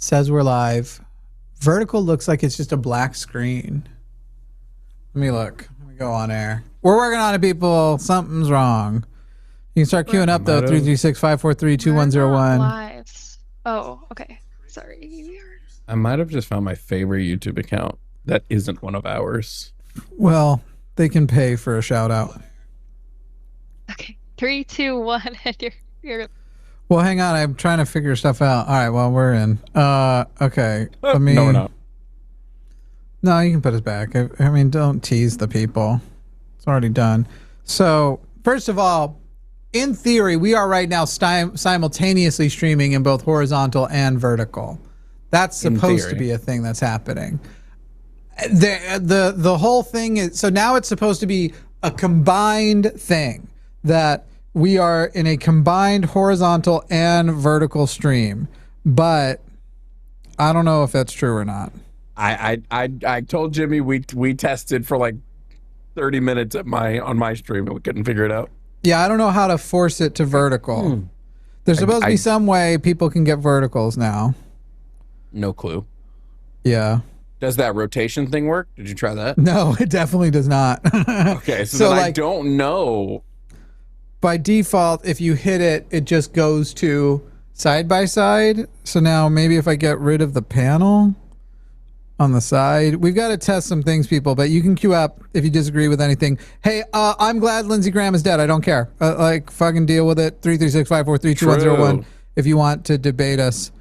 Says we're live. Vertical looks like it's just a black screen. Let me look. Let me go on air. We're working on it, people. Something's wrong. You can start queuing up, though. 336-543-2101. Live. Oh, okay. Sorry. I might have just found my favorite YouTube account that isn't one of ours. Well, they can pay for a shout out. Okay. 3, 2, 1, and you're Well, hang on. I'm trying to figure stuff out. All right. Well, we're in. Okay. Let me. No, we're not. No, you can put us back. I mean, don't tease the people. It's already done. So, first of all, in theory, we are right now simultaneously streaming in both horizontal and vertical. That's supposed to be a thing that's happening. The whole thing is, so now it's supposed to be a combined thing that we are in a combined horizontal and vertical stream, but I don't know if that's true or not. I told Jimmy we tested for like 30 minutes on my stream and we couldn't figure it out. Yeah, I don't know how to force it to vertical. There's supposed to be some way people can get verticals now. No clue. Yeah. Does that rotation thing work? Did you try that? No, it definitely does not. Okay, so then I don't know. By default, if you hit it, it just goes to side by side. So now maybe if I get rid of the panel on the side, we've got to test some things, people, but you can queue up if you disagree with anything. Hey, I'm glad Lindsey Graham is dead. I don't care. Like, fucking deal with it. 336-543-2101 if you want to debate us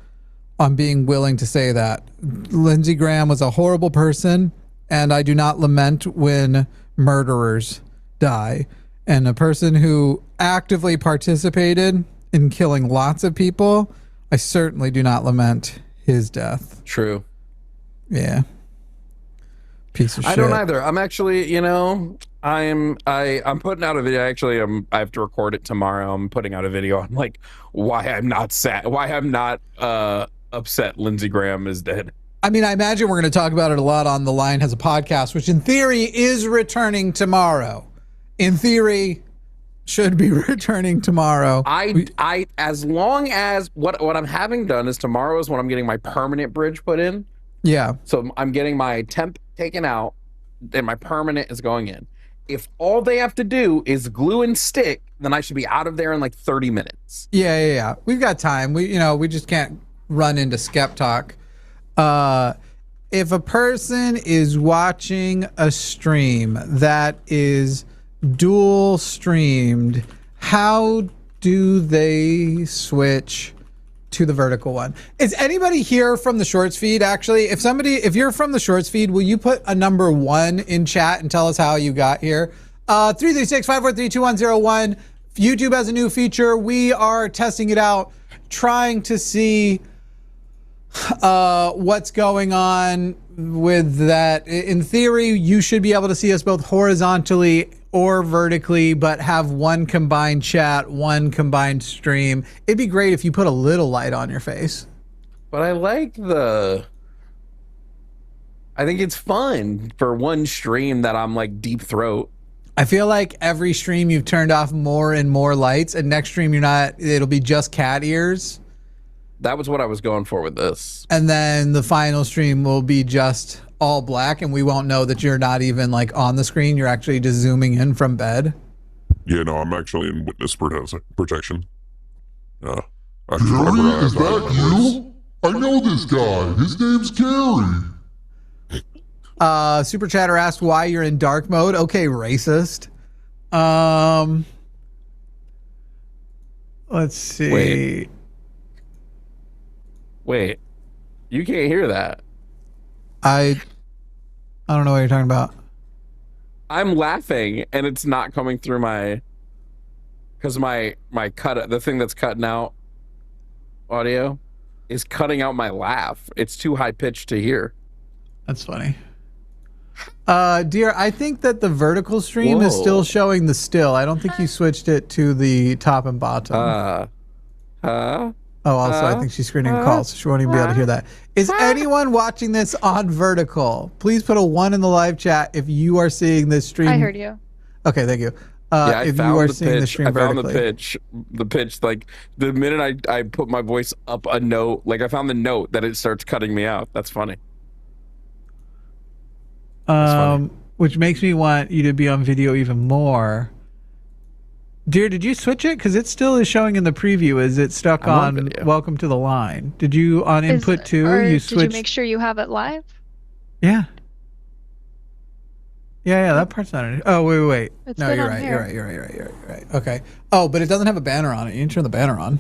on being willing to say that. Lindsey Graham was a horrible person, and I do not lament when murderers die. And a person who actively participated in killing lots of people, I certainly do not lament his death. True. Yeah. Piece of shit. I don't either. I'm actually, I'm putting out a video. Actually, I have to record it tomorrow. I'm putting out a video on like why I'm not sad, why I'm not upset Lindsey Graham is dead. I mean, I imagine we're going to talk about it a lot on The Line Has a Podcast, which in theory is returning tomorrow. In theory, should be returning tomorrow. I as long as what I'm having done is tomorrow is when I'm getting my permanent bridge put in. Yeah. So I'm getting my temp taken out, and my permanent is going in. If all they have to do is glue and stick, then I should be out of there in like 30 minutes. Yeah. We've got time. We just can't run into Skep Talk. If a person is watching a stream that is dual streamed, how do they switch to the vertical one? Is anybody here from the shorts feed? Actually, if you're from the shorts feed, will you put a number 1 in chat and tell us how you got here? 336-543-2101. YouTube has a new feature. We are testing it out, trying to see what's going on with that. In theory, you should be able to see us both horizontally or vertically, but have one combined chat, one combined stream. It'd be great if you put a little light on your face. But I think it's fun for one stream that I'm like deep throat. I feel like every stream you've turned off more and more lights, and next stream you're not, it'll be just cat ears. That was what I was going for with this. And then the final stream will be just all black, and we won't know that you're not even like on the screen. You're actually just zooming in from bed. Yeah, no, I'm actually in witness protection. Gary, is that you? I know this guy. His name's Gary. Super Chatter asked why you're in dark mode. Okay, racist. Let's see. Wait, you can't hear that. I don't know what you're talking about. I'm laughing and it's not coming through because my cut, the thing that's cutting out audio is cutting out my laugh. It's too high pitched to hear. That's funny. Dear, I think that the vertical stream is still showing the still. I don't think you switched it to the top and bottom. Also, I think she's screening a call, so she won't even be able to hear that. Is anyone watching this on vertical? Please put a 1 in the live chat if you are seeing this stream. I heard you. Okay, thank you. Yeah, I if you found are the seeing the pitch. stream I found vertically. the pitch. Like the minute I put my voice up a note, like I found the note that it starts cutting me out. That's funny. Funny. Which makes me want you to be on video even more. Dear, did you switch it? Because it still is showing in the preview. Is it stuck I'm on on video. Welcome to the Line? Did you on input two? Or You did you switched? make sure you have it live? Yeah. Yeah, that part's not in. Oh, wait. It's No, been you're on right. here. You're right. Okay. Oh, but it doesn't have a banner on it. You can turn the banner on.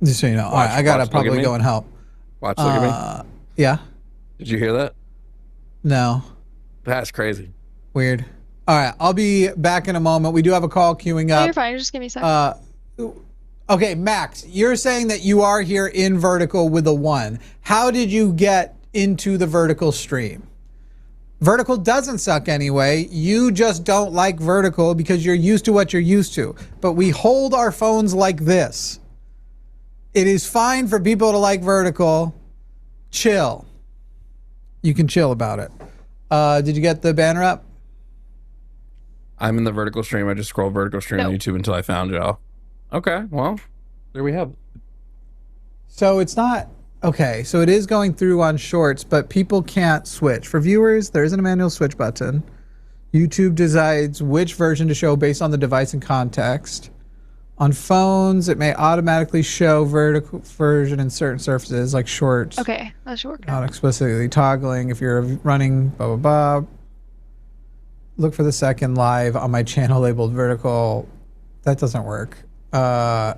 Just so you know. All right, I gotta look at probably me. go and help. Watch, look at me. Yeah. Did you hear that? No. That's crazy. Weird. All right, I'll be back in a moment. We do have a call queuing No, up. you're fine. Just give me a second. Okay, Max, you're saying that you are here in vertical with a 1. How did you get into the vertical stream? Vertical doesn't suck anyway. You just don't like vertical because you're used to what you're used to. But we hold our phones like this. It is fine for people to like vertical. Chill. You can chill about it. Did you get the banner up? I'm in the vertical stream. I just scrolled vertical stream on No. YouTube until I found y'all. Okay, well, there we have it. So it's not okay. So it is going through on shorts, but people can't switch. For viewers, there isn't a manual switch button. YouTube decides which version to show based on the device and context. On phones, it may automatically show vertical version in certain surfaces like shorts. Okay, that should work. Not explicitly toggling if you're running blah blah blah. Look for the second live on my channel labeled vertical. That doesn't work. Okay,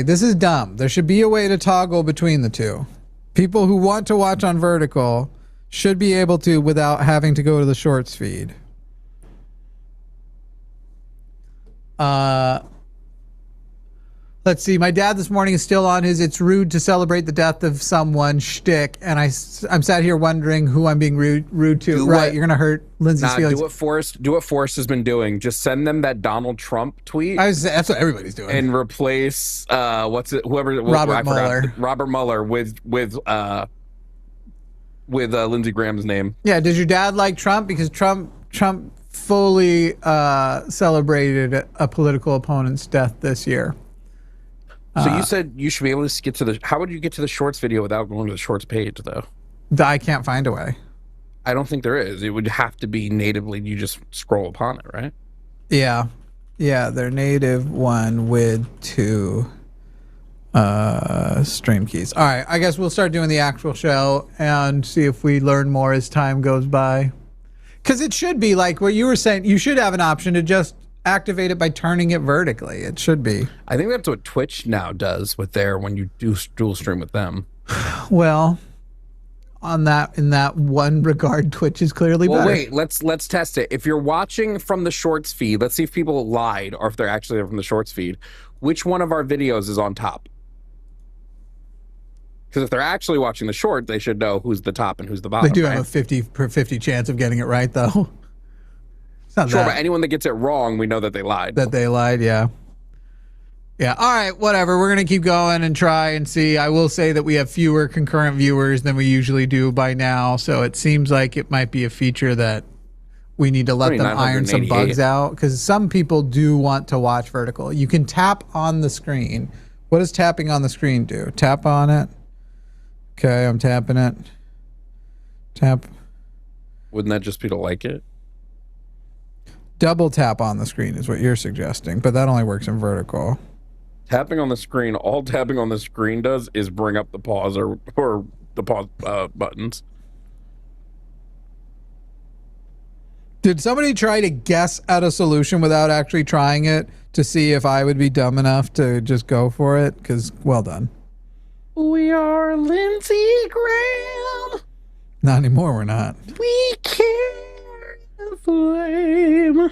this is dumb. There should be a way to toggle between the two. People who want to watch on vertical should be able to without having to go to the shorts feed. Let's see. My dad this morning is still on his "it's rude to celebrate the death of someone" shtick, and I'm sat here wondering who I'm being rude to. Right, you're gonna hurt Lindsay's feelings. Do what Forrest has been doing. Just send them that Donald Trump tweet. That's what everybody's doing. And replace Robert Mueller with Lindsey Graham's name. Yeah. Does your dad like Trump? Because Trump fully celebrated a political opponent's death this year. So you said you should be able to get to the. How would you get to the shorts video without going to the shorts page, though? I can't find a way. I don't think there is. It would have to be natively. You just scroll upon it, right? Yeah, their native one with 2 stream keys. All right, I guess we'll start doing the actual show and see if we learn more as time goes by. Because it should be like what you were saying. You should have an option to just activate it by turning it vertically. It should be. I think that's what Twitch now does with their when you do dual stream with them. Well, in that one regard, Twitch is clearly better. Wait, let's test it. If you're watching from the shorts feed, let's see if people lied or if they're actually from the shorts feed. Which one of our videos is on top? Because if they're actually watching the short, they should know who's the top and who's the bottom. They do right? have a 50 chance of getting it right, though. It's not Sure, that. but anyone that gets it wrong, we know that they lied. That they lied, yeah. Yeah, all right, whatever. We're going to keep going and try and see. I will say that we have fewer concurrent viewers than we usually do by now, so it seems like it might be a feature that we need to let them iron some bugs out, because some people do want to watch vertical. You can tap on the screen. What does tapping on the screen do? Tap on it. Okay, I'm tapping it. Tap. Wouldn't that just be to like it? Double tap on the screen is what you're suggesting, but that only works in vertical. Tapping on the screen, all tapping on the screen does is bring up the pause or the pause buttons. Did somebody try to guess at a solution without actually trying it to see if I would be dumb enough to just go for it? Because, well done. We are Lindsey Graham. Not anymore, we're not. We carry the flame.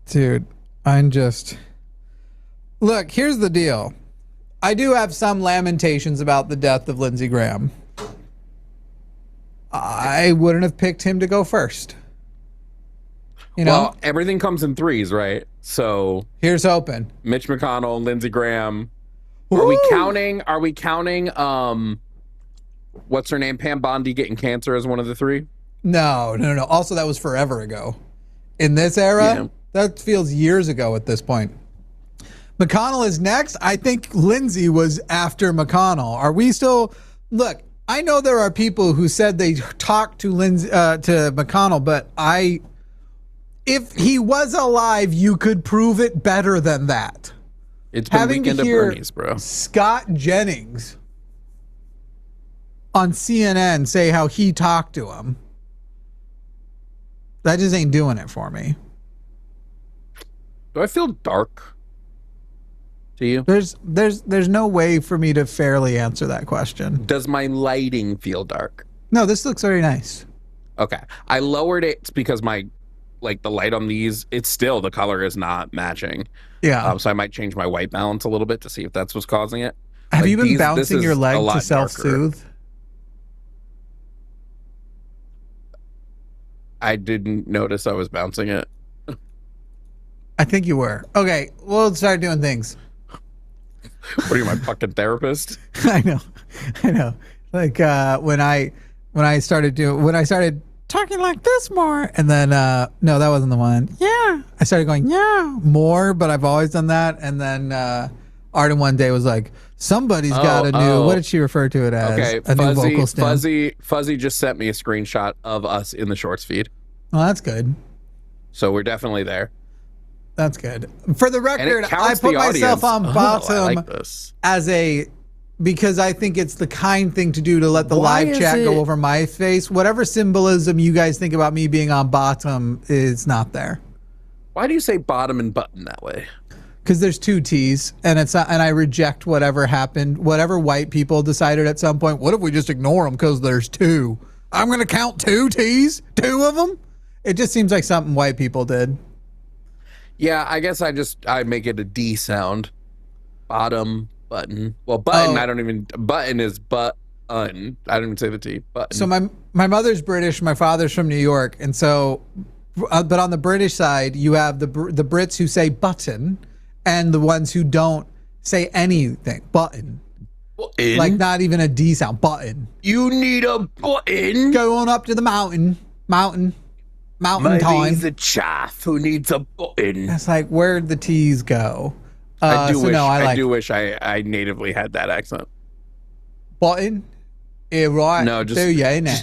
Dude, I'm just... Look, here's the deal. I do have some lamentations about the death of Lindsey Graham. I wouldn't have picked him to go first. You know? Well, everything comes in threes, right? So here's hoping. Mitch McConnell, Lindsey Graham. Woo! Are we counting what's her name? Pam Bondi getting cancer as one of the three? No. Also, that was forever ago. In this era, that feels years ago at this point. McConnell is next. I think Lindsay was after McConnell. Are we still? Look, I know there are people who said they talked to McConnell, but if he was alive, you could prove it better than that. It's been Having Weekend to at hear Bernie's, bro. Scott Jennings on CNN say how he talked to him. That just ain't doing it for me. Do I feel dark to you? There's no way for me to fairly answer that question. Does my lighting feel dark? No, this looks very nice. Okay. I lowered it because the light on these, it's still, the color is not matching. Yeah. So I might change my white balance a little bit to see if that's what's causing it. Have you been bouncing your leg to self-soothe? Darker. I didn't notice I was bouncing it. I think you were. Okay, we'll start doing things. What are you, my fucking therapist? I know. Like when I started talking like this more, and then no, that wasn't the one. Yeah, I started going more, but I've always done that. And then Arden one day was like, somebody's got a new. What did she refer to it as? Okay, a new vocal stem. Fuzzy just sent me a screenshot of us in the shorts feed. Well, that's good. So we're definitely there. That's good. For the record, I put myself on bottom because I think it's the kind thing to do to let the live chat go over my face. Whatever symbolism you guys think about me being on bottom is not there. Why do you say bottom and button that way? Because there's two T's, and it's not, and I reject whatever happened, whatever white people decided at some point. What if we just ignore them because there's two? I'm going to count two T's, two of them. It just seems like something white people did. Yeah, I guess I make it a D sound. Bottom, button. Well, button, button is button. I don't even say the T, button. So my mother's British, my father's from New York. And so, but on the British side, you have the Brits who say button and the ones who don't say anything. Button. Button? Like not even a D sound. Button. You need a button? Go on up to the mountain time. Maybe he's a chaff who needs a button. It's like, where'd the T's go? I do wish I natively had that accent. Button? Yeah, right. No, just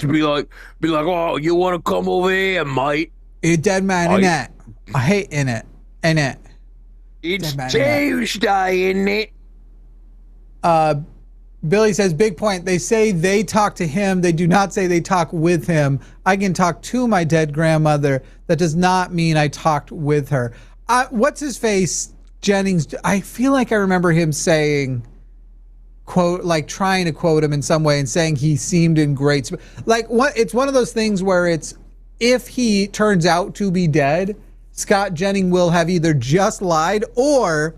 to be like, oh, you want to come over here, mate? You're dead man, innit? I hate innit. It's Tuesday, innit? Billy says, big point. They say they talk to him. They do not say they talk with him. I can talk to my dead grandmother. That does not mean I talked with her. What's his face? Jennings. I feel like I remember him saying, quote, like trying to quote him in some way and saying he seemed in great. Like what? It's one of those things where it's, if he turns out to be dead, Scott Jennings will have either just lied or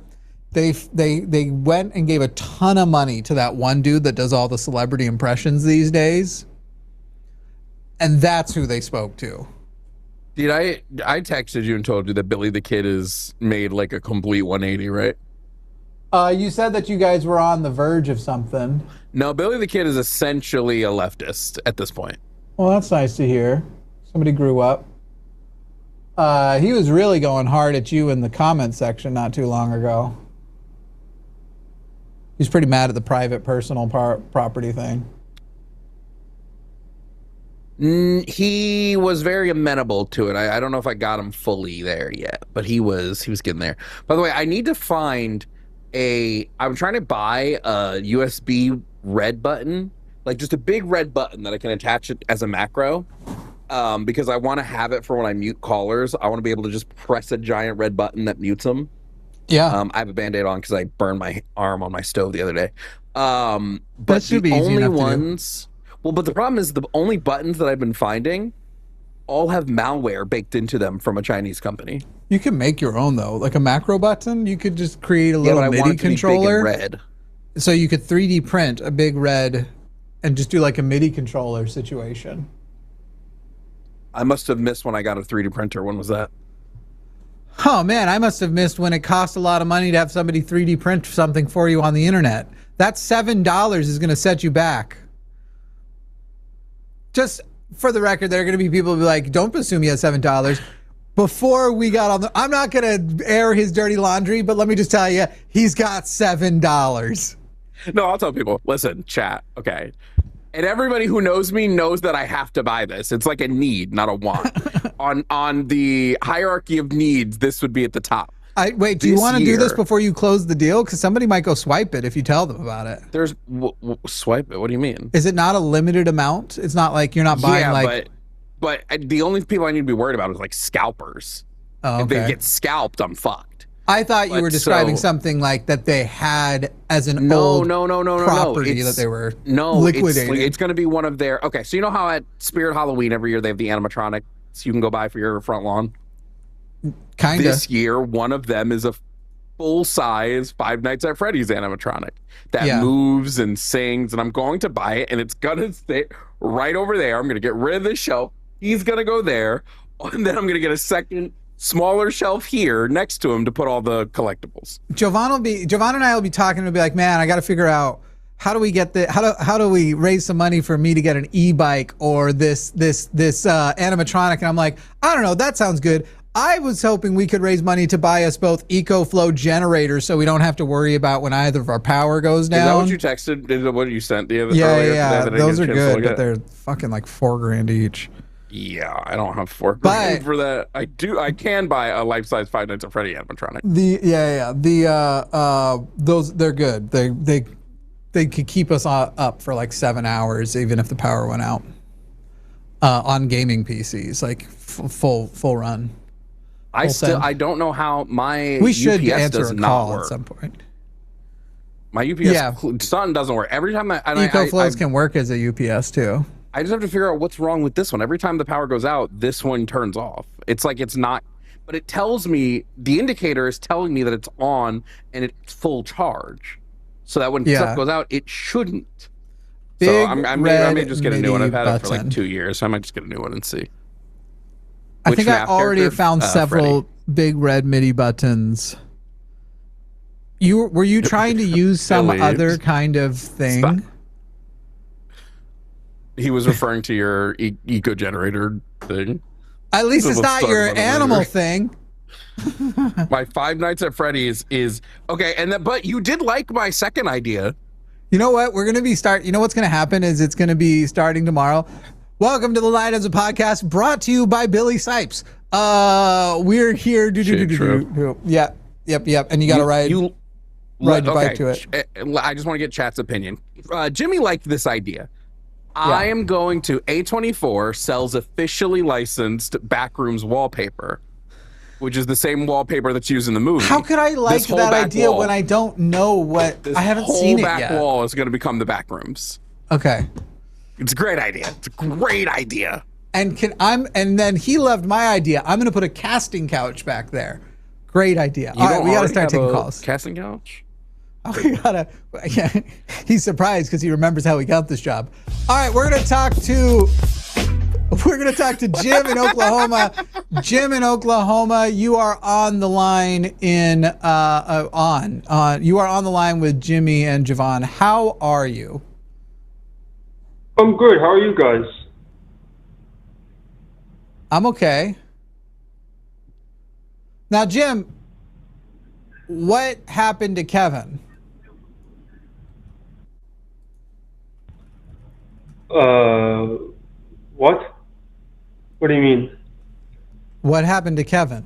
they went and gave a ton of money to that one dude that does all the celebrity impressions these days. And that's who they spoke to. Dude, I texted you and told you that Billy the Kid is made like a complete 180, right? You said that you guys were on the verge of something. No, Billy the Kid is essentially a leftist at this point. Well, that's nice to hear. Somebody grew up. He was really going hard at you in the comment section not too long ago. He's pretty mad at the private personal property thing. He was very amenable to it. I don't know if I got him fully there yet, but he was getting there. By the way, I need to find I'm trying to buy a USB red button, like just a big red button that I can attach it as a macro, because I want to have it for when I mute callers. I want to be able to just press a giant red button that mutes them. Yeah. I have a Band-Aid on because I burned my arm on my stove the other day. That But should the be easy only enough to do. ones, well, but the problem is the only buttons that I've been finding all have malware baked into them from a Chinese company. You can make your own though, like a macro button. You could just create a little but I want MIDI it to be big and controller. red. So you could 3D print a big red and just do like a MIDI controller situation. I must have missed when I got a 3D printer. When was that? Oh man, I must have missed when it cost a lot of money to have somebody 3D print something for you on the internet. That $7 is going to set you back. just for the record, there are going to be people who be like, don't assume he has $7. Before we got on I'm not going to air his dirty laundry, but let me just tell you, he's got $7. No, I'll tell people, listen, chat, okay. And everybody who knows me knows that I have to buy this. It's like a need, not a want. on the hierarchy of needs, this would be at the top. Wait, do you want to do this before you close the deal? Because somebody might go swipe it if you tell them about it. There's swipe it. What do you mean? Is it not a limited amount? It's not like you're not buying but the only people I need to be worried about is like scalpers. Oh, okay. If they get scalped, I'm fucked. I thought you were describing something like that they had as an old property that they were liquidating. It's going to be one of their. Okay, so you know how at Spirit Halloween every year they have the animatronics you can go buy for your front lawn. Kinda. This year, one of them is a full-size Five Nights at Freddy's animatronic that moves and sings, and I'm going to buy it, and it's gonna stay right over there. I'm gonna get rid of this shelf. He's gonna go there, and then I'm gonna get a second smaller shelf here next to him to put all the collectibles. Jovan and I will be talking and be like, man, I got to figure out how do we get how do we raise some money for me to get an e-bike or this animatronic? And I'm like, I don't know, that sounds good. I was hoping we could raise money to buy us both EcoFlow generators so we don't have to worry about when either of our power goes down. Is that what you texted? Is that what you sent the other Yeah. Those are good, but they're fucking like $4,000 each. Yeah, I don't have $4,000 for that. I can buy a life-size Five Nights at Freddy animatronic. Those they're good. They could keep us up for like 7 hours even if the power went out. On gaming PCs, like full run. I don't know how my we should UPS answer does a not call work. at some point. My UPS something doesn't work. Every time EcoFlows can work as a UPS too. I just have to figure out what's wrong with this one. Every time the power goes out, this one turns off. It's like it's not, but it tells me, the indicator is telling me that it's on and it's full charge. So that when stuff goes out, it shouldn't. So I may just get a new one. I've had it for like 2 years. So I might just get a new one and see. I think I already have found several big red MIDI buttons. Were you trying to use some other kind of thing? Stop. He was referring to your eco generator thing. At least it's not your animal thing. My Five Nights at Freddy's is okay, but you did like my second idea. You know what? We're gonna be You know what's gonna happen is it's gonna be starting tomorrow. Welcome to the Line as a Podcast, brought to you by Billy Sipes. We're here. Yep. And you got to ride your bike to it. I just want to get chat's opinion. Jimmy liked this idea. I am going to A24 sells officially licensed Backrooms wallpaper, which is the same wallpaper that's used in the movie. How could I like that idea when I don't know what? I haven't seen it yet. This whole back wall is going to become the Backrooms. Okay. It's a great idea. It's a great idea. And then he loved my idea. I'm going to put a casting couch back there. Great idea. All right, we got to start taking calls. Casting couch? Oh, we gotta. Yeah, he's surprised because he remembers how he got this job. All right, we're gonna talk to Jim in Oklahoma. Jim in Oklahoma, you are on the line You are on the line with Jimmy and Jovan. How are you? I'm good. How are you guys? I'm okay. Now, Jim, what happened to Kevin? What? What do you mean? What happened to Kevin?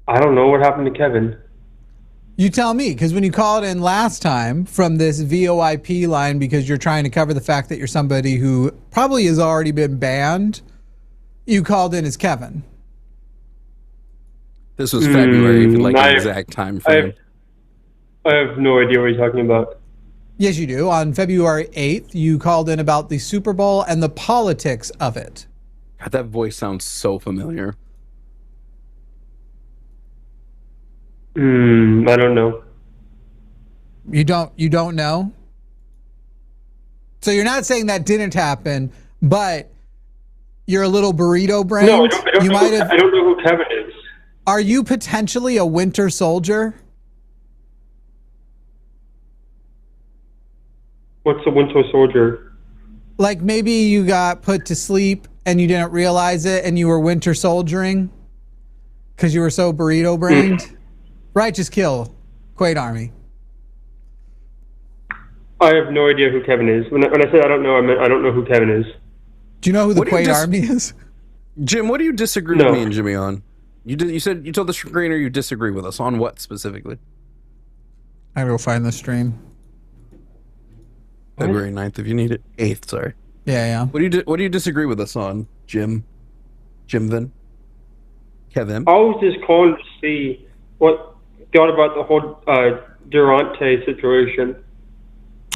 I don't know what happened to Kevin. You tell me, because when you called in last time from this VoIP line because you're trying to cover the fact that you're somebody who probably has already been banned, you called in as Kevin. This was February, if you'd like the exact time frame. I have no idea what you're talking about. Yes, you do. On February 8th, you called in about the Super Bowl and the politics of it. God, that voice sounds so familiar. I don't know. You don't know? So you're not saying that didn't happen, but you're a little burrito brain? No, I don't know who Kevin is. Are you potentially a Winter Soldier? What's a Winter Soldier? Like maybe you got put to sleep and you didn't realize it and you were winter soldiering because you were so burrito brained. Righteous kill, Quaid Army. I have no idea who Kevin is. When I said I don't know, I meant I don't know who Kevin is. Do you know who the What do you Quaid Army is? Jim, what do you disagree No. with me and Jimmy on? You said you told the screener you disagree with us on what specifically? I gotta go find the stream. February 9th, if you need it. 8th, sorry. Yeah. What do you disagree with us on, Jim? Jimvin? Kevin? I was just calling to see what you thought about the whole Durante situation.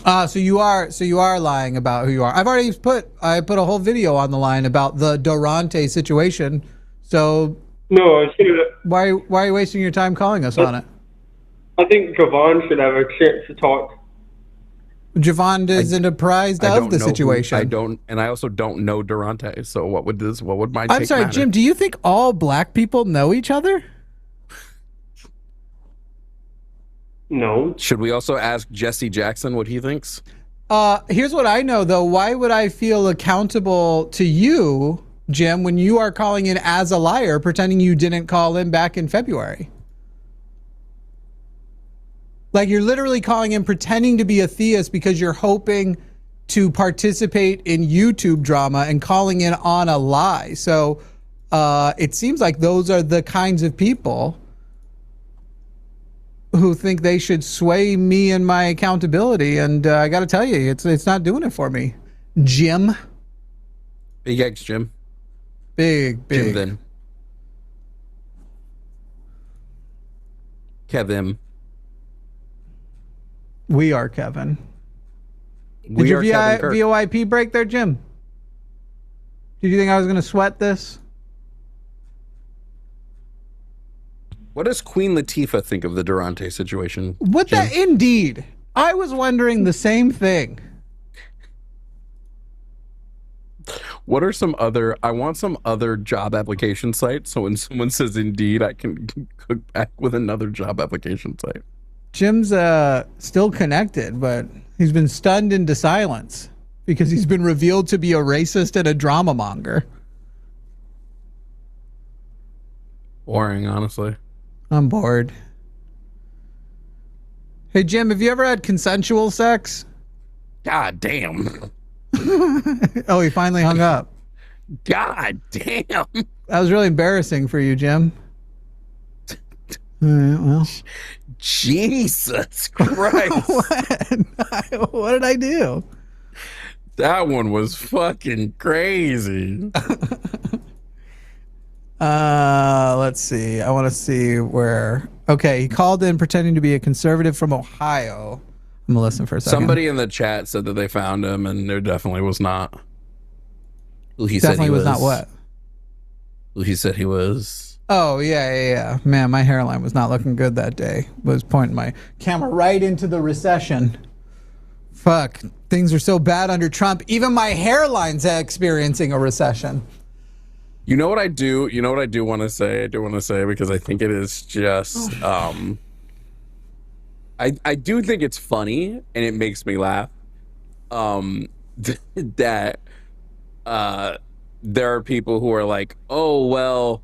So you are lying about who you are. I've already put a whole video on the line about the Durante situation. So No, I was gonna. why are you wasting your time calling us on it? I think Jovan should have a chance to talk. Jovan isn't apprised of the situation. And I also don't know Durante. So what would my I'm take sorry, matter? Jim, do you think all black people know each other? No. Should we also ask Jesse Jackson what he thinks? Here's what I know though. Why would I feel accountable to you, Jim, when you are calling in as a liar, pretending you didn't call in back in February? Like you're literally calling in pretending to be a theist because you're hoping to participate in YouTube drama and calling in on a lie. So it seems like those are the kinds of people who think they should sway me and my accountability. And I got to tell you, it's not doing it for me. Jim. Big X, Jim. Big. Jim then. Kevin. We are Kevin. Did We your are Kevin Kirk. VOIP break there, Jim? Did you think I was going to sweat this? What does Queen Latifah think of the Durante situation? What Jim? the indeed? I was wondering the same thing. What are some other? I want some other job application sites. So when someone says Indeed, I can cook back with another job application site. Jim's still connected, but he's been stunned into silence because he's been revealed to be a racist and a drama monger. Boring, honestly. I'm bored. Hey, Jim, have you ever had consensual sex? God damn. Oh, he finally hung up. God damn. That was really embarrassing for you, Jim. All right, well. Jesus Christ. What did I do? That one was fucking crazy. Let's see. I want to see where. Okay, he called in pretending to be a conservative from Ohio. I'm gonna listen for a second. Somebody in the chat said that they found him, and there definitely was not. Who he definitely said he was not what? Who he said he was. Oh yeah. Man, my hairline was not looking good that day. Was pointing my camera right into the recession. Fuck, things are so bad under Trump. Even my hairline's experiencing a recession. You know what I do? You know what I do want to say? I do want to say because I think it is just I do think it's funny and it makes me laugh. That there are people who are like, oh well,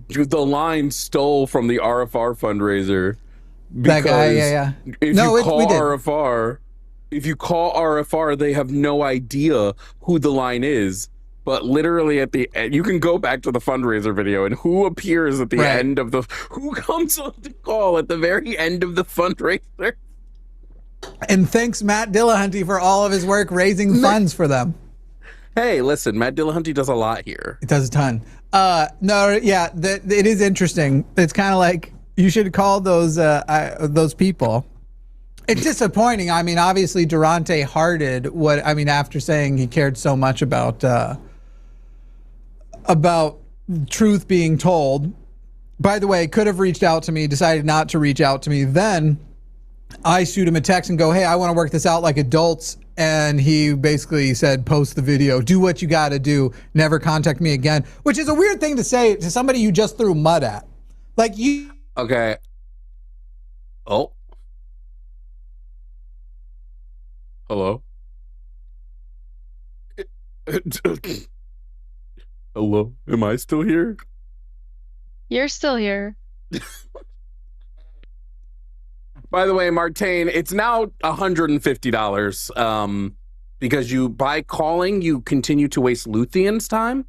the line stole from the RFR fundraiser because That guy, yeah. if No, you call we did. RFR, they have no idea who the line is. But literally at the end, you can go back to the fundraiser video and who appears at the Right. end of who comes on the call at the very end of the fundraiser. And thanks Matt Dillahunty for all of his work raising funds for them. Hey, listen, Matt Dillahunty does a lot here. It does a ton. No, yeah, it is interesting. It's kind of like you should call those people. It's disappointing. I mean, obviously Durante hearted after saying he cared so much about truth being told. By the way, could have reached out to me, decided not to reach out to me. Then I shoot him a text and go, hey, I want to work this out like adults. And he basically said, post the video, do what you got to do, never contact me again, which is a weird thing to say to somebody you just threw mud at. Like you. Okay. Oh. Hello. Hello, am I still here? You're still here. By the way, Martine, it's now $150 because by calling, you continue to waste Luthion's time.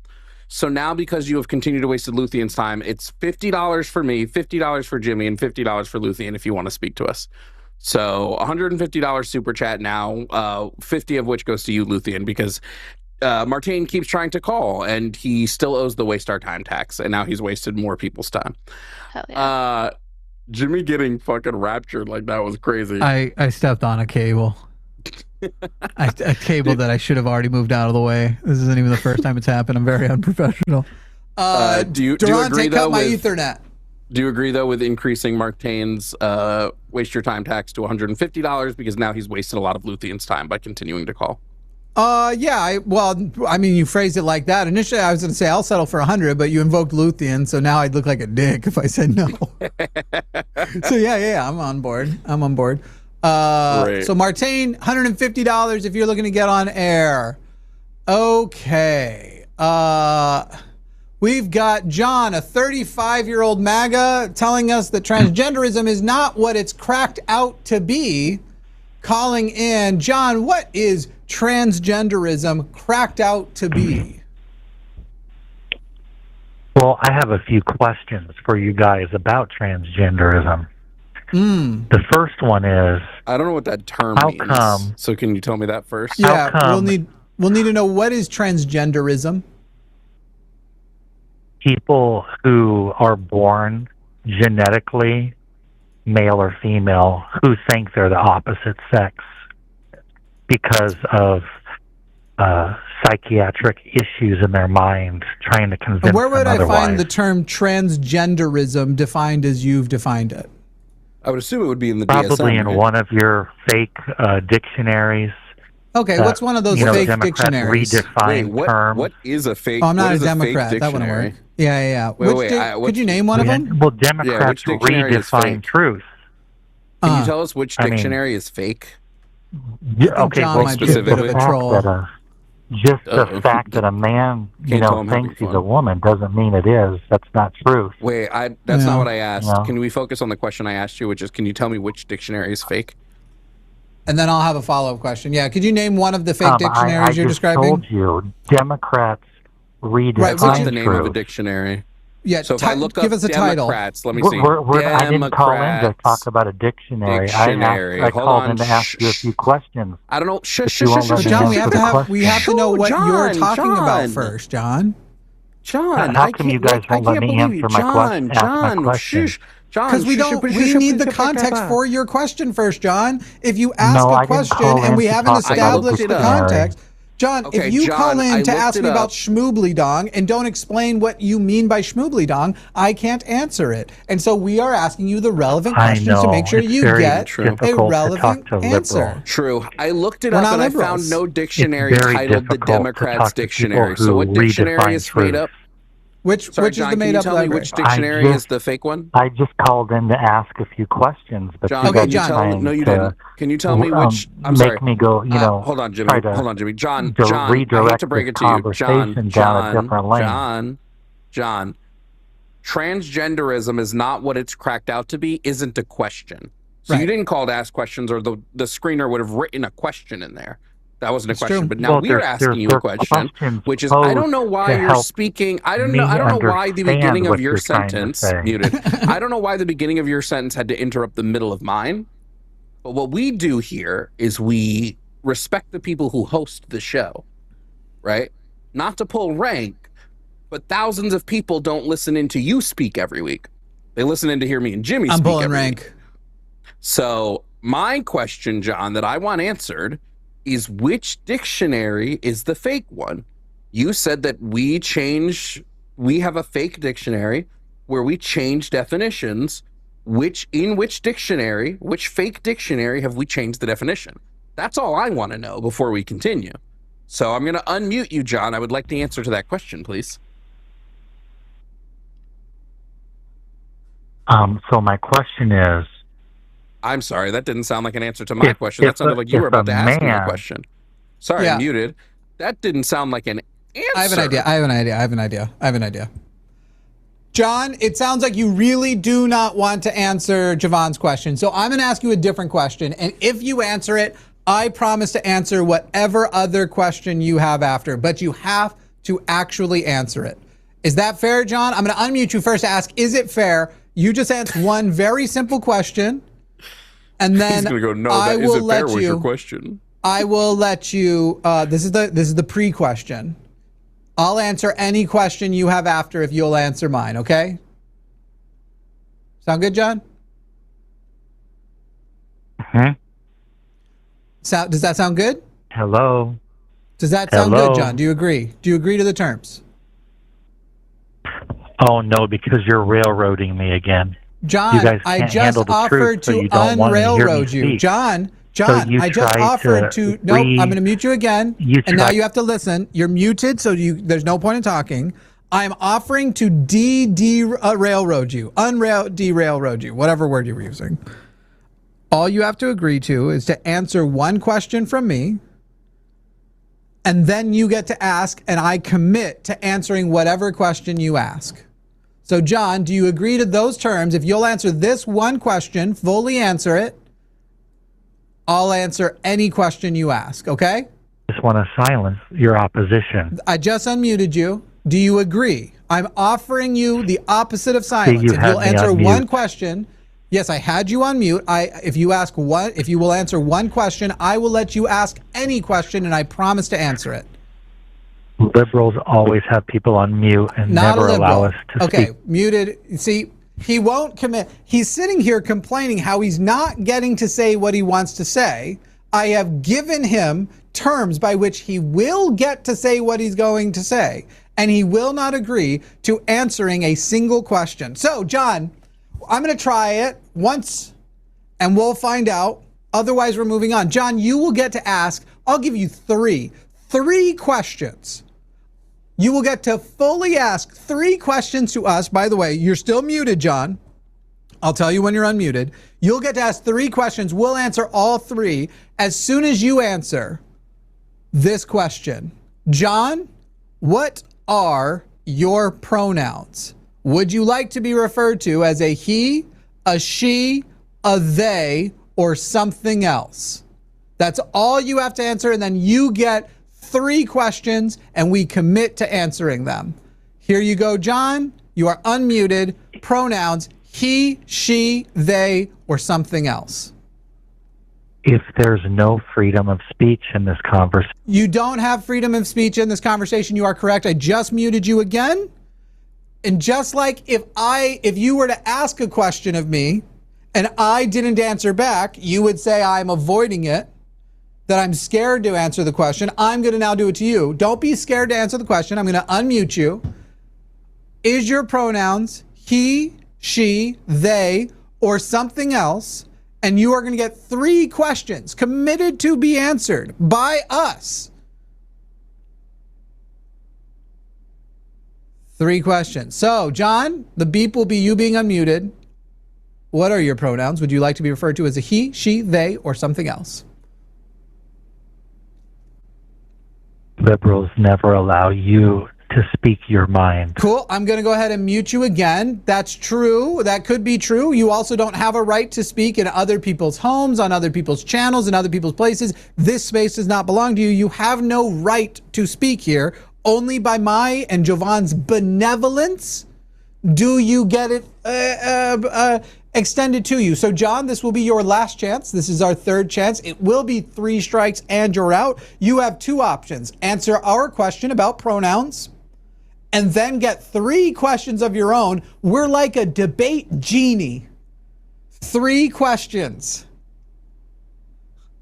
So now because you have continued to waste Luthion's time, it's $50 for me, $50 for Jimmy, and $50 for Luthien if you want to speak to us. So $150 super chat now, 50 of which goes to you, Luthien, because Martine keeps trying to call and he still owes the waste our time tax, and now he's wasted more people's time. Hell yeah. Jimmy getting fucking raptured like that was crazy. I stepped on a cable. A cable that I should have already moved out of the way. This isn't even the first time it's happened. I'm very unprofessional. Do you agree cut though my with Ethernet. Do you agree though with increasing Martine's waste your time tax to $150 because now he's wasted a lot of Luthien's time by continuing to call? Yeah. I mean, you phrased it like that. Initially, I was going to say I'll settle for 100, but you invoked Luthien, so now I'd look like a dick if I said no. So yeah, I'm on board. Great. So Martine, $150 if you're looking to get on air. Okay. We've got John, a 35-year-old MAGA, telling us that transgenderism is not what it's cracked out to be. Calling in. John, what is transgenderism cracked out to be? Well, I have a few questions for you guys about transgenderism. The first one is, I don't know what that term how means. come? So can you tell me that first? Yeah, come we'll need to know, what is transgenderism? People who are born genetically male or female who think they're the opposite sex because of psychiatric issues in their mind, trying to convince them Where would I otherwise. find the term transgenderism defined as you've defined it? I would assume it would be in the Probably DSM, in right? one of your fake dictionaries. Okay, what's one of those fake Democrats dictionaries? redefine terms. What is a fake? Oh, I'm not what a is Democrat. fake That wouldn't dictionary? work. Yeah. Wait, Could you name one of them? Well, Democrats which dictionary is redefine fake? truth. Can you tell us which I mean- dictionary is fake? Yeah, okay, John well, might be just a bit of the a fact troll. that the fact that a man, Can't tell him having thinks he's fun. a woman doesn't mean it is. That's not truth. Wait, that's Yeah. not what I asked. No. Can we focus on the question I asked you, which is, can you tell me which dictionary is fake? And then I'll have a follow-up question. Yeah, could you name one of the fake I dictionaries you're just describing? told you, Democrats redefine What's the name of a truth. dictionary? Yeah, So if I look up give us a title. Democrats, let me see. I didn't call in to talk about a dictionary. Dictionary. I Hold called on. in to ask you a few questions. I don't know. If you won't let me John, we answer have the to have question. know what you're John, talking about John. first, John. John, How I come you can't- guys won't I let can't me believe you. answer my question? Ask my John, question. shush. John, Because we need the context for your question first, John. If you ask No, I a didn't question call and in we to haven't talk about established it. the context, John, Okay, if you John, call in I to looked ask it me up. about schmoobly dong and don't explain what you mean by schmoobly dong, I can't answer it. And so we are asking you the relevant I questions to make know, sure it's you very get a difficult to relevant talk to answer. liberals. True. I looked it We're up not and liberals. I found no dictionary It's very titled the difficult to Democrats talk to Dictionary. people So who what dictionary redefine is made truth. up? Which Sorry, is John, the can you made-up tell me library? which dictionary is the fake one? I just called in to ask a few questions, but John, you Okay, can guys you John. are tell me? trying No, you to, didn't. Can you tell me which? I'm make sorry. me go, Hold on, Jimmy. try to Hold on, Jimmy. John, to John, I hate redirect to break this it to you. conversation down a different lane. John. Transgenderism is not what it's cracked out to be, isn't a question. So you Right. didn't call to ask questions, or the screener would have written a question in there. That wasn't a It's question. true. But now Well, we are asking you a question, questions which is, I don't know posed why to you're help speaking. I don't me know why the understand beginning of what your you're trying to sentence say. muted. I don't know why the beginning of your sentence had to interrupt the middle of mine. But what we do here is we respect the people who host the show, right? Not to pull rank, but thousands of people don't listen in to you speak every week. They listen in to hear me and Jimmy I'm speak pulling every rank. week. So my question, John, that I want answered is, which dictionary is the fake one? You said that we have a fake dictionary where we change definitions. Which dictionary, which fake dictionary have we changed the definition? That's all I want to know before we continue. So I'm going to unmute you, John. I would like the answer to that question, please. So my question is, I'm sorry, that didn't sound like an answer to my If- question. That if sounded a- like you were if a about to ask me a man- question. Sorry, Yeah. I'm muted. That didn't sound like an answer. I have an idea. John, it sounds like you really do not want to answer Jovan's question. So I'm going to ask you a different question. And if you answer it, I promise to answer whatever other question you have after. But you have to actually answer it. Is that fair, John? I'm going to unmute you first to ask, is it fair? You just answer one very simple question. And then he's going to go, no, I that will isn't fair let was you, your question. I will let you, this is the pre-question. I'll answer any question you have after if you'll answer mine, okay? Sound good, John? Hmm? Does that sound good? Hello? Does that sound Hello? good, John? Do you agree? Do you agree to the terms? Oh, no, because you're railroading me again. John, You guys I can't just handle the offered truth, so to you don't want to hear me unrailroad you. speak. John, you I just try offered to to, nope, I'm going to mute you again. And now try- you have to listen. You're muted, so there's no point in talking. I'm offering to derailroad you, derailroad you, whatever word you were using. All you have to agree to is to answer one question from me, and then you get to ask, and I commit to answering whatever question you ask. So, John, do you agree to those terms? If you'll answer this one question, fully answer it, I'll answer any question you ask, okay? Just want to silence your opposition. I just unmuted you. Do you agree? I'm offering you the opposite of silence. you If had you'll me answer on one mute. question, yes, I had you on mute. If you will answer one question, I will let you ask any question, and I promise to answer it. Liberals always have people on mute and Not a never allow liberal. us to Okay, speak. muted. See, he won't commit. He's sitting here complaining how he's not getting to say what he wants to say. I have given him terms by which he will get to say what he's going to say, and he will not agree to answering a single question. So, John, I'm going to try it once, and we'll find out. Otherwise, we're moving on. John, you will get to ask. I'll give you three questions. You will get to fully ask 3 questions to us. By the way, you're still muted, John. I'll tell you when you're unmuted. You'll get to ask 3 questions. We'll answer all 3 as soon as you answer this question. John, what are your pronouns? Would you like to be referred to as a he, a she, a they, or something else? That's all you have to answer, and then you get 3 questions, and we commit to answering them. Here you go, John. You are unmuted. Pronouns, he, she, they, or something else. If there's no freedom of speech in this conversation, You don't have freedom of speech in this conversation. You are correct. I just muted you again. And just like if you were to ask a question of me and I didn't answer back, you would say I'm avoiding it, that I'm scared to answer the question. I'm going to now do it to you. Don't be scared to answer the question. I'm going to unmute you. Is your pronouns he, she, they, or something else? And you are going to get 3 questions committed to be answered by us. 3 questions. So, John, the beep will be you being unmuted. What are your pronouns? Would you like to be referred to as a he, she, they, or something else? liberals never allow you to speak your mind. Cool. I'm going to go ahead and mute you again. That's true. That could be true. You also don't have a right to speak in other people's homes, on other people's channels, in other people's places. This space does not belong to you. You have no right to speak here. Only by my and Jovan's benevolence do you get it extended to you. So, John, this will be your last chance. This is our 3rd chance. It will be 3 strikes and you're out. You have 2 options. Answer our question about pronouns and then get 3 questions of your own. We're like a debate genie. 3 questions.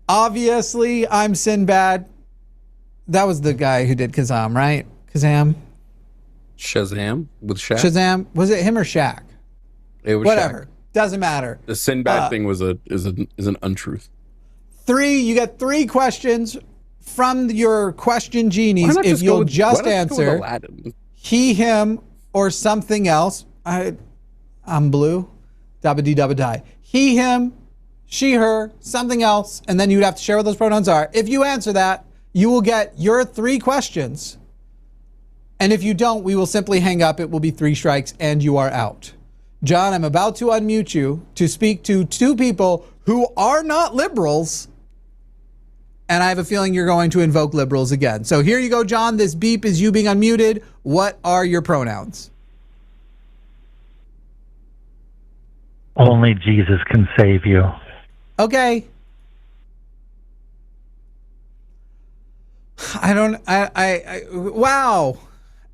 Obviously, I'm Sinbad. That was the guy who did Kazam, right? Kazam? Shazam with Shaq. Shazam? Was it him or Shaq? It was Whatever. Shaq. Doesn't matter. The Sinbad thing was an untruth. 3, you get 3 questions from your question genies if you'll just answer he, him, or something else. I'm blue. Dabba dee dabba die. He, him, she, her, something else, and then you'd have to share what those pronouns are. If you answer that, you will get your 3 questions. And if you don't, we will simply hang up. It will be 3 strikes and you are out. John, I'm about to unmute you to speak to 2 people who are not liberals. And I have a feeling you're going to invoke liberals again. So here you go, John. This beep is you being unmuted. What are your pronouns? Only Jesus can save you. Okay. Wow.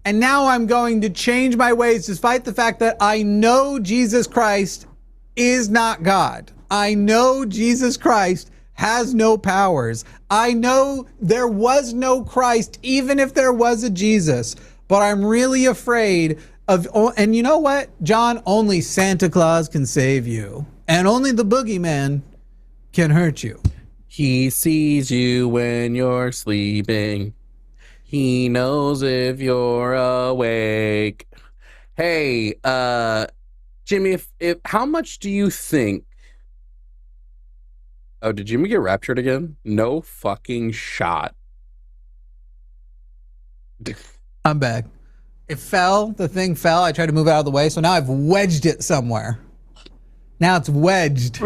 And now I'm going to change my ways despite the fact that I know Jesus Christ is not God. I know Jesus Christ has no powers. I know there was no Christ, even if there was a Jesus. But I'm really afraid of, and you know what, John? Only Santa Claus can save you. And only the boogeyman can hurt you. He sees you when you're sleeping. He knows if you're awake. Hey, Jimmy, if how much do you think? Oh, did Jimmy get raptured again? No fucking shot. I'm back. It fell. The thing fell. I tried to move it out of the way, so now I've wedged it somewhere. Now it's wedged.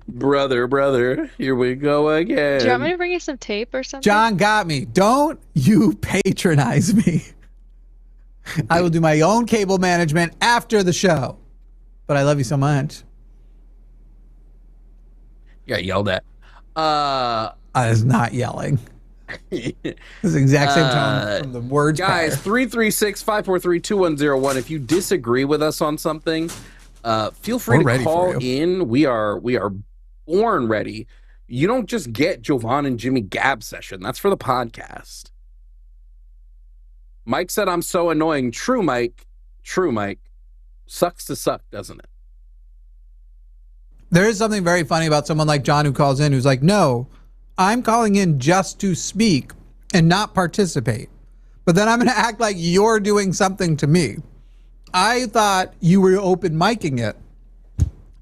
Brother, here we go again. Do you want me to bring you some tape or something? John got me. Don't you patronize me. I will do my own cable management after the show. But I love you so much. Got yelled at. I was not yelling. It's the exact same tone from the words. Guys, 336-543-2101. If you disagree with us on something, feel free to call in. We are born ready. You don't just get Jovan and Jimmy Gab session. That's for the podcast. Mike said I'm so annoying. True, Mike. True, Mike. Sucks to suck, doesn't it? There is something very funny about someone like John who calls in who's like, no, I'm calling in just to speak and not participate. But then I'm going to act like you're doing something to me. I thought you were open micing it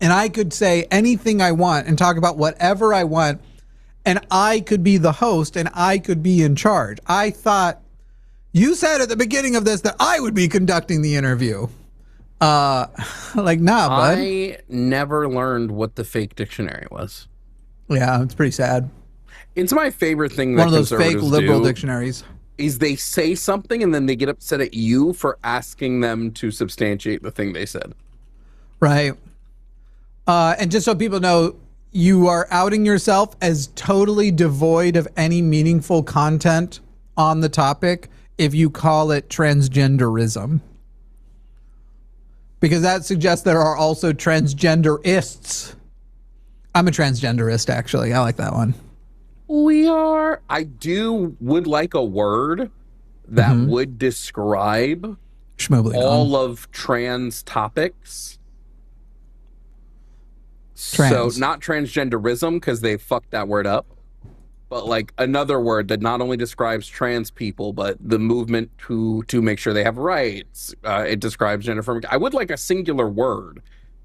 and I could say anything I want and talk about whatever I want and I could be the host and I could be in charge. I thought you said at the beginning of this that I would be conducting the interview. Like, nah, bud. I never learned what the fake dictionary was. Yeah, it's pretty sad. It's my favorite thing that one of those fake conservatives liberal do dictionaries is they say something and then they get upset at you for asking them to substantiate the thing they said. Right. And just so people know, you are outing yourself as totally devoid of any meaningful content on the topic if you call it transgenderism. Because that suggests there are also transgenderists. I'm a transgenderist, actually. I like that one. We are. I would like a word that would describe all of trans topics. So not transgenderism, because they fucked that word up, but like another word that not only describes trans people, but the movement to make sure they have rights. It describes gender affirming. I would like a singular word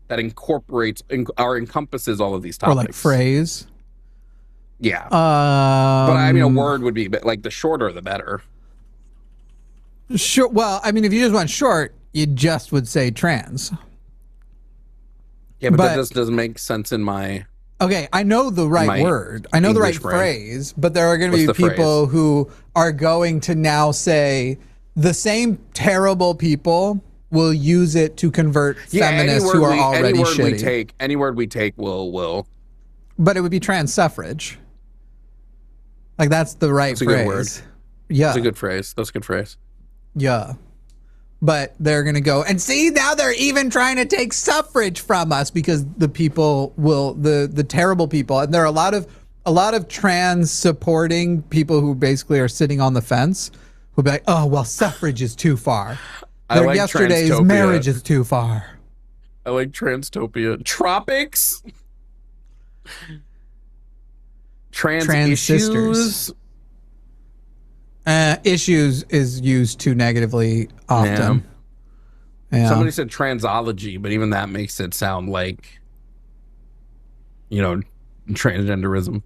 that incorporates or encompasses all of these topics. Or like phrase. Yeah. But I mean, a word would be like the shorter, the better. Sure. Well, I mean, if you just want short, you just would say trans. Yeah, but that just doesn't make sense in my... Okay, I know the right word. I know English the right phrase, but there are going to be people who are going to now say the same terrible people will use it to convert feminists who are already shitty. Any word we take will. But it would be trans suffrage. Like, that's the right phrase. Good word. Yeah. That's a good phrase. That's a good phrase. Yeah. But they're going to go, and see, now they're even trying to take suffrage from us because the people will, the terrible people. And there are a lot of trans supporting people who basically are sitting on the fence who'll be like, oh, well, suffrage is too far. Like yesterday's Transtopia. Marriage is too far. I like Transtopia. Tropics? Trans issues? Sisters. Issues is used too negatively often. Yeah. Somebody said transology, but even that makes it sound like, transgenderism.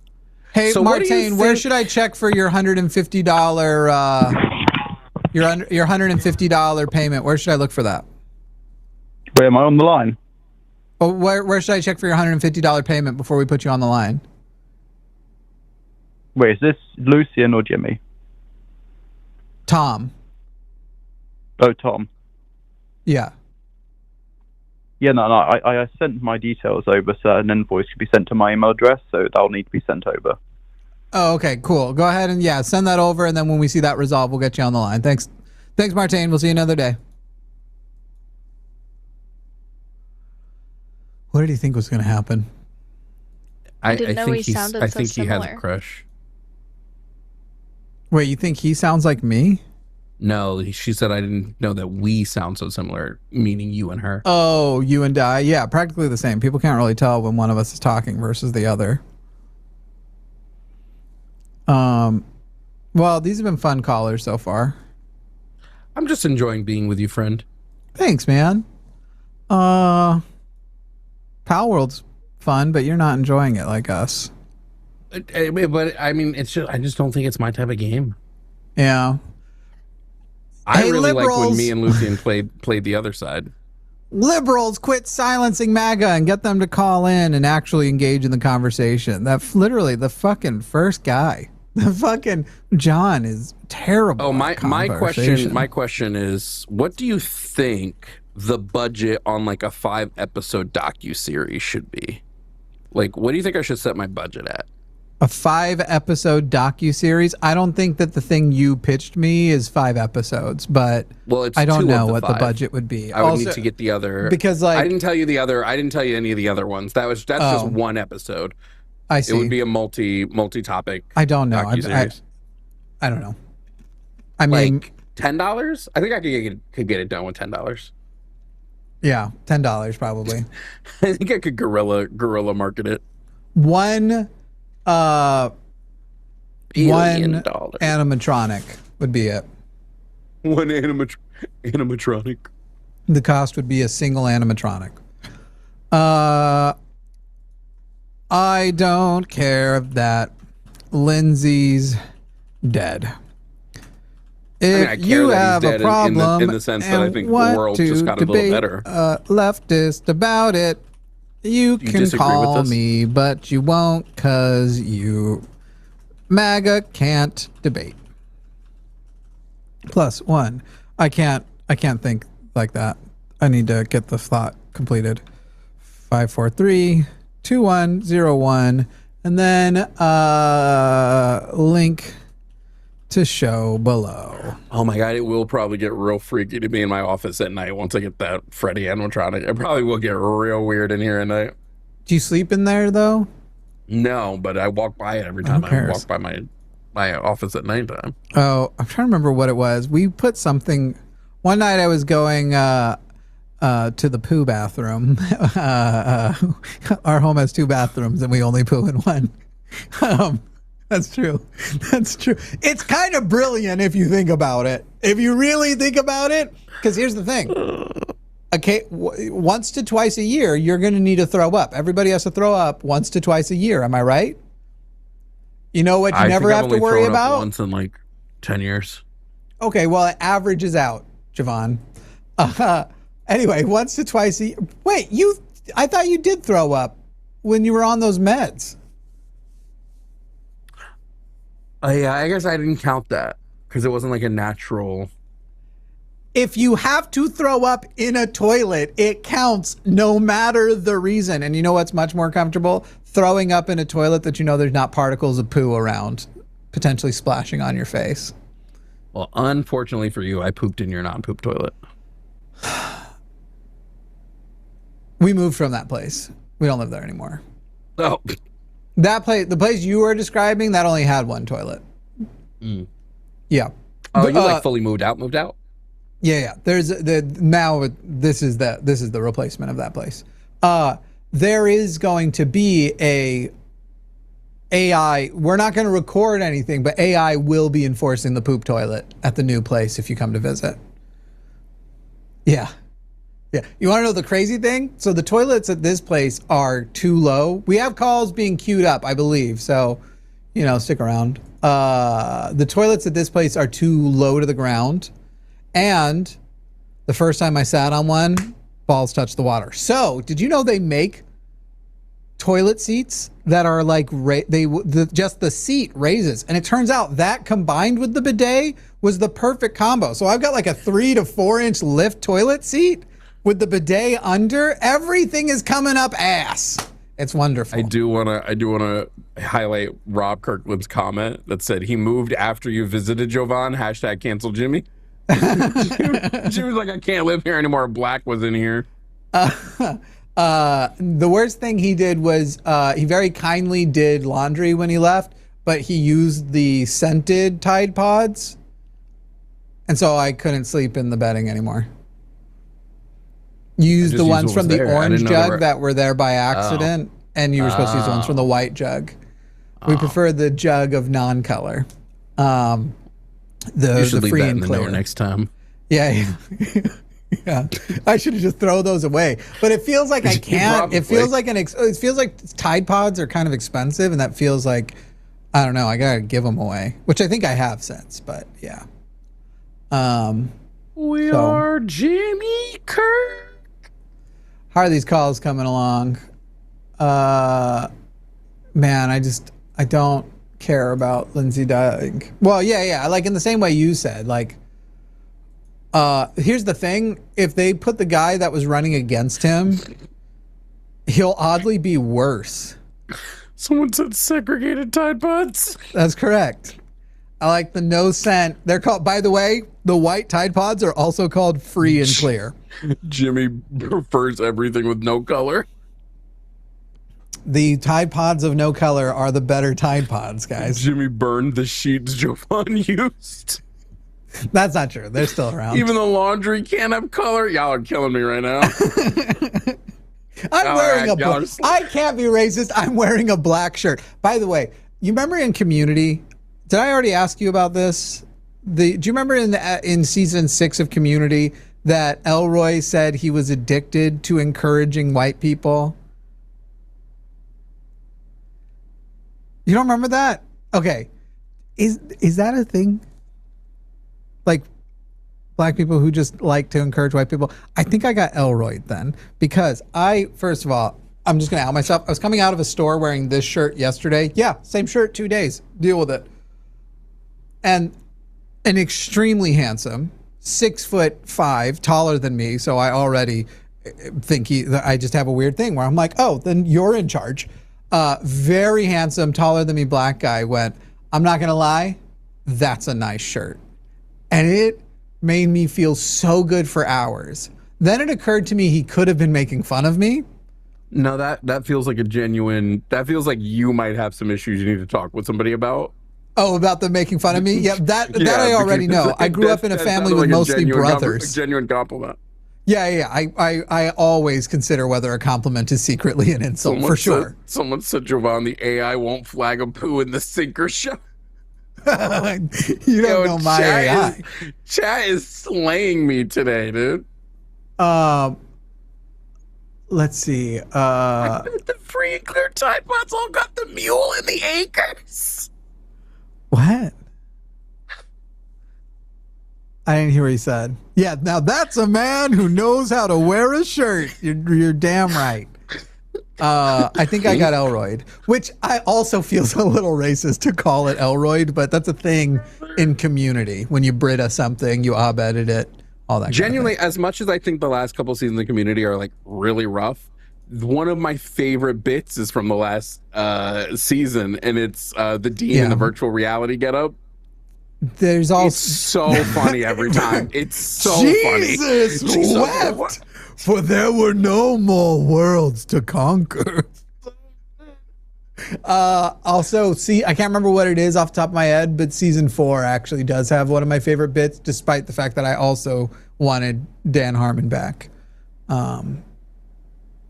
Hey, So what do you Martine, where think- should I check for your $150 your $150 payment? Where should I look for that? Wait, am I on the line? Oh, where should I check for your $150 payment before we put you on the line? Wait, is this Lucian or Jimmy? Tom. Oh, Tom. Yeah. Yeah, no, I sent my details over, so an invoice should be sent to my email address, so that'll need to be sent over. Oh, okay, cool. Go ahead and send that over, and then when we see that resolve, we'll get you on the line. Thanks, Martine. We'll see you another day. What did he think was going to happen? I didn't know he sounded I so think he has a similar. crush. Wait, you think he sounds like me? No, she said I didn't know that we sound so similar, meaning you and her. Oh, you and I. Yeah, practically the same. People can't really tell when one of us is talking versus the other. Well, these have been fun callers so far. I'm just enjoying being with you, friend. Thanks, man. Pal World's fun, but you're not enjoying it like us. But I mean, it's just I just don't think it's my type of game. Yeah. I Hey, really like when liberals. me and Lucian played the other side. Liberals, quit silencing MAGA and get them to call in and actually engage in the conversation. Literally the fucking first guy. The fucking John is terrible. Oh, at my conversation. question is, what do you think the budget on like a 5-episode docuseries should be? Like, what do you think I should set my budget at? A 5-episode docuseries. I don't think that the thing you pitched me is 5 episodes, but Well, it's I don't 2 know of the what the 5. budget would be. I would Also, need to get the other because, like, I didn't tell you any of the other ones. That's just Oh. one episode. I see. It would be a multi-topic. I don't know. docuseries. I don't know. I mean, Like $10? I think I could get it done with $10. yeah, $10 probably. I think I could guerrilla market it. One $1 billion. animatronic would be it. One animatronic. The cost would be a single animatronic. I don't care that Lindsay's dead. If I care you that he's have a dead problem in the sense that I and think the want world to just got a little debate better. a leftist about it, you can disagree with call this? me, but you won't because MAGA can't debate. +1. I can't think like that. I need to get the thought completed. 543-2101 and then link to show below. Oh my god, it will probably get real freaky to be in my office at night once I get that Freddy animatronic. It probably will get real weird in here at night. Do you sleep in there though? No, but I walk by it every time I cares? walk by my office at nighttime. Oh, I'm trying to remember what it was. We put something one night. I was going to the poo bathroom. Our home has 2 bathrooms and we only poo in one. That's true. That's true. It's kind of brilliant if you think about it. If you really think about it, because here's the thing. Okay, once to twice a year, you're going to need to throw up. Everybody has to throw up once to twice a year. Am I right? You know what you never have to worry about? Once in like 10 years. Okay, well, it averages out, Jovan. Anyway, once to twice a year. Wait, I thought you did throw up when you were on those meds. Yeah, I guess I didn't count that because it wasn't like a natural. If you have to throw up in a toilet, it counts no matter the reason. And you know what's much more comfortable? Throwing up in a toilet that you know there's not particles of poo around, potentially splashing on your face. Well, unfortunately for you, I pooped in your non-poop toilet. We moved from that place. We don't live there anymore. Oh, That place, the place you were describing, that only had 1 toilet. Yeah. oh, you But, like fully moved out? Yeah. There's this is the replacement of that place. There is going to be a AI. We're not going to record anything, but AI will be enforcing the poop toilet at the new place if you come to visit. Yeah. You want to know the crazy thing? So the toilets at this place are too low. We have calls being queued up, I believe. So, stick around. The toilets at this place are too low to the ground, and the first time I sat on one, balls touched the water. So, did you know they make toilet seats that are like just the seat raises, and it turns out that combined with the bidet was the perfect combo. So I've got like a 3 to 4 inch lift toilet seat with the bidet under. Everything is coming up ass. It's wonderful. I do wanna highlight Rob Kirkland's comment that said he moved after you visited Jovan. # cancel Jimmy. She was like, I can't live here anymore. Black was in here. The worst thing he did was he very kindly did laundry when he left, but he used the scented Tide Pods, and so I couldn't sleep in the bedding anymore. You used the ones from the orange jug that were there by accident, and you were supposed to use the ones from the white jug. We prefer the jug of non-color. You should leave free that and in the clear note next time. Yeah. Yeah, I should have just throw those away. But it feels like I can't. It feels like it feels like Tide Pods are kind of expensive, and that feels like, I don't know, I gotta give them away, which I think I have since. But yeah. We are Jimmy Kirk. How are these calls coming along? Man, I don't care about Lindsay dying. Well, yeah. Like in the same way you said, like. Here's the thing. If they put the guy that was running against him, he'll oddly be worse. Someone said segregated Tide Pods. That's correct. I like the no scent. They're called, by the way, the white Tide Pods are also called free and clear. Jimmy prefers everything with no color. The Tide Pods of no color are the better Tide Pods, guys. Jimmy burned the sheets Jovan used. That's not true. They're still around. Even the laundry can't have color. Y'all are killing me right now. I'm wearing I can't be racist. I'm wearing a black shirt. By the way, you remember in Community? Did I already ask you about this? Do you remember in season 6 of Community that Elroy said he was addicted to encouraging white people? You don't remember that? Okay. Is that a thing? Like black people who just like to encourage white people? I think I got Elroy then, because first of all, I'm just going to out myself. I was coming out of a store wearing this shirt yesterday. Yeah, same shirt, 2 days. Deal with it. And an extremely handsome, 6'5", taller than me. So I already think I just have a weird thing where I'm like, oh, then you're in charge. Very handsome, taller than me black guy went, I'm not going to lie, that's a nice shirt. And it made me feel so good for hours. Then it occurred to me he could have been making fun of me. No, that feels like that feels like you might have some issues you need to talk with somebody about. Oh, about them making fun of me? Yeah, that I already know. I grew up in a family with mostly brothers. Genuine compliment. Yeah. I always consider whether a compliment is secretly an insult, for sure. Someone said, Jovan, the AI won't flag a poo in the sinker show. You don't know my AI. Chat is slaying me today, dude. Let's see. I bet the free and clear Tide Pods all got the mule in the acres. What? I didn't hear what he said. Yeah, now that's a man who knows how to wear a shirt. You're damn right. I think I got Elroyed, which I also feels a little racist to call it Elroyed, but that's a thing in Community. When you Brita something, you Abeded it, all that. Genuinely, kind of as much as I think the last couple seasons of Community are like really rough, one of my favorite bits is from the last season, and it's the Dean in the virtual reality getup. There's also it's so funny every time. It's so Jesus funny. Jesus wept, for there were no more worlds to conquer. Also, I can't remember what it is off the top of my head, but season 4 actually does have one of my favorite bits, despite the fact that I also wanted Dan Harmon back.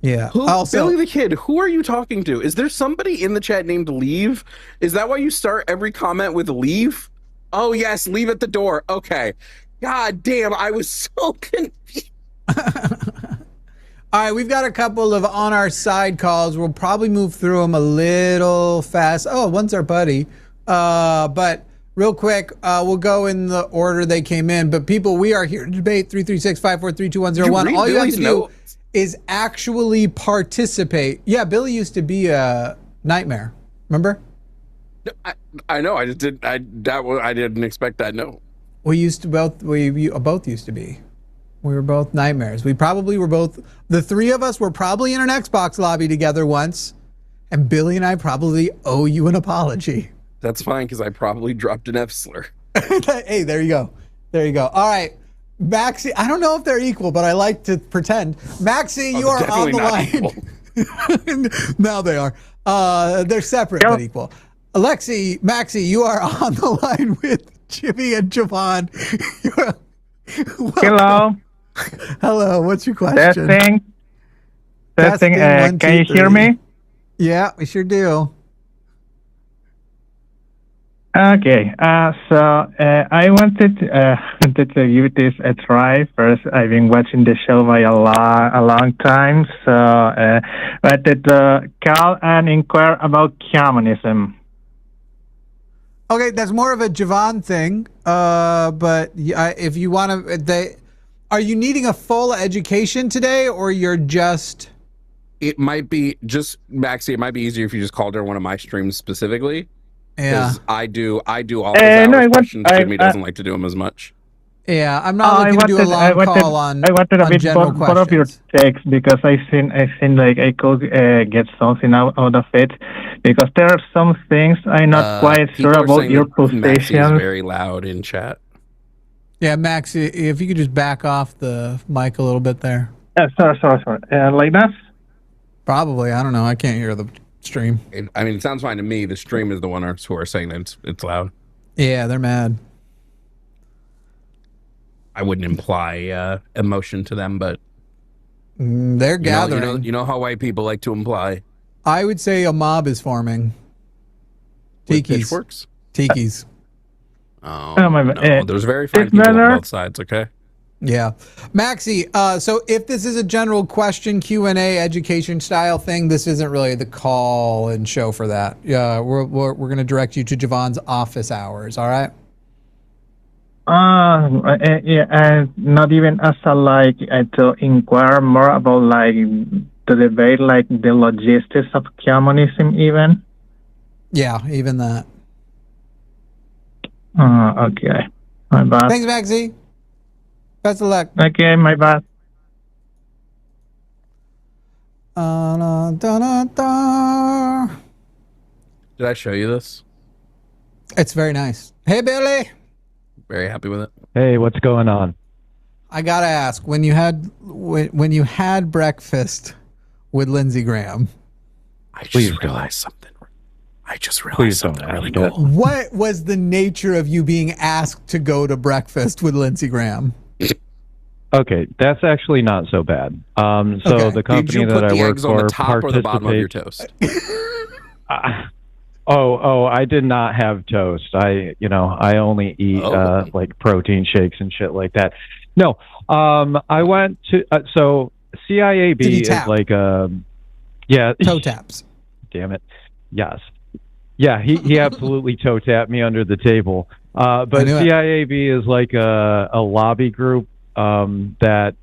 Yeah. Billy the Kid, who are you talking to? Is there somebody in the chat named Leave? Is that why you start every comment with Leave? Oh, yes, leave at the door. Okay. God damn, I was so confused. All right, we've got a couple of on our side calls. We'll probably move through them a little fast. Oh, one's our buddy. But real quick, we'll go in the order they came in. But people, we are here to debate 336-543-2101. All you have to do is actually participate. Yeah, Billy used to be a nightmare. Remember? I know. I just didn't. I didn't expect that. No. We used to both. We both used to be. We were both nightmares. We probably were both. The three of us were probably in an Xbox lobby together once, and Billy and I probably owe you an apology. That's fine because I probably dropped an F slur. Hey, there you go. There you go. All right, Maxie. I don't know if they're equal, but I like to pretend. Maxie, you are on the line. Now they are. They're separate but equal. Maxie, you are on the line with Jimmy and Jovan. Hello. Hello. What's your question? Testing. Can you hear me? Yeah, we sure do. Okay. So I wanted to give this a try. First, I've been watching the show by a long time. So I wanted to call and inquire about communism. Okay, that's more of a Jovan thing. But if you want to, are you needing a full education today, or you're just? It might be just Maxie. It might be easier if you just called her one of my streams specifically. Yeah, I do all those questions. Jimmy doesn't like to do them as much. Yeah, I'm not looking to do a long call on. I wanted a bit both of your takes because I think like I could get something out of it, because there are some things I'm not quite sure about your position. Maxie is very loud in chat. Yeah, Max, if you could just back off the mic a little bit there. Sorry. Like that? Probably. I don't know. I can't hear the stream. I mean, it sounds fine to me. The stream is the one who are saying that it's loud. Yeah, they're mad. I wouldn't imply emotion to them, but they're gathering. You know how white people like to imply. I would say a mob is forming. Tikis. Pitchforks? Tikis. Oh my God. No, there's very fine people on both sides, okay? Yeah. Maxie, so if this is a general question, Q&A, education style thing, this isn't really the call and show for that. Yeah, we're going to direct you to Jovan's office hours, all right? Yeah, not even as to inquire more about the debate, the logistics of communism, even. Yeah, even that. Okay, my bad. Thanks, Maxie. Best of luck. Okay, my bad. Did I show you this? It's very nice. Hey, Billy. Very happy with it. Hey, what's going on? I gotta ask, when you had breakfast with Lindsey Graham, I just realized something really cool. What was the nature of you being asked to go to breakfast with Lindsey Graham? Okay, that's actually not so bad. The company that I work for on the top or the bottom of your toast? I did not have toast. I only eat protein shakes and shit like that. No, I went to CIAB is toe taps. Damn it. Yes. Yeah, he absolutely toe tapped me under the table. But CIAB is like a lobby group that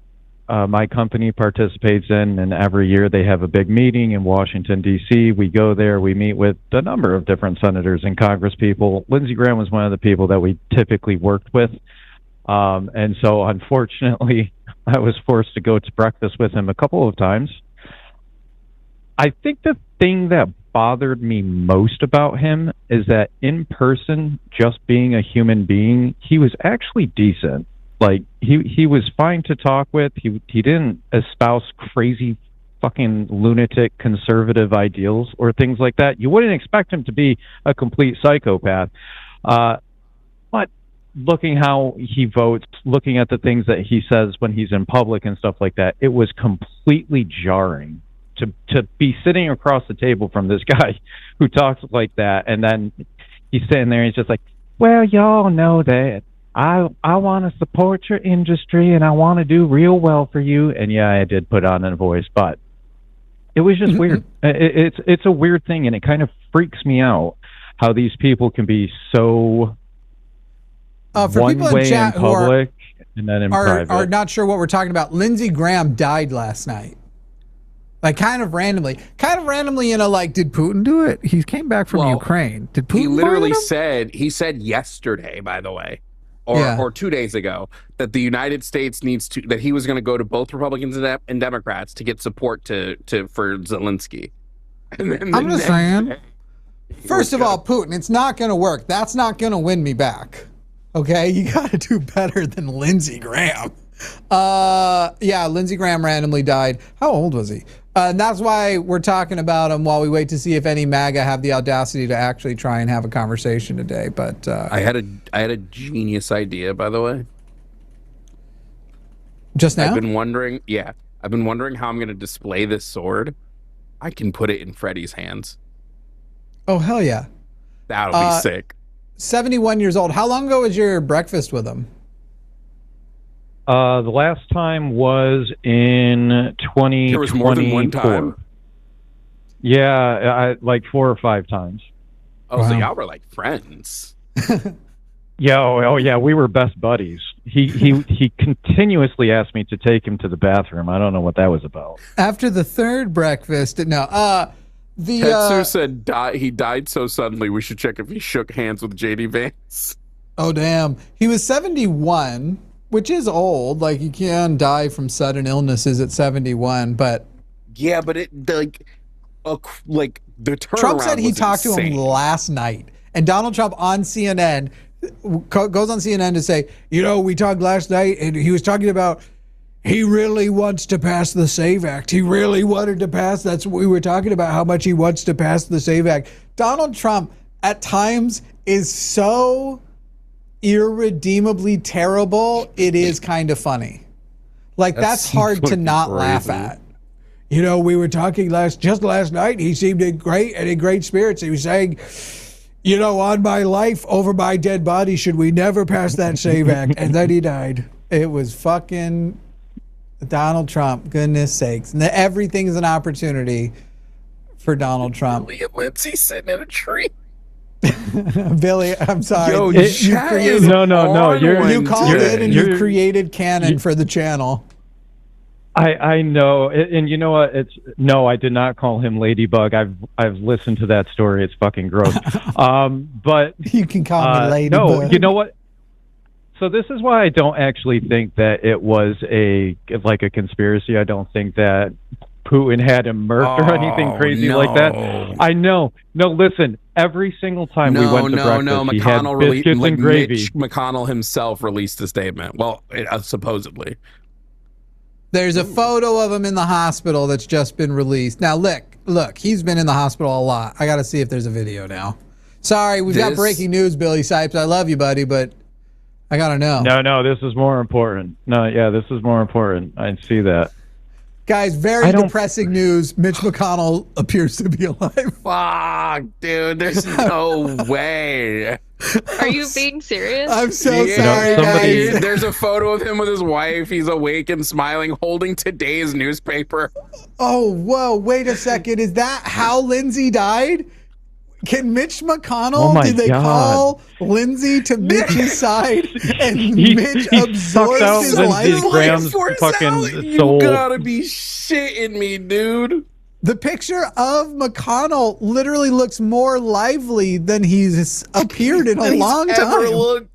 my company participates in, and every year they have a big meeting in Washington, D.C. We go there, we meet with a number of different senators and Congress people. Lindsey Graham was one of the people that we typically worked with. And so, unfortunately, I was forced to go to breakfast with him a couple of times. I think the thing that bothered me most about him is that in person, just being a human being, he was actually decent. Like, he was fine to talk with. He didn't espouse crazy fucking lunatic conservative ideals or things like that. You wouldn't expect him to be a complete psychopath. But looking how he votes, looking at the things that he says when he's in public and stuff like that, it was completely jarring to be sitting across the table from this guy who talks like that, and then he's sitting there and he's just like, well, y'all know that I want to support your industry and I want to do real well for you. And yeah, I did put on a voice, but it was just weird. It's a weird thing, and it kind of freaks me out how these people can be so for one people in way chat in public and then in private. Are not sure what we're talking about. Lindsey Graham died last night. Like kind of randomly, like, did Putin do it? He came back from Ukraine. Did Putin? He literally said yesterday, by the way, or 2 days ago, that the United States that he was going to go to both Republicans and Democrats to get support for Zelensky. And then I'm just saying. First of all, Putin, it's not going to work. That's not going to win me back. Okay, you got to do better than Lindsey Graham. Yeah, Lindsey Graham randomly died. How old was he? And that's why we're talking about him while we wait to see if any MAGA have the audacity to actually try and have a conversation today. But I had a genius idea, by the way. Just now? I've been wondering how I'm going to display this sword. I can put it in Freddy's hands. Oh, hell yeah. That'll be sick. 71 years old. How long ago was your breakfast with him? The last time was in 2024. There was more than one time? Yeah, like 4 or 5 times. Oh, wow. So y'all were like friends. Yeah, oh yeah, we were best buddies. He continuously asked me to take him to the bathroom. I don't know what that was about. After the third breakfast, no. Tetsu said he died so suddenly we should check if he shook hands with JD Vance. Oh damn, he was 71, which is old. Like you can die from sudden illnesses at 71, but yeah, but it like the turnaround. Trump said he talked insane. to him last night, and Donald Trump on CNN goes on CNN to say, we talked last night, and he was talking about he really wants to pass the SAVE Act. He really wanted to pass. That's what we were talking about, how much he wants to pass the SAVE Act. Donald Trump at times is so irredeemably terrible, it is kind of funny. Like that's hard to not laugh at. We were talking just last night. He seemed in great spirits. He was saying, on my life, over my dead body, should we never pass that SAVE Act? And then he died. It was fucking Donald Trump. Goodness sakes. Everything is an opportunity for Donald Trump. Billy and Lindsay sitting in a tree. Billy, I'm sorry. No. You called in and you created canon for the channel. I know, and you know what? I did not call him Ladybug. I've listened to that story. It's fucking gross. But you can call me Ladybug. No, you know what? So this is why I don't actually think that it was a conspiracy. I don't think that Putin had him murked or anything crazy like that. I know. No, listen. Every single time we went to breakfast, he had biscuits and gravy. Mitch McConnell himself released a statement. Well, supposedly. There's a photo of him in the hospital that's just been released. Now, look, he's been in the hospital a lot. I got to see if there's a video now. Sorry, we've got breaking news, Billy Sipes. I love you, buddy, but I got to know. No, this is more important. This is more important. I see that. Guys, very depressing news. Mitch McConnell appears to be alive. Fuck, dude. There's no way. Are you being serious? I'm so sorry, guys. There's a photo of him with his wife. He's awake and smiling, holding today's newspaper. Oh, whoa. Wait a second. Is that how Lindsay died? Can Mitch McConnell, did they call Lindsay to Mitch's side and Mitch absorbed his life? Graham's fucking soul. You gotta be shitting me, dude. The picture of McConnell literally looks more lively than he's appeared in a long time.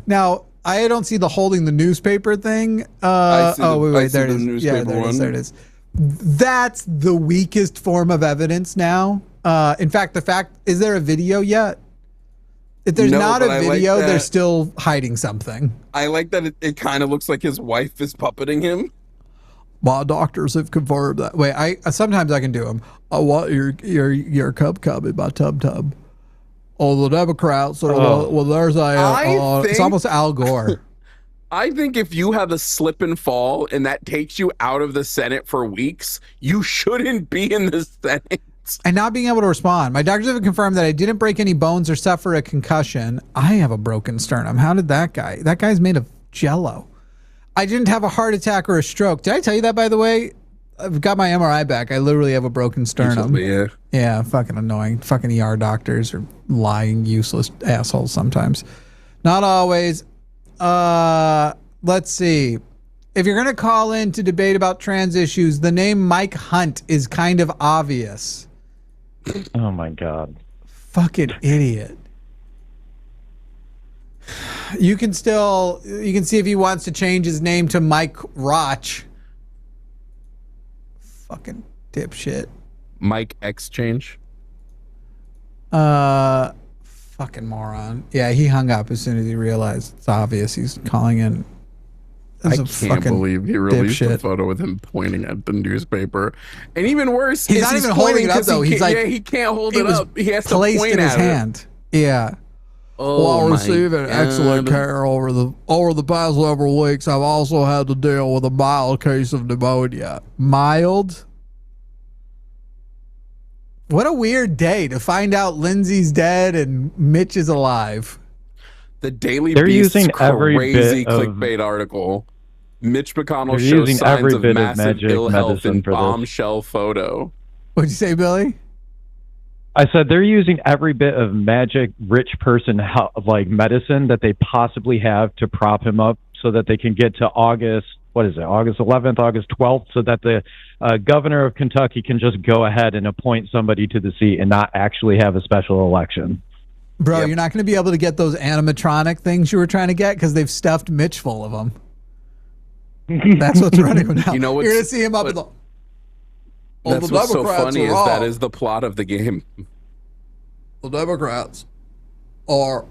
Now, I don't see the holding the newspaper thing. Wait, there it is. Yeah, there it is. That's the weakest form of evidence now. In fact, is there a video yet? If there's not a video, they're still hiding something. I like that it kind of looks like his wife is puppeting him. My doctors have confirmed that. Wait, sometimes I can do them. I want your cup in my tub. Oh, the Democrats. Well, there's it's almost Al Gore. I think if you have a slip and fall and that takes you out of the Senate for weeks, you shouldn't be in the Senate. And not being able to respond. My doctors have confirmed that I didn't break any bones or suffer a concussion. I have a broken sternum. How did that guy? That guy's made of jello. I didn't have a heart attack or a stroke. Did I tell you that, by the way? I've got my MRI back. I literally have a broken sternum. Yeah. Yeah, fucking annoying. Fucking ER doctors are lying, useless assholes sometimes. Not always. Let's see. If you're going to call in to debate about trans issues, the name Mike Hunt is kind of obvious. Oh my God. Fucking idiot. You can see if he wants to change his name to Mike Roch. Fucking dipshit. Mike Exchange. Fucking moron. Yeah, he hung up as soon as he realized it's obvious he's calling in. I can't believe he released a photo with him pointing at the newspaper. And even worse, he's not even holding it up though. He's like, yeah, he can't hold it up. He has to placed point in his at hand. Yeah. Oh, while receiving excellent care over the past several weeks, I've also had to deal with a mild case of pneumonia. Mild? What a weird day to find out Lindsay's dead and Mitch is alive. The Daily They're Beast's using every crazy bit of- clickbait article. Mitch McConnell They're shows using signs every of bit of massive magic ill health medicine in for this. bombshell photo. What'd you say, Billy? I said they're using every bit of magic rich person like medicine that they possibly have to prop him up so that they can get to August 11th, August 12th, so that the governor of Kentucky can just go ahead and appoint somebody to the seat and not actually have a special election. Bro, You're not going to be able to get those animatronic things you were trying to get because they've stuffed Mitch full of them. That's what's running now. You know what's, You're going to see him up in the... That's what's so funny is that is the plot of the game. The Democrats are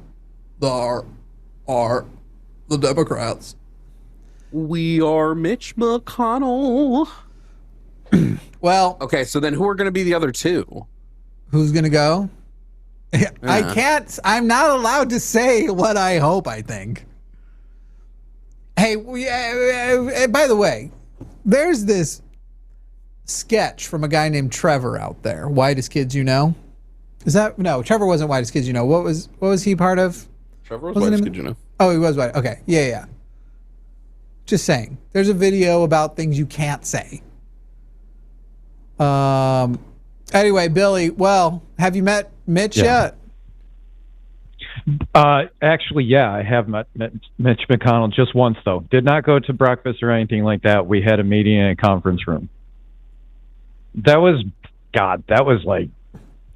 the Democrats. We are Mitch McConnell. Well... Okay, so then who are going to be the other two? Who's going to go? I'm not allowed to say what I hope I think. Hey, by the way, there's this sketch from a guy named Trevor out there. Whitest Kids You Know. Is that no? Trevor wasn't Whitest Kids You Know. What was he part of? Trevor was Whitest Kids You Know. Oh, he was white. Okay, yeah. Just saying. There's a video about things you can't say. Anyway, Billy. Well, have you met Mitch yet? Actually, yeah, I have met Mitch McConnell just once, though. Did not go to breakfast or anything like that. We had a meeting in a conference room. That was like...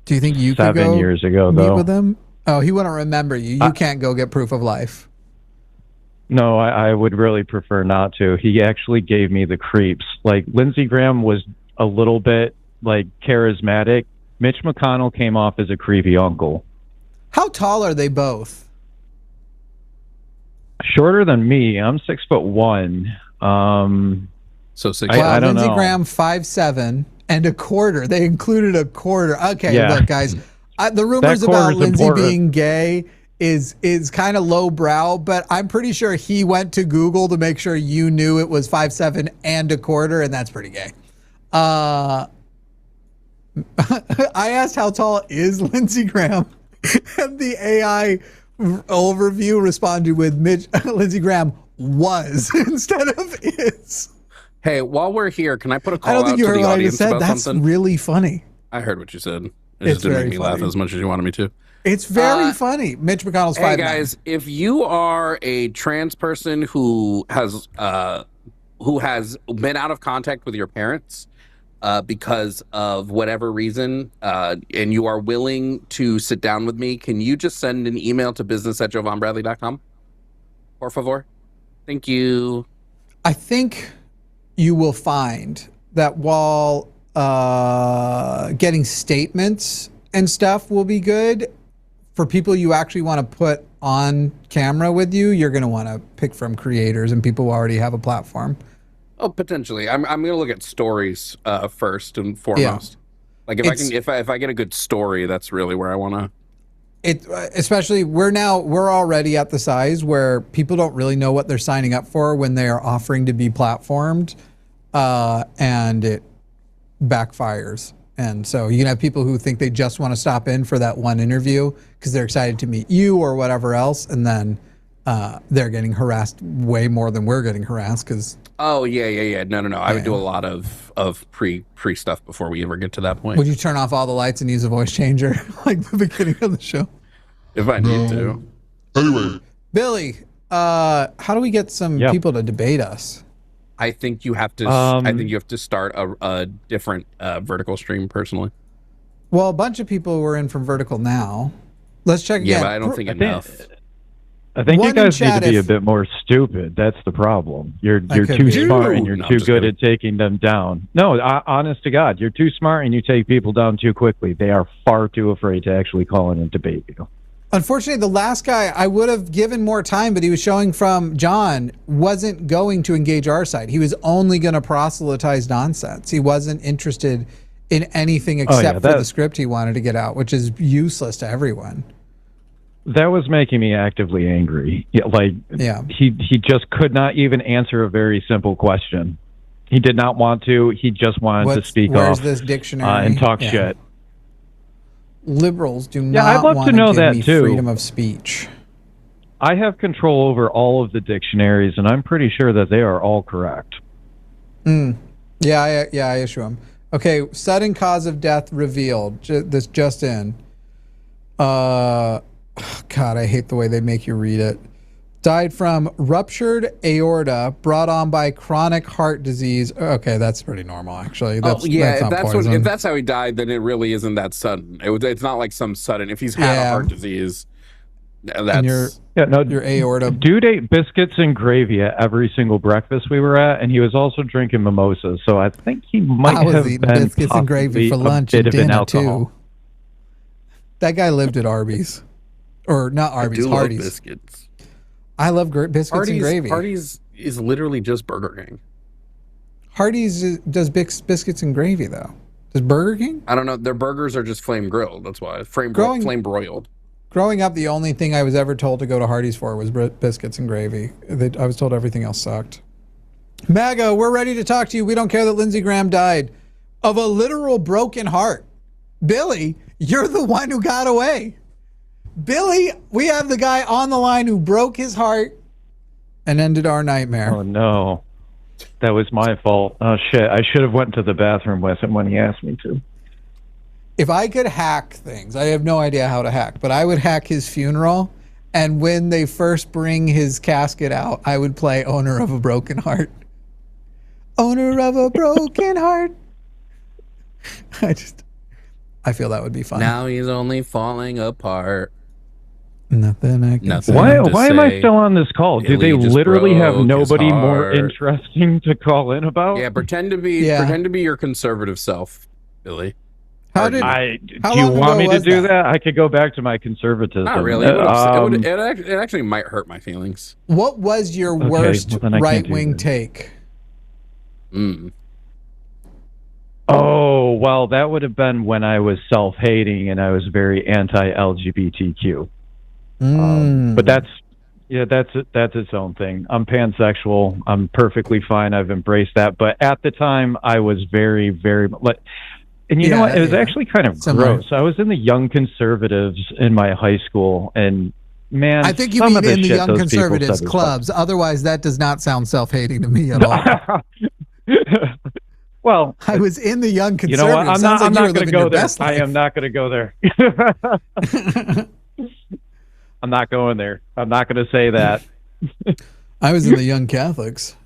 Do you think you could 7 years ago, meet though? with him? Oh, he wouldn't remember you. You can't go get proof of life. No, I would really prefer not to. He actually gave me the creeps. Like, Lindsey Graham was a little bit, like, charismatic. Mitch McConnell came off as a creepy uncle. How tall are they both? Shorter than me. I'm 6'1". So 6. I don't Lindsey know. Graham 5'7" and a quarter. They included a quarter. Okay, Yeah. look, guys. The rumors That about quarter's Lindsey important. being gay is kind of lowbrow, but I'm pretty sure he went to Google to make sure you knew it was 5'7" and a quarter, and that's pretty gay. I asked how tall is Lindsey Graham, and the AI overview responded with Lindsey Graham was instead of is. Hey, while we're here, can I put a call I don't out think you to heard the what I audience just said. about That's something? really funny. I heard what you said. It It's just didn't very make me laugh funny. as much as you wanted me to. It's very funny. Mitch McConnell's 5'9". Hey guys, if you are a trans person who has been out of contact with your parents because of whatever reason, and you are willing to sit down with me, can you just send an email to business@jovanbradley.com? Por favor. Thank you. I think you will find that while getting statements and stuff will be good, for people you actually want to put on camera with you, you're going to want to pick from creators and people who already have a platform. Oh, potentially. I'm going to look at stories first and foremost. Like if I get a good story, that's really where I want to. Especially we're already at the size where people don't really know what they're signing up for when they are offering to be platformed, and it backfires And so you can have people who think they just want to stop in for that one interview because they're excited to meet you or whatever else, and then they're getting harassed way more than we're getting harassed because. Oh yeah. No. I would do a lot of pre stuff before we ever get to that point. Would you turn off all the lights and use a voice changer like the beginning of the show? If I need to. Anyway, Billy, how do we get some people to debate us? I think you have to. I think you have to start a different vertical stream personally. Well, a bunch of people were in from vertical now. Let's check again. Yeah, but I don't think enough. I think you guys need to be a bit more stupid. That's the problem. You're too smart and you're too good at taking them down. No, honest to God, you're too smart and you take people down too quickly. They are far too afraid to actually call in and debate you. Unfortunately, the last guy I would have given more time, but he was showing from John wasn't going to engage our side. He was only going to proselytize nonsense. He wasn't interested in anything except for the script he wanted to get out, which is useless to everyone. That was making me actively angry. He just could not even answer a very simple question. He did not want to. He just wanted to speak where's off this dictionary? And talk shit. Liberals do I'd not love want to know give that me too. freedom of speech. I have control over all of the dictionaries, and I'm pretty sure that they are all correct. Yeah, I issue them. Okay, sudden cause of death revealed. This just in. God, I hate the way they make you read it. Died from ruptured aorta brought on by chronic heart disease. Okay, that's pretty normal, actually. That's if that's how he died, then it really isn't that sudden. It's not like some sudden. If he's had a heart disease, that's your aorta. Dude ate biscuits and gravy at every single breakfast we were at, and he was also drinking mimosas. So I think he might have been biscuits and gravy for lunch and dinner too. That guy lived at Arby's, or not Arby's, Hardee's. Love biscuits. I love biscuits and gravy. Hardee's is literally just Burger King. Hardee's does biscuits and gravy, though. Does Burger King? I don't know. Their burgers are just flame grilled. That's why. Flame broiled. Growing up, the only thing I was ever told to go to Hardee's for was biscuits and gravy. I was told everything else sucked. MAGA, we're ready to talk to you. We don't care that Lindsey Graham died of a literal broken heart. Billy, you're the one who got away. Billy, we have the guy on the line who broke his heart and ended our nightmare. Oh, no. That was my fault. Oh, shit. I should have went to the bathroom with him when he asked me to. If I could hack things, I have no idea how to hack, but I would hack his funeral, and when they first bring his casket out, I would play Owner of a Broken Heart. Owner of a Broken Heart. I feel that would be fun. Now he's only falling apart. Nothing I can say. Why am I still on this call? Do they literally have nobody more interesting to call in about? Yeah, pretend to be your conservative self, Billy. Do you want me to do that? I could go back to my conservatism. Not really. It actually might hurt my feelings. What was your worst right-wing take? Oh, well, that would have been when I was self-hating and I was very anti-LGBTQ. But that's its own thing. I'm pansexual. I'm perfectly fine. I've embraced that. But at the time, I was very, very... And you know what? It was actually kind of gross. I was in the Young Conservatives in my high school, and man, I think you mean in the Young Conservatives clubs. Otherwise, that does not sound self-hating to me at all. Well, I was in the Young Conservatives. You know what? I'm not going to go there. I am not going to go there. I'm not going there. I'm not going to say that. I was in the Young Catholics.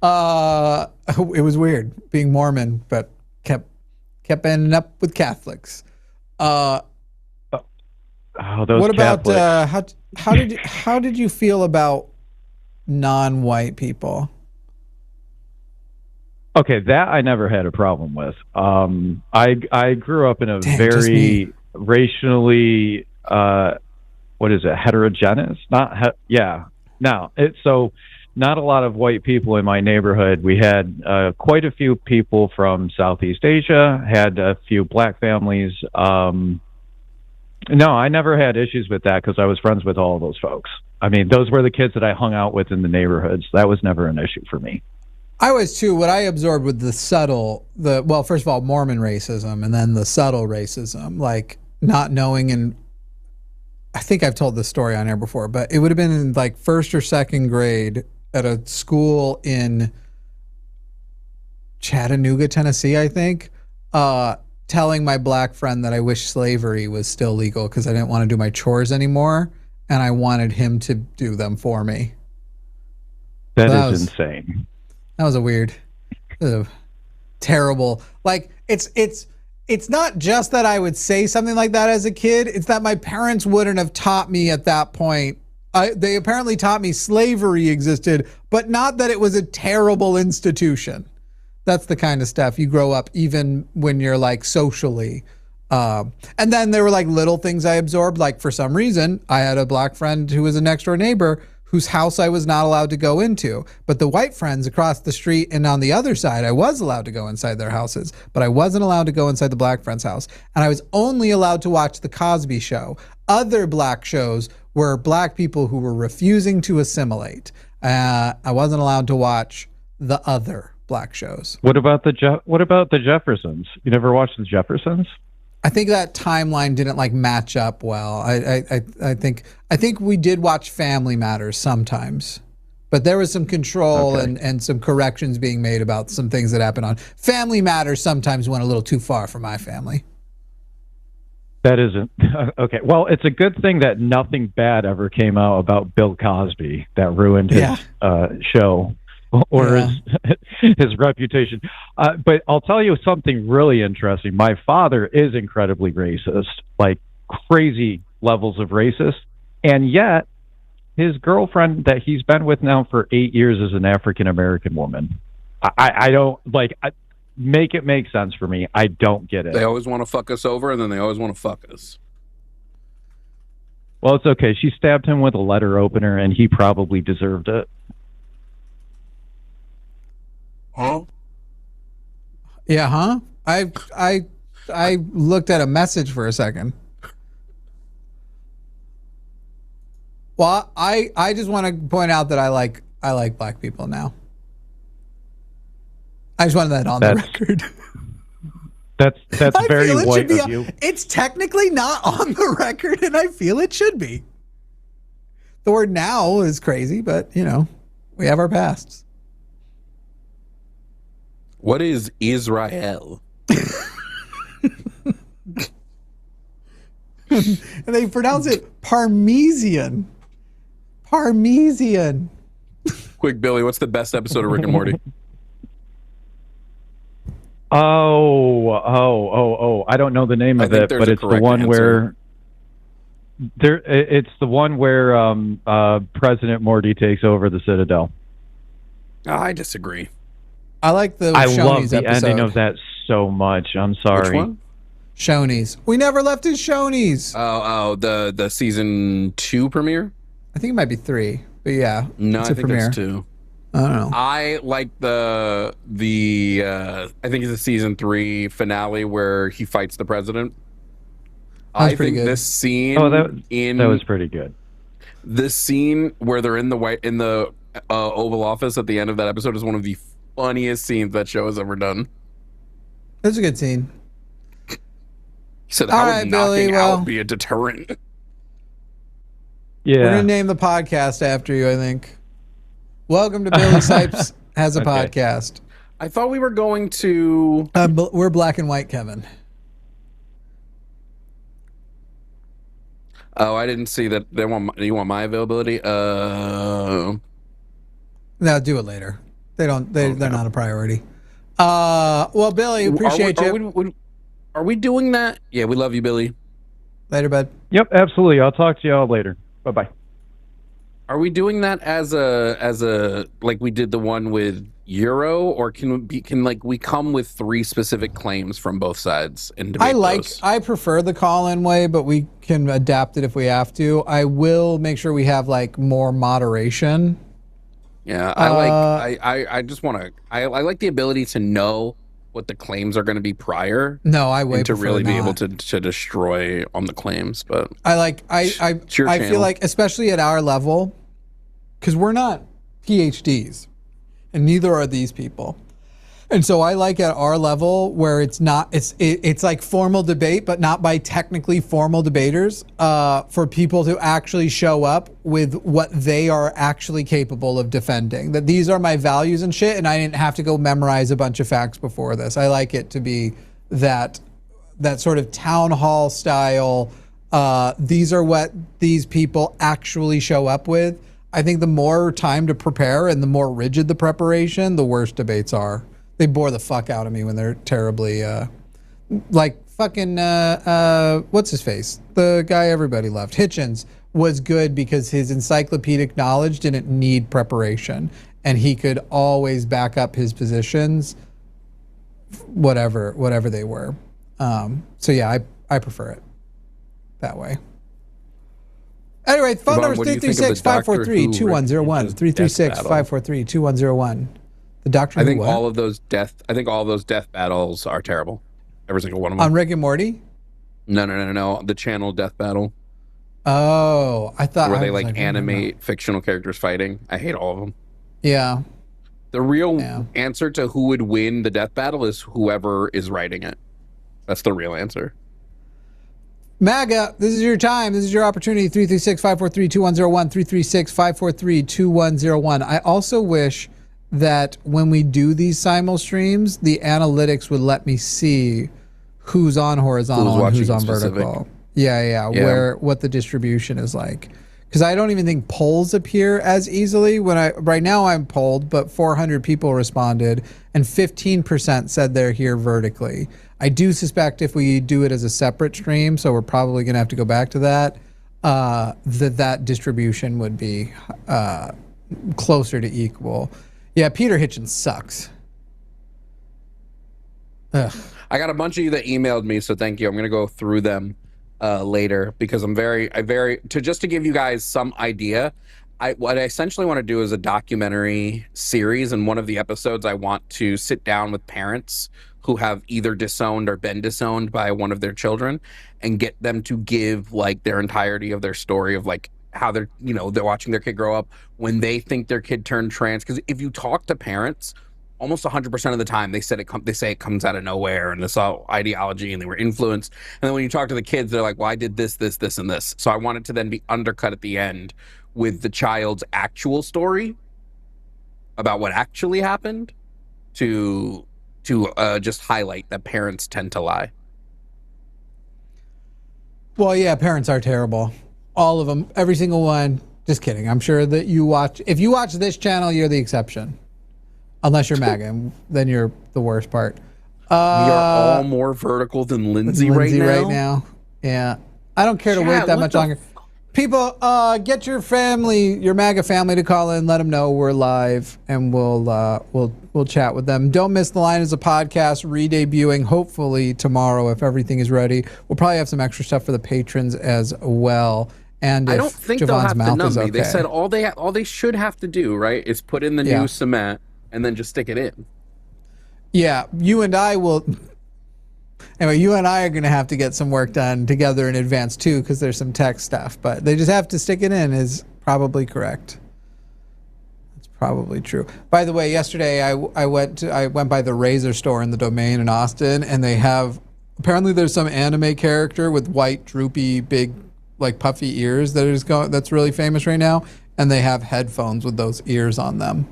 It was weird being Mormon, but kept ending up with Catholics. Those what about Catholics. how did you feel about non-white people? Okay, that I never had a problem with. I grew up in a very racially heterogeneous? Not a lot of white people in my neighborhood. We had quite a few people from Southeast Asia, had a few black families. No, I never had issues with that because I was friends with all of those folks. I mean, those were the kids that I hung out with in the neighborhoods. That was never an issue for me. I was too. What I absorbed with the subtle, first of all, Mormon racism, and then the subtle racism, like not knowing. And I think I've told this story on air before, but it would have been in like first or second grade at a school in Chattanooga, Tennessee, I think, telling my black friend that I wish slavery was still legal because I didn't want to do my chores anymore, and I wanted him to do them for me. That is insane. That was a terrible. Like it's not just that I would say something like that as a kid. It's that my parents wouldn't have taught me at that point. They apparently taught me slavery existed, but not that it was a terrible institution. That's the kind of stuff you grow up even when you're like socially. And then there were like little things I absorbed. Like for some reason, I had a black friend who was a next door neighbor whose house I was not allowed to go into. But the white friends across the street and on the other side, I was allowed to go inside their houses. But I wasn't allowed to go inside the black friend's house. And I was only allowed to watch The Cosby Show. Other black shows were black people who were refusing to assimilate. I wasn't allowed to watch the other black shows. What about the Jeffersons? You never watched the Jeffersons? I think that timeline didn't like match up well. I think we did watch Family Matters sometimes, but there was some control and some corrections being made about some things that happened on Family Matters. Sometimes went a little too far for my family. That isn't okay. Well, it's a good thing that nothing bad ever came out about Bill Cosby that ruined his show or his reputation. But I'll tell you something really interesting. My father is incredibly racist, like crazy levels of racist, and yet his girlfriend that he's been with now for 8 years is an African American woman. I don't like. Make it make sense for me. I don't get it. They always want to fuck us over, and then they always want to fuck us. Well, it's okay. She stabbed him with a letter opener, and he probably deserved it. Huh? Yeah, huh? I looked at a message for a second. Well, I just want to point out that I like black people now. I just wanted that on the record. That's very white of you. It's technically not on the record, and I feel it should be. The word now is crazy, but you know, we have our pasts. What is Israel? And they pronounce it Parmesan. Parmesan. Quick, Billy, what's the best episode of Rick and Morty? Oh! I don't know the name of it, but it's the one where it's the one where President Morty takes over the Citadel. I disagree. I like the I Shoney's love the episode. ending of that so much. I'm sorry. Which one? Shoney's. We never left his Shoney's. Oh, the season 2 premiere? I think it might be 3, but yeah. No, it's I a think premiere. that's 2. I don't know. I like the I think it's the season 3 finale where he fights the president. I think good. this scene that was pretty good. This scene where they're in the Oval Office at the end of that episode is one of the funniest scenes that show has ever done. That's a good scene. He said, "How would knocking out be a deterrent?" Yeah, we're gonna name the podcast after you. I think. Welcome to Billy Sipes has a podcast. I thought we were going to. We're Black and White, Kevin. Oh, I didn't see that. Do you want my availability? No, do it later. They don't. They're not a priority. Well, Billy, appreciate you. Are we doing that? Yeah, we love you, Billy. Later, bud. Yep, absolutely. I'll talk to y'all later. Bye bye. Are we doing that as a like we did the one with Euro, or can we come with 3 specific claims from both sides and debate those? I prefer the call-in way, but we can adapt it if we have to. I will make sure we have like more moderation. Yeah, I just want to. I like the ability to know what the claims are going to be prior. No, and to really be able to destroy on the claims. But I feel like, especially at our level, because we're not PhDs, and neither are these people. And so I like at our level where it's not, it's like formal debate, but not by technically formal debaters, for people to actually show up with what they are actually capable of defending. That these are my values and shit, and I didn't have to go memorize a bunch of facts before this. I like it to be that sort of town hall style. These are what these people actually show up with. I think the more time to prepare and the more rigid the preparation, the worse debates are. They bore the fuck out of me when they're terribly, like fucking, what's his face? The guy everybody loved. Hitchens was good because his encyclopedic knowledge didn't need preparation. And he could always back up his positions, whatever they were. So yeah, I prefer it that way. Anyway, phone number is 336-543-2101. 336-543-2101. The doctor. I think all of those death battles are terrible. Every single one of them. On Rick and Morty? No. The channel death battle. Oh, I thought where they like animate fictional characters fighting. I hate all of them. Yeah. The real answer to who would win the death battle is whoever is writing it. That's the real answer. MAGA, this is your time. This is your opportunity. 336-543-2101. 336-543-2101. I also wish that when we do these simul streams, the analytics would let me see who's on horizontal and who's on vertical. Yeah. What the distribution is like. Because I don't even think polls appear as easily. Right now I'm polled, but 400 people responded and 15% said they're here vertically. I do suspect if we do it as a separate stream, so we're probably going to have to go back to that, that distribution would be closer to equal. Yeah, Peter Hitchens sucks. Ugh. I got a bunch of you that emailed me, so thank you. I'm going to go through them later because just to give you guys some idea, what I essentially want to do is a documentary series, and one of the episodes I want to sit down with parents who have either disowned or been disowned by one of their children and get them to give like their entirety of their story of like how they're watching their kid grow up when they think their kid turned trans. Because if you talk to parents, almost 100% of the time they say it comes out of nowhere and it's all ideology and they were influenced. And then when you talk to the kids, they're like, well, I did this, and this. So I want it to then be undercut at the end with the child's actual story about what actually happened to just highlight that parents tend to lie. Well, yeah, parents are terrible. All of them, every single one. Just kidding. I'm sure that if you watch this channel, you're the exception. Unless you're MAGA, and then you're the worst part. We are all more vertical than Lindsay right now. Yeah. I don't care to wait that much longer. People, get your MAGA family to call in, let them know we're live, and we'll chat with them. Don't miss the line as a podcast, re-debuting hopefully tomorrow if everything is ready. We'll probably have some extra stuff for the patrons as well. And I don't think they'll have to numb me. They said all they should have to do, right, is put in the new cement and then just stick it in. Yeah, you and I will. Anyway, you and I are going to have to get some work done together in advance too, because there's some tech stuff. But they just have to stick it in is probably correct. That's probably true. By the way, yesterday I went by the Razor store in the Domain in Austin, and they have apparently there's some anime character with white, droopy, big, like puffy ears that's really famous right now, and they have headphones with those ears on them.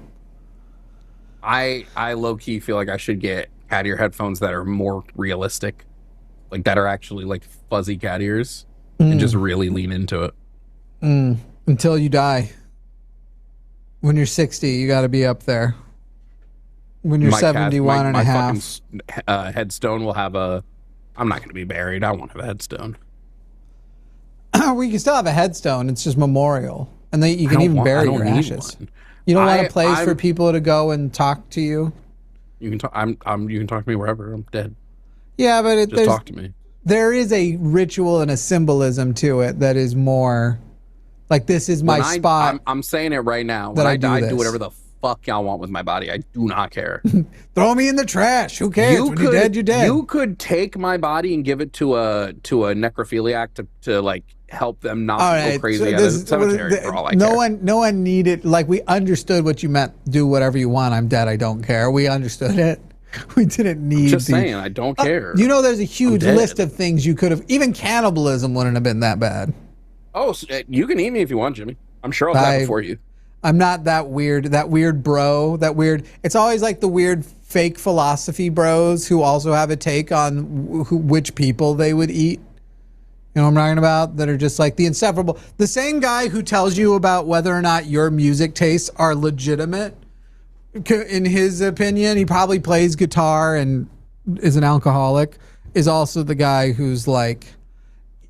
I low key feel like I should get cat ear headphones that are more realistic, like that are actually like fuzzy cat ears, and just really lean into it. Until you die. When you're 60, you got to be up there. When you're 71 and a half. My headstone will have a. I'm not going to be buried. I won't have a headstone. We can still have a headstone. It's just memorial, and then you can even bury your ashes. You don't want a place for people to go and talk to you. You can talk. You can talk to me wherever. I'm dead. Yeah, but just talk to me. There is a ritual and a symbolism to it that is more like this is my spot. I'm saying it right now. When I die, do whatever the fuck y'all want with my body. I do not care. Throw me in the trash. Who cares? When you're dead, you're dead. You could take my body and give it to a necrophiliac to like help them not go crazy out of the cemetery for all I care. No one needed, like, we understood what you meant. Do whatever you want. I'm dead. I don't care. We understood it. We didn't need. Just saying, I don't care. You know, there's a huge list of things you could have. Even cannibalism wouldn't have been that bad. Oh, so you can eat me if you want, Jimmy. I'm sure I'll have it for you. I'm not that weird. That weird bro. That weird. It's always like the weird fake philosophy bros who also have a take on which people they would eat. You know what I'm talking about? That are just like the inseparable. The same guy who tells you about whether or not your music tastes are legitimate. In his opinion, he probably plays guitar and is an alcoholic, is also the guy who's like,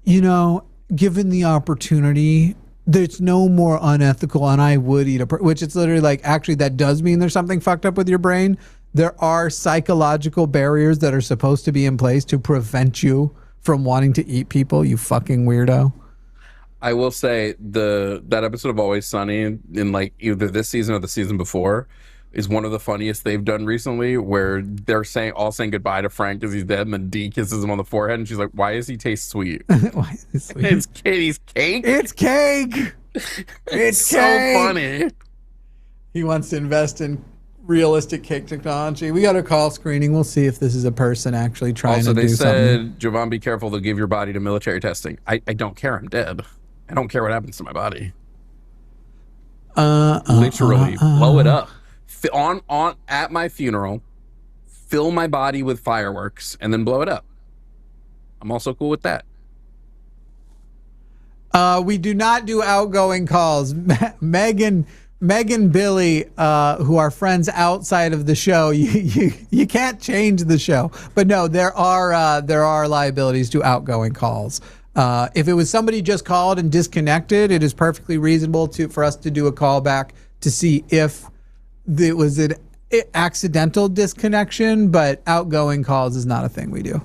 you know, given the opportunity, there's no more unethical, and I would eat which it's literally like, actually, that does mean there's something fucked up with your brain. There are psychological barriers that are supposed to be in place to prevent you from wanting to eat people, you fucking weirdo. I will say that episode of Always Sunny in like either this season or the season before is one of the funniest they've done recently, where they're all saying goodbye to Frank because he's dead, and then Dee kisses him on the forehead, and she's like, "Why does he taste sweet?" Why is it sweet? He's cake. It's cake. It's so cake. funny. He wants to invest in realistic cake technology. We got a call screening. We'll see if this is a person actually trying to do something. Also, they said, Jovan, be careful. They'll give your body to military testing. I don't care. I'm dead. I don't care what happens to my body. Literally, blow it up. At my funeral, fill my body with fireworks and then blow it up. I'm also cool with that. We do not do outgoing calls. Megan, Billy, who are friends outside of the show, you can't change the show. But no, there are liabilities to outgoing calls. If it was somebody just called and disconnected, it is perfectly reasonable for us to do a call back to see if it was an accidental disconnection, but outgoing calls is not a thing we do.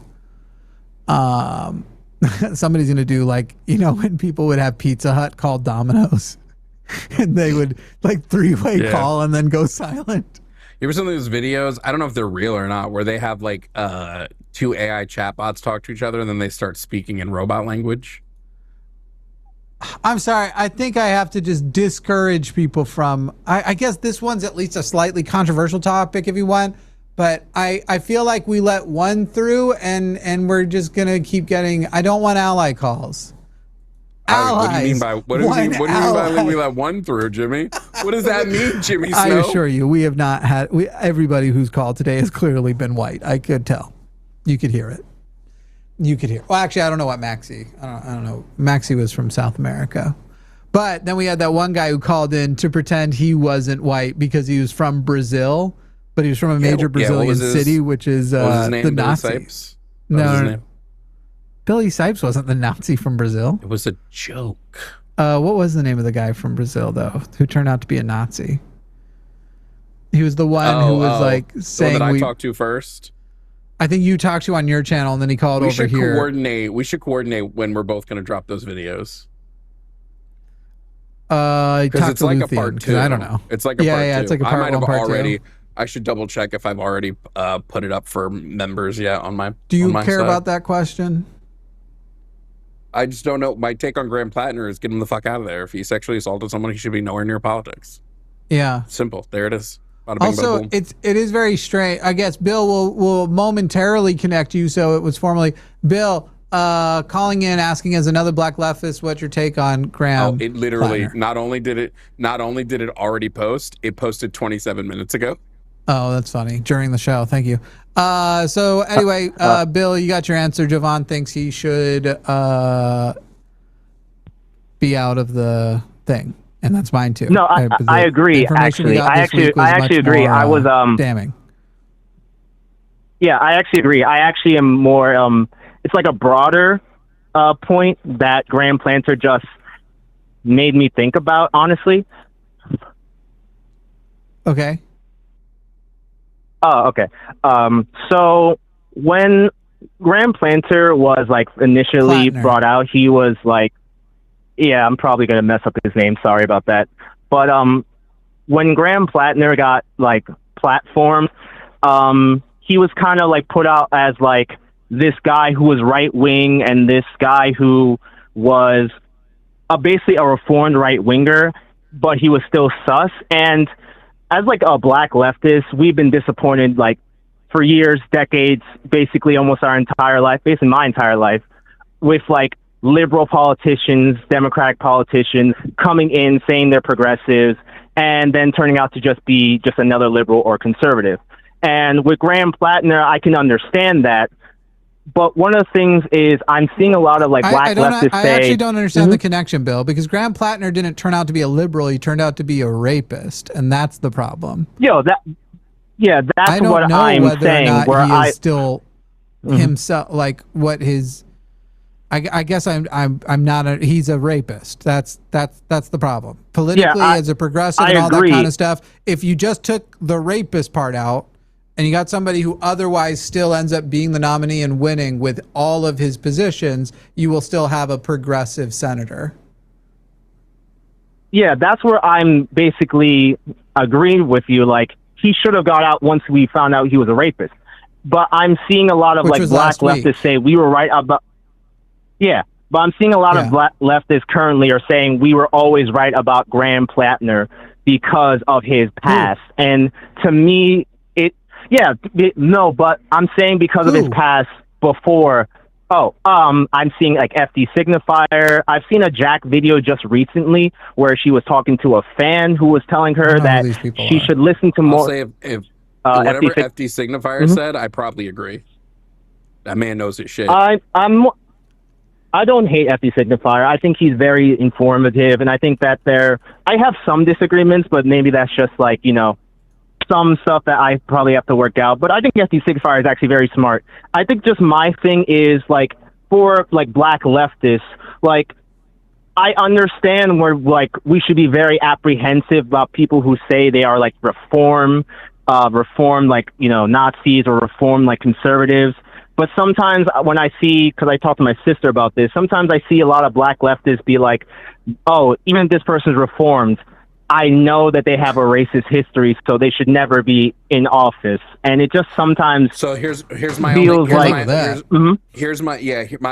Somebody's going to do, like, you know, when people would have Pizza Hut called Domino's and they would like three-way call and then go silent. You ever seen those videos? I don't know if they're real or not, where they have like two AI chatbots talk to each other and then they start speaking in robot language. I'm sorry. I think I have to just discourage people from. I guess this one's at least a slightly controversial topic if you want, but I feel like we let one through and we're just gonna keep getting. I don't want ally calls. Allies. What do you mean by what do you mean by we let one through, Jimmy? What does that mean, Jimmy Snow? I assure you, we have not had. Everybody who's called today has clearly been white. I could tell. You could hear it. You could hear. Well, actually, I don't know what Maxie. I don't know. Maxie was from South America, but then we had that one guy who called in to pretend he wasn't white because he was from Brazil, but he was from a major Brazilian city, which is the Nazis. No. Billy Sipes wasn't the Nazi from Brazil. It was a joke. What was the name of the guy from Brazil though, who turned out to be a Nazi? He was the one who was like saying that I talked to first. I think you talked to on your channel, and then he called over here. We should coordinate when we're both going to drop those videos. Because it's like a part 2. I don't know. It's like a part 2. Yeah, it's like a part 1, I might have part already. 2. I should double check if I've already put it up for members yet on my. Do you care side. About that question? I just don't know. My take on Graham Plattner is get him the fuck out of there. If he sexually assaulted someone, he should be nowhere near politics. Yeah. Simple. There it is. Also, it is very strange. I guess Bill will momentarily connect you. So it was formerly Bill calling in, asking as another black leftist, what's your take on Graham? Oh, it literally Plattner? not only did it already post, it posted 27 minutes ago. Oh, that's funny. During the show. Thank you. So anyway, Bill, you got your answer. Jovan thinks he should be out of the thing. And that's mine too. No, I agree. Actually, I actually agree. I was damning. Yeah, I actually agree. I actually am more. It's like a broader point that Graham Planter just made me think about. Honestly. Okay. Oh, okay. So when Graham Planter was like initially brought out, he was like. Yeah, I'm probably going to mess up his name. Sorry about that. But when Graham Plattner got like platformed, he was kind of like put out as like this guy who was right wing and this guy who was basically a reformed right winger, but he was still sus. And as like a black leftist, we've been disappointed like for years, decades, basically almost our entire life, basically my entire life, with like liberal politicians, Democratic politicians coming in saying they're progressives and then turning out to just be just another liberal or conservative. And with Graham Plattner, I can understand that. But one of the things is I'm seeing a lot of like black leftists say... I actually don't understand the connection, Bill, because Graham Plattner didn't turn out to be a liberal. He turned out to be a rapist, and that's the problem. That's what I'm saying. Where he is still himself, like what his... I guess I'm not he's a rapist. That's the problem. Politically, as a progressive and all that kind of stuff, if you just took the rapist part out, and you got somebody who otherwise still ends up being the nominee and winning with all of his positions, you will still have a progressive senator. Yeah, that's where I'm basically agreeing with you. Like, he should have got out once we found out he was a rapist. But I'm seeing a lot of like black leftists say we were right about... Yeah, but I'm seeing a lot of black leftists currently are saying we were always right about Graham Plattner because of his past. And to me... but I'm saying because of his past before. I'm seeing like FD Signifier. I've seen a Jack video just recently where she was talking to a fan who was telling her that she should listen to more. I'll say if whatever FD Signifier said, I probably agree. That man knows his shit. I don't hate FD Signifier. I think he's very informative, and I think that I have some disagreements, but maybe that's just like, some stuff that I probably have to work out. But I think FD Signifier is actually very smart. I think just my thing is like for like black leftists, like I understand where like we should be very apprehensive about people who say they are like reform like Nazis or reform like conservatives. But sometimes when I see, because I talked to my sister about this, sometimes I see a lot of black leftists be like, oh, even if this person's reformed, I know that they have a racist history, so they should never be in office. And it just sometimes here's my feels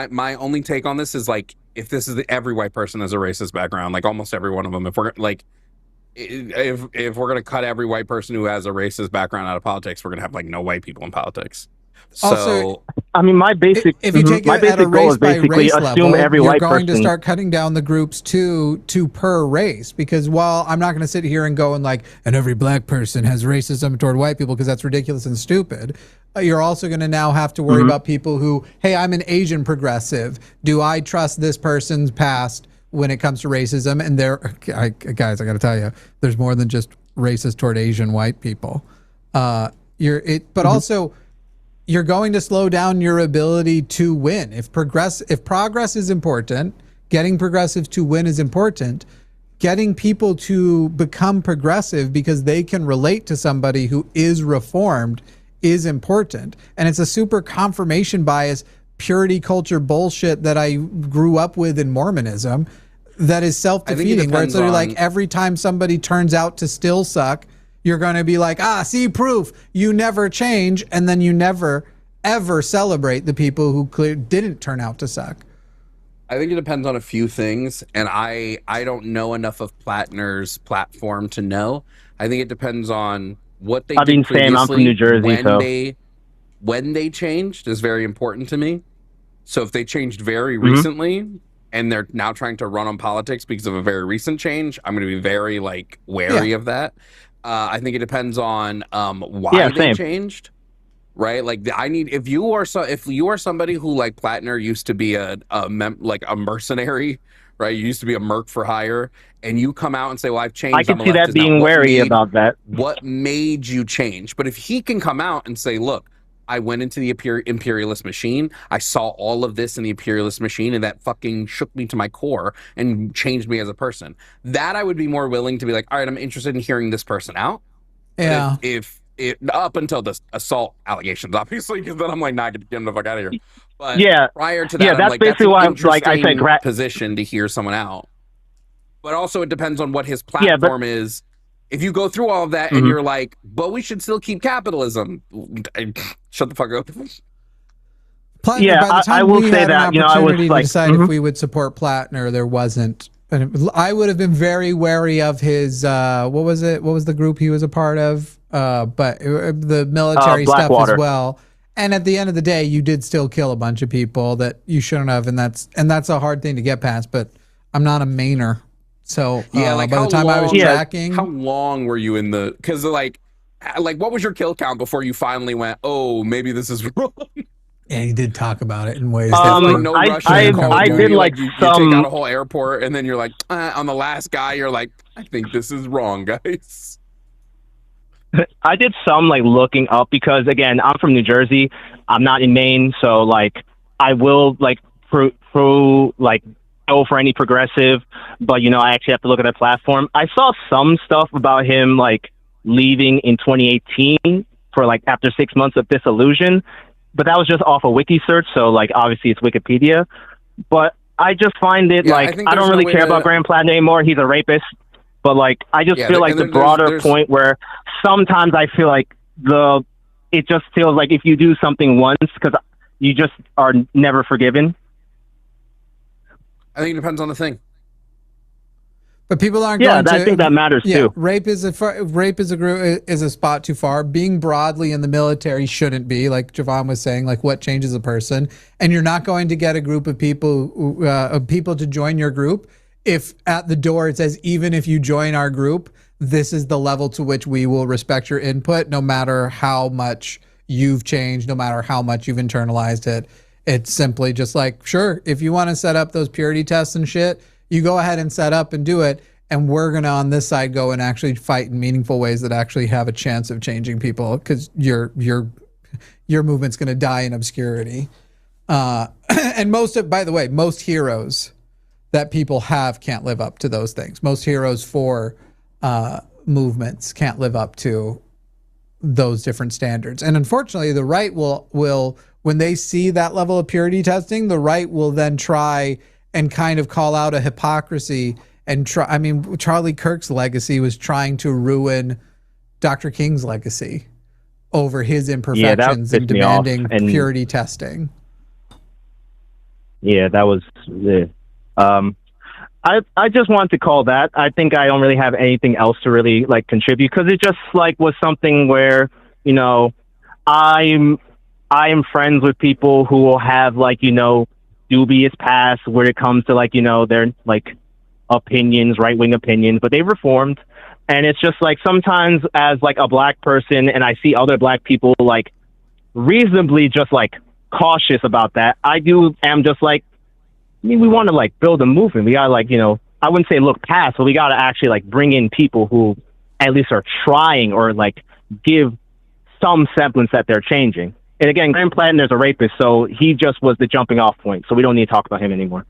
my only take on this is like, if this is every white person has a racist background, like almost every one of them, if we're like, if we're gonna cut every white person who has a racist background out of politics, we're gonna have like no white people in politics. So I mean, my basic if you take my it at a basic goal race is by basically race assume level, every you're white going person. to start cutting down the groups to per race, because while I'm not going to sit here and go and like, and every black person has racism toward white people because that's ridiculous and stupid, you're also going to now have to worry about people who, hey, I'm an Asian progressive. Do I trust this person's past when it comes to racism? And guys, I got to tell you, there's more than just racist toward Asian white people. Also, you're going to slow down your ability to win. If progress is important, getting progressives to win is important. Getting people to become progressive because they can relate to somebody who is reformed is important. And it's a super confirmation bias, purity culture bullshit that I grew up with in Mormonism that is self-defeating, where it's literally like every time somebody turns out to still suck, you're going to be like, see proof, you never change, and then you never, ever celebrate the people who didn't turn out to suck. I think it depends on a few things, and I don't know enough of Plattner's platform to know. I think it depends on what they did previously. I'm from New Jersey, when they changed is very important to me. So if they changed very recently, and they're now trying to run on politics because of a very recent change, I'm going to be very like wary of that. I think it depends on why they changed, right? Like if you are somebody who like Plattner used to be a mercenary, right? You used to be a merc for hire, and you come out and say, well, I've changed. I can see that being wary about that. What made you change? But if he can come out and say, look, I went into the imperialist machine. I saw all of this in the imperialist machine, and that fucking shook me to my core and changed me as a person. That I would be more willing to be like, all right, I'm interested in hearing this person out. Yeah. If up until the assault allegations, obviously, because then I'm like, nah, get him the fuck out of here. But prior to that, that's I'm like, basically why I said position to hear someone out. But also, it depends on what his platform is if you go through all of that and you're like, but we should still keep capitalism, shut the fuck up. By Yeah, the time I will we say had that, an you know, I was opportunity to like, decide if we would support Plattner, there wasn't. And I would have been very wary of his. What was it? What was the group he was a part of? But the military stuff Blackwater. as well. And at the end of the day, you did still kill a bunch of people that you shouldn't have, and that's a hard thing to get past. But I'm not a Mainer, so Yeah, like by the time I was tracking, how long were you in the? Because like what was your kill count before you finally went, oh, maybe this is wrong? Yeah, he did talk about it in ways that like no Russian Call of I Duty, did like you some. take out a whole airport, and then you're like, on the last guy, you're like, I think this is wrong, guys. I did some like looking up because again, I'm from New Jersey. I'm not in Maine, so like I will like like go for any progressive, but you know I actually have to look at their platform. I saw some stuff about him like leaving in 2018 for like after 6 months of disillusion, but that was just off a wiki search, so like obviously it's Wikipedia. But I just find it like I don't really care about Graham Platten anymore. He's a rapist. But like, I just feel like the broader point where sometimes I feel like it just feels like if you do something once, because you just are never forgiven. I think it depends on the thing. But people aren't going to. I think that matters too. Rape is a spot too far. Being broadly in the military shouldn't be, like Jovan was saying, like what changes a person. And you're not going to get a group of people to join your group if at the door it says, even if you join our group, this is the level to which we will respect your input, no matter how much you've changed, no matter how much you've internalized it. It's simply just like, sure, if you want to set up those purity tests and shit, you go ahead and set up and do it. And we're going to, on this side, go and actually fight in meaningful ways that actually have a chance of changing people, because your movement's going to die in obscurity. And by the way, most heroes that people have can't live up to those things. Most heroes for movements can't live up to those different standards. And unfortunately, the right will when they see that level of purity testing, the right will then try and kind of call out a hypocrisy and try. I mean, Charlie Kirk's legacy was trying to ruin Dr. King's legacy over his imperfections and demanding purity testing. Yeah, that was I just wanted to call that. I think I don't really have anything else to really like contribute, because it just like was something where, you know, I am friends with people who will have like, you know, dubious past where it comes to like, you know, their like opinions, right-wing opinions, but they've reformed. And it's just like sometimes as like a black person and I see other black people like reasonably just like cautious about that, am just like, I mean, we want to like build a movement. We gotta like, you know, I wouldn't say look past, but we gotta actually like bring in people who at least are trying or like give some semblance that they're changing. And again, Graham Platten is a rapist, so he just was the jumping off point. So we don't need to talk about him anymore.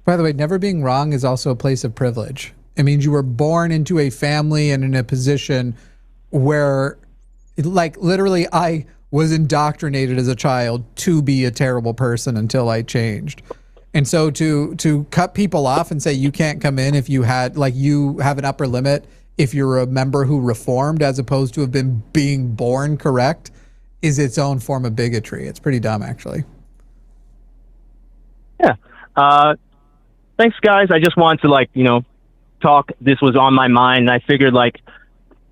By the way, never being wrong is also a place of privilege. It means you were born into a family and in a position where, like, literally I was indoctrinated as a child to be a terrible person until I changed. And so to cut people off and say you can't come in if you had, like, you have an upper limit if you're a member who reformed as opposed to have been being born correct is its own form of bigotry. It's pretty dumb, actually. Yeah. Thanks, guys. I just wanted to, like, you know, talk. This was on my mind. And I figured, like,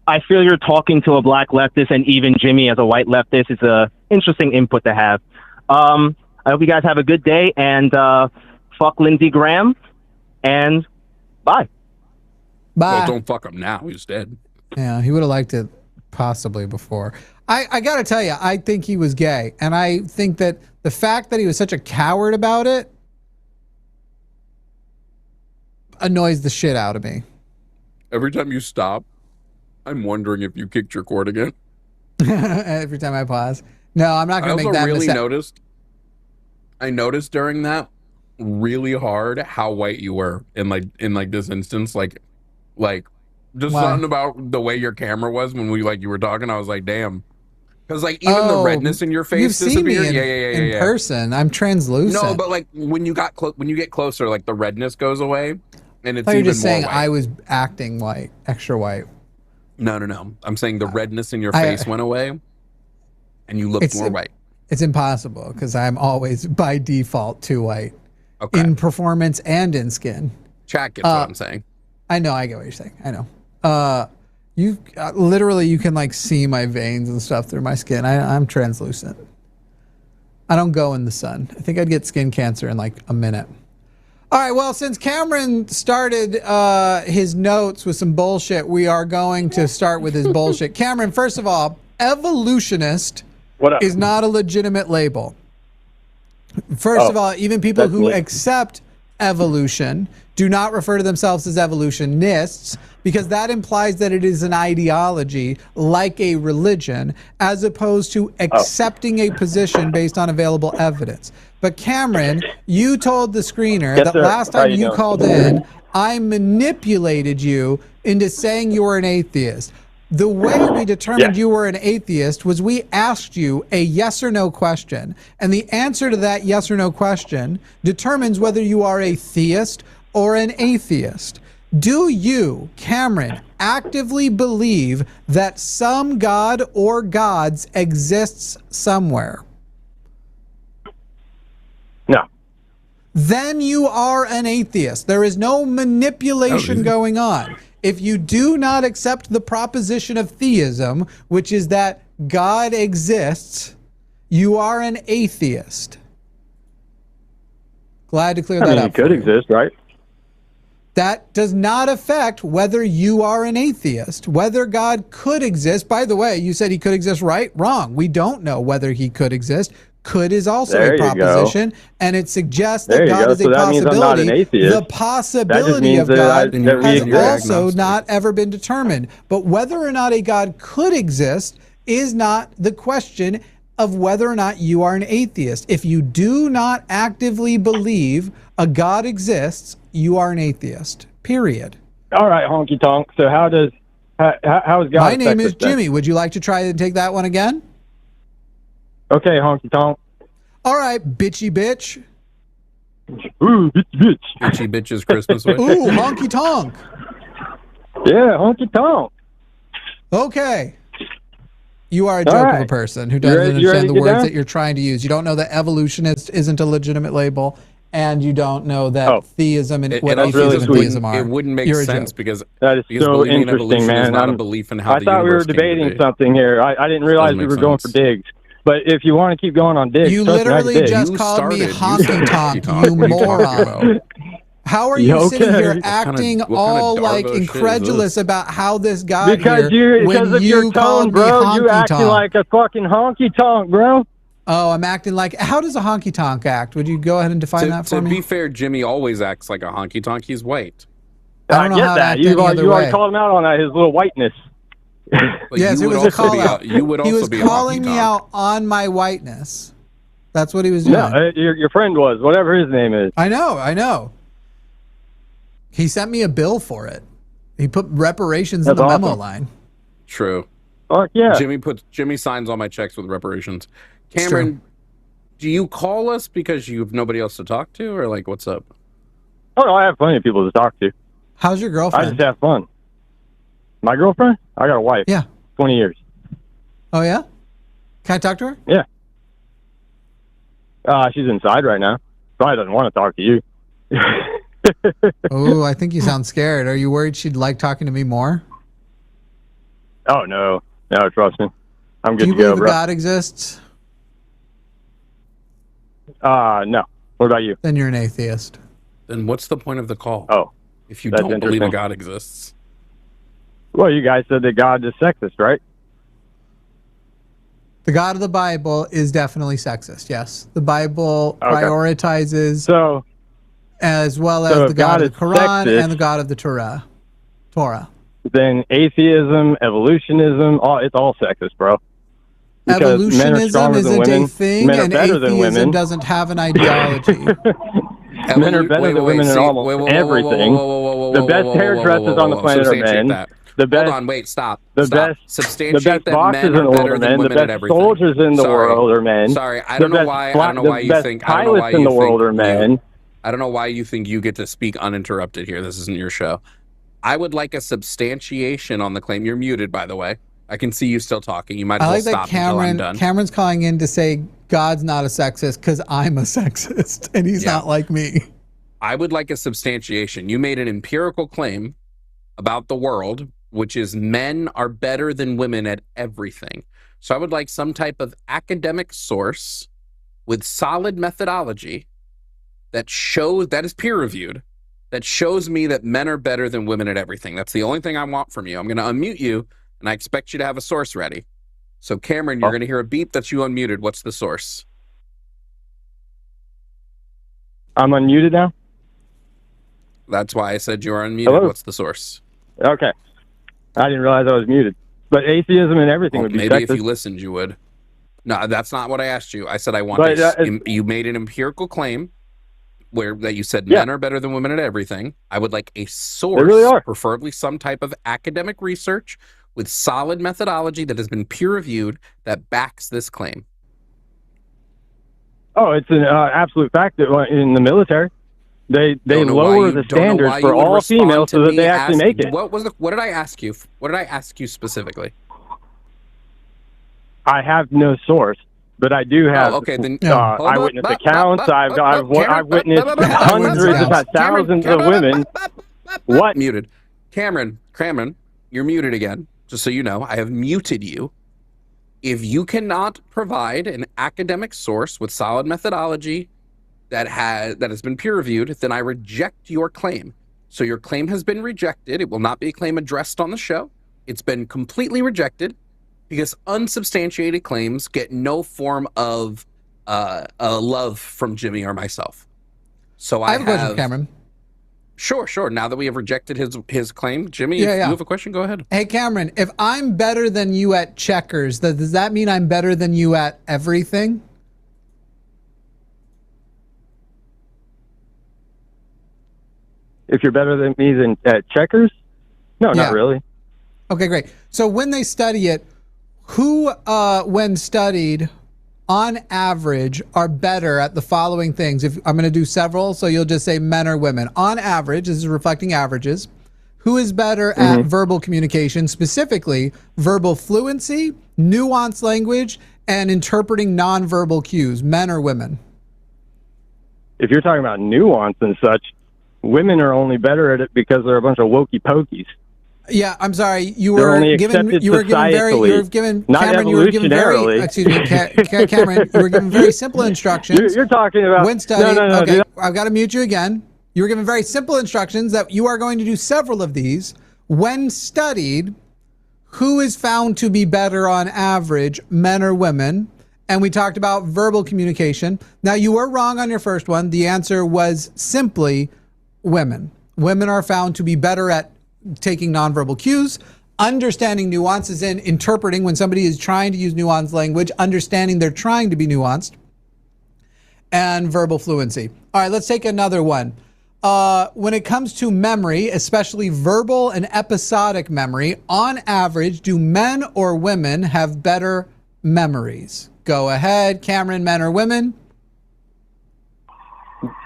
I feel you're talking to a black leftist, and even Jimmy as a white leftist is a interesting input to have. I hope you guys have a good day, and fuck Lindsey Graham, and bye. Bye. Well, don't fuck him now. He's dead. Yeah, he would have liked it possibly before. I got to tell you, I think he was gay, and I think that the fact that he was such a coward about it annoys the shit out of me. Every time you stop, I'm wondering if you kicked your cord again. Every time I pause. No, I'm not going to make that mistake. I noticed during that really hard how white you were in this instance, like just something about the way your camera was when you were talking. I was like, damn, because like even the redness in your face disappeared. In person. I'm translucent. No, but like when you get closer, like the redness goes away, and it's you're even just more saying white. I was acting white, extra white. No. I'm saying the redness in your face went away, and you looked more white. It's impossible because I'm always by default too white Okay. in performance and in skin. Chat gets what I'm saying. I know. I get what you're saying. I know. You literally, you can like see my veins and stuff through my skin. I'm translucent. I don't go in the sun. I think I'd get skin cancer in like a minute. All right, well, since Cameron started his notes with some bullshit, we are going to start with his bullshit. Cameron, first of all, evolutionist is not a legitimate label. First of all, even people who accept evolution do not refer to themselves as evolutionists, because that implies that it is an ideology like a religion, as opposed to accepting a position based on available evidence. But Cameron, you told the screener that last time you called in, I manipulated you into saying you were an atheist. The way we determined you were an atheist was we asked you a yes or no question, and the answer to that yes or no question determines whether you are a theist or an atheist. Do you, Cameron, actively believe that some god or gods exists somewhere? No. Then you are an atheist. There is no manipulation going on. If you do not accept the proposition of theism, which is that God exists, you are an atheist. Glad to clear that up. It could exist, right? That does not affect whether you are an atheist. Whether God could exist, by the way, you said he could exist, right? Wrong. We don't know whether he could exist. Could is also a proposition, and it suggests that God is a possibility. The possibility of God has also not ever been determined. But whether or not a God could exist is not the question of whether or not you are an atheist. If you do not actively believe a God exists, you are an atheist. Period. All right, honky tonk. So how is God? My name is Jimmy. Would you like to try and take that one again? Okay, honky tonk. All right, bitchy bitch. Ooh, bitchy bitch. Bitchy bitch's Christmas wish. Ooh, honky tonk. Yeah, honky tonk. Okay. You are a joke of a person who doesn't understand the words that you're trying to use. You don't know that evolutionist isn't a legitimate label, and you don't know that theism and what atheism and theism are. It wouldn't make sense because that is so interesting, man. Is not a belief in how I thought we were debating something here. I didn't realize we were going for digs. But if you want to keep going on digs, you literally just called me honky tonk, you moron. How are you sitting here acting all like incredulous about how this got here? Because of your tone, bro. You acting like a fucking honky tonk, bro. Oh, I'm acting like. How does a honky tonk act? Would you go ahead and define that for me? To be fair, Jimmy always acts like a honky tonk. He's white. I get that. You already called him out on that, his little whiteness. Yes, it was a call out. He was calling me out on my whiteness. That's what he was doing. No, your friend was, whatever his name is. I know. He sent me a bill for it. He put reparations in the memo line. True. Oh, yeah. Jimmy signs all my checks with reparations. Cameron, do you call us because you have nobody else to talk to, or like what's up? Oh no, I have plenty of people to talk to. How's your girlfriend? I just have fun. My girlfriend? I got a wife. Yeah. 20 years. Oh, yeah? Can I talk to her? Yeah. She's inside right now. Probably doesn't want to talk to you. Oh, I think you sound scared. Are you worried she'd like talking to me more? Oh, no. No, trust me. I'm good to go, bro. Do you believe God exists? No. What about you? Then you're an atheist. Then what's the point of the call? Oh. If you don't believe a God exists. Well, you guys said that God is sexist, right? The God of the Bible is definitely sexist, yes. The Bible prioritizes as well as the God of the Quran and the God of the Torah. Then atheism, evolutionism, it's all sexist, bro. Because evolutionism isn't a thing, and atheism doesn't have an ideology. Men are better than women in almost everything. The best hairdressers on the planet are men. The best, hold on, wait, stop. The best boxers in the world are men. The best soldiers in the world are men. Sorry, I don't know why you think pilots in the world are men. I don't know why you think you get to speak uninterrupted here. This isn't your show. I would like a substantiation on the claim. You're muted, by the way. I can see you still talking. You might as well stop until I'm done. Cameron's calling in to say God's not a sexist because I'm a sexist and he's not like me. I would like a substantiation. You made an empirical claim about the world, which is men are better than women at everything. So I would like some type of academic source with solid methodology that shows, that is peer-reviewed, that shows me that men are better than women at everything. That's the only thing I want from you. I'm going to unmute you, and I expect you to have a source ready. So Cameron, you're going to hear a beep that you unmuted. What's the source? I'm unmuted now? That's why I said you're unmuted. Hello? What's the source? Okay. I didn't realize I was muted. But atheism and everything would be maybe sexist. If you listened, you would. No, that's not what I asked you. I said I want you made an empirical claim that you said men are better than women at everything. I would like a source, they really are. Preferably some type of academic research with solid methodology that has been peer-reviewed that backs this claim. Oh, it's an absolute fact that in the military, they lower the standards for all females so that they actually make it. What did I ask you? What did I ask you specifically? I have no source, but I do have eyewitness accounts. I've witnessed hundreds, if not thousands of women. What? Muted. Cameron, you're muted again. Just so you know, I have muted you. If you cannot provide an academic source with solid methodology that has been peer-reviewed, then I reject your claim. So your claim has been rejected. It will not be a claim addressed on the show. It's been completely rejected because unsubstantiated claims get no form of love from Jimmy or myself. So I have a question, Cameron. Sure. Now that we have rejected his claim, Jimmy, if you have a question, go ahead. Hey, Cameron, if I'm better than you at checkers, does that mean I'm better than you at everything? If you're better than me at checkers? No, not really. Okay, great. So when they study it, who, when studied, on average, are better at the following things? If I'm going to do several, so you'll just say men or women. On average, this is reflecting averages. Who is better at verbal communication, specifically verbal fluency, nuanced language, and interpreting nonverbal cues, men or women? If you're talking about nuance and such, women are only better at it because they're a bunch of wokey pokies. Yeah, I'm sorry. You were given very, Cameron, you were given very, excuse me, Cameron, you were given very simple instructions. You're talking about when studying. No, okay, I've got to mute you again. You were given very simple instructions that you are going to do several of these. When studied, who is found to be better on average, men or women? And we talked about verbal communication. Now, you were wrong on your first one. The answer was simply women. Women are found to be better at taking nonverbal cues, understanding nuances, and interpreting when somebody is trying to use nuanced language, understanding they're trying to be nuanced, and verbal fluency. All right, let's take another one. When it comes to memory, especially verbal and episodic memory, on average, do men or women have better memories? Go ahead, Cameron, men or women?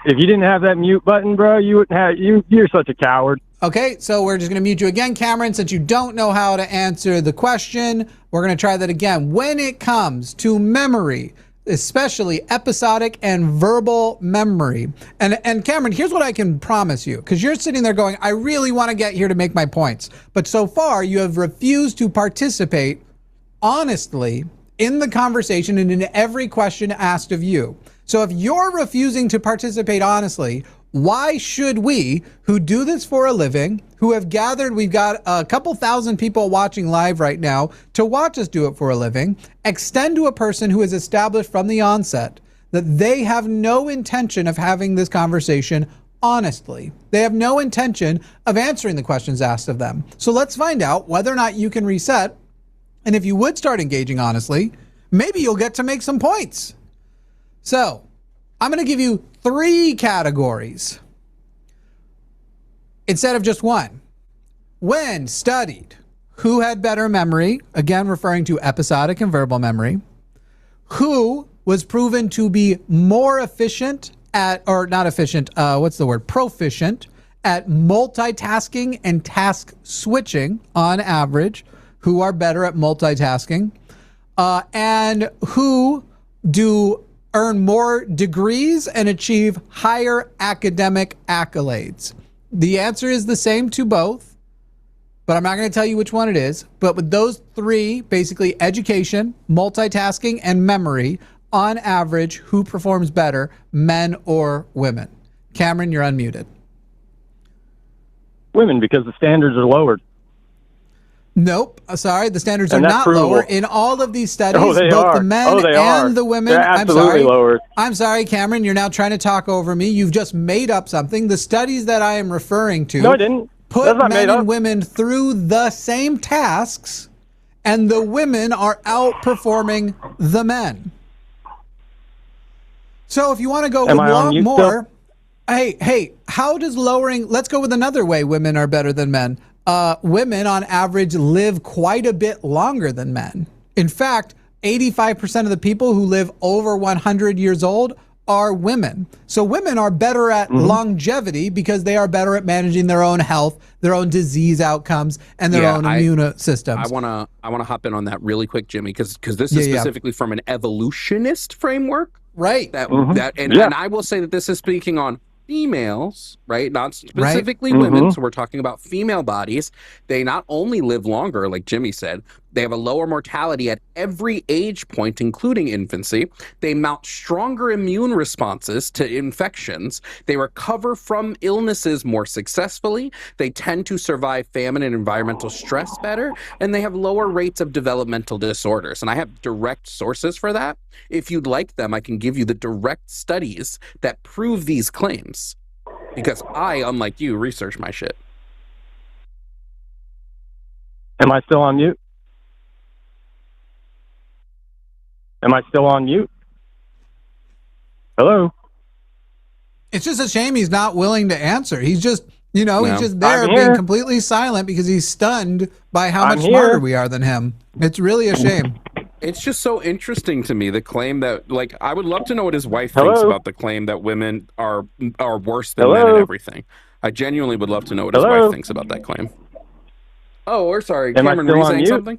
If you didn't have that mute button, bro, you wouldn't have. You're such a coward. Okay, so we're just going to mute you again, Cameron, since you don't know how to answer the question. We're going to try that again. When it comes to memory, especially episodic and verbal memory, and Cameron, here's what I can promise you, because you're sitting there going, I really want to get here to make my points. But so far, you have refused to participate honestly in the conversation and in every question asked of you. So if you're refusing to participate honestly, why should we, who do this for a living, who have gathered, we've got a couple thousand people watching live right now to watch us do it for a living, extend to a person who has established from the onset that they have no intention of having this conversation honestly. They have no intention of answering the questions asked of them. So let's find out whether or not you can reset. And if you would start engaging honestly, maybe you'll get to make some points. So I'm going to give you 3 categories instead of just one. When studied, who had better memory? Again, referring to episodic and verbal memory. Who was proven to be more efficient at, or not efficient, proficient at multitasking and task switching on average, who are better at multitasking, and who earn more degrees and achieve higher academic accolades. The answer is the same to both, but I'm not going to tell you which one it is. But with those three, basically education, multitasking, and memory, on average, who performs better, men or women? Cameron, you're unmuted. Women, because the standards are lowered. Nope. Sorry, the standards are And that's not provable. lower. In all of these studies, Oh, they both are. the men Oh, they are. and the women. They're absolutely lowered. I'm sorry, Cameron. You're now trying to talk over me. You've just made up something. The studies that I am referring to No, I didn't. put That's not men made up. and women through the same tasks, and the women are outperforming the men. So if you want to go with Am I on mute more, hey, how does lowering? Let's go with another way women are better than men. Women on average live quite a bit longer than men. In fact, 85% of the people who live over 100 years old are women. So women are better at longevity because they are better at managing their own health, their own disease outcomes, and their own immune systems. I wanna hop in on that really quick, Jimmy, because this is specifically from an evolutionist framework. Right. And I will say that this is speaking on females, right? Not specifically women. So we're talking about female bodies. They not only live longer, like Jimmy said, they have a lower mortality at every age point, including infancy. They mount stronger immune responses to infections. They recover from illnesses more successfully. They tend to survive famine and environmental stress better, and they have lower rates of developmental disorders. And I have direct sources for that. If you'd like them, I can give you the direct studies that prove these claims, because I, unlike you, research my shit. Am I still on mute? Am I still on mute? Hello? It's just a shame he's not willing to answer. He's just, he's just there I'm being here. completely silent because he's stunned by how I'm much here. smarter we are than him. It's really a shame. It's just so interesting to me, the claim that, like, I would love to know what his wife thinks Hello? about the claim that women are worse than men Hello? at everything. I genuinely would love to know what his Hello? wife thinks about that claim. Oh, we're sorry. Am I Cameron, still were you on saying mute? something?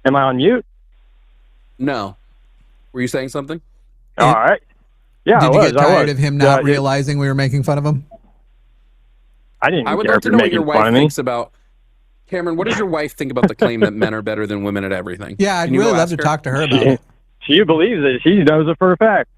Am I on mute? No. Were you saying something? All right. Yeah, Did I you was. get tired I of him not realizing we were making fun of him? I didn't I would care love if to you're know what making your fun wife of me. thinks about... Cameron, what does your wife think about the claim that men are better than women at everything? Yeah, I'd Can you really go love ask to her? talk to her about it. She believes it. She knows it for a fact.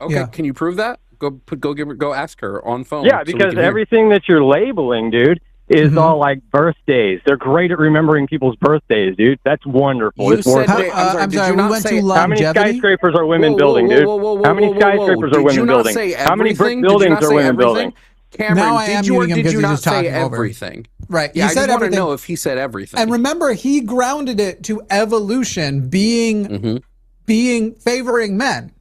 Okay, Yeah. can you prove that? Go ask her on phone. Yeah, so we because can hear. everything that you're labeling, dude, is all like birthdays. They're great at remembering people's birthdays, dude. That's wonderful. You It's said wonderful. they- I'm sorry, did you we not went say- to How many longevity. skyscrapers are women Whoa, building, whoa, dude? whoa, whoa, whoa, How many whoa, whoa, skyscrapers whoa. are Did you women not building? say How many brick everything? Did you buildings not are say women everything? building? Cameron, Now I did am you or muting him did because you he's not just say talking over him. everything? Right. Yeah, He I said just want to everything. know if he said everything. And remember, he grounded it to evolution being favoring men.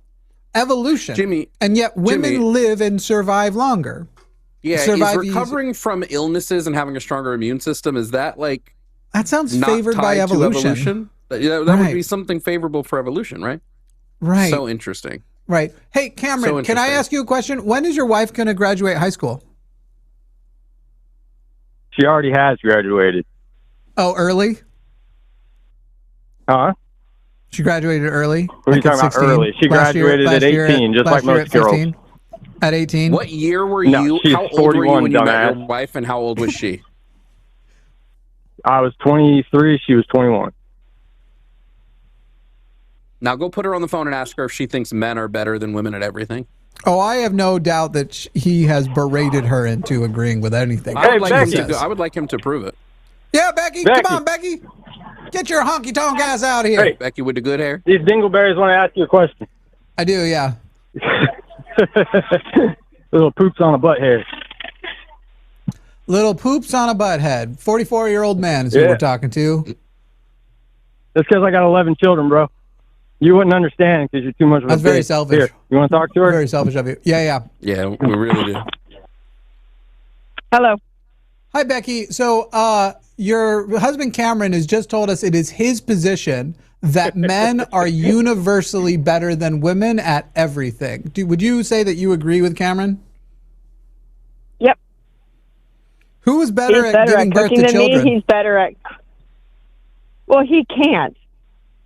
Evolution. Jimmy, and yet women Jimmy. live and survive longer. Yeah, survive is recovering from illnesses and having a stronger immune system, is that like That sounds not favored by tied to evolution. That would Right. be something favorable for evolution, right? Right. So interesting. Right. Hey, Cameron, can I ask you a question? When is your wife going to graduate high school? She already has graduated. Oh, early? Huh? She graduated early? What are you Like at talking about 16? early? She Last year- graduated last at year 18, just last like year most at girls. 15? At 18? What year were No, you? she's How old were you 41, when you met dumbass. your wife, and how old was she? I was 23. She was 21. Now go put her on the phone and ask her if she thinks men are better than women at everything. Oh, I have no doubt that he has berated her into agreeing with anything. I would, like him Becky. to, I would like him to prove it. Yeah, Becky, come on, Becky. Get your honky tonk ass out of here. Hey. Becky with the good hair. These dingleberries want to ask you a question. I do, yeah. Little poops on a butt hair. Little poops on a butt head. 44-year-old man is who Yeah. we're talking to. That's because I got 11 children, bro. You wouldn't understand because you're too much of a That's very bitch. selfish. Here, you want to talk to her? Very selfish of you. Yeah. Yeah, we really do. Hello. Hi, Becky. So your husband Cameron has just told us it is his position that men are universally better than women at everything. Would you say that you agree with Cameron? Yep. Who is better he's at giving birth cooking to than children? me. He's better at. Well, he can't.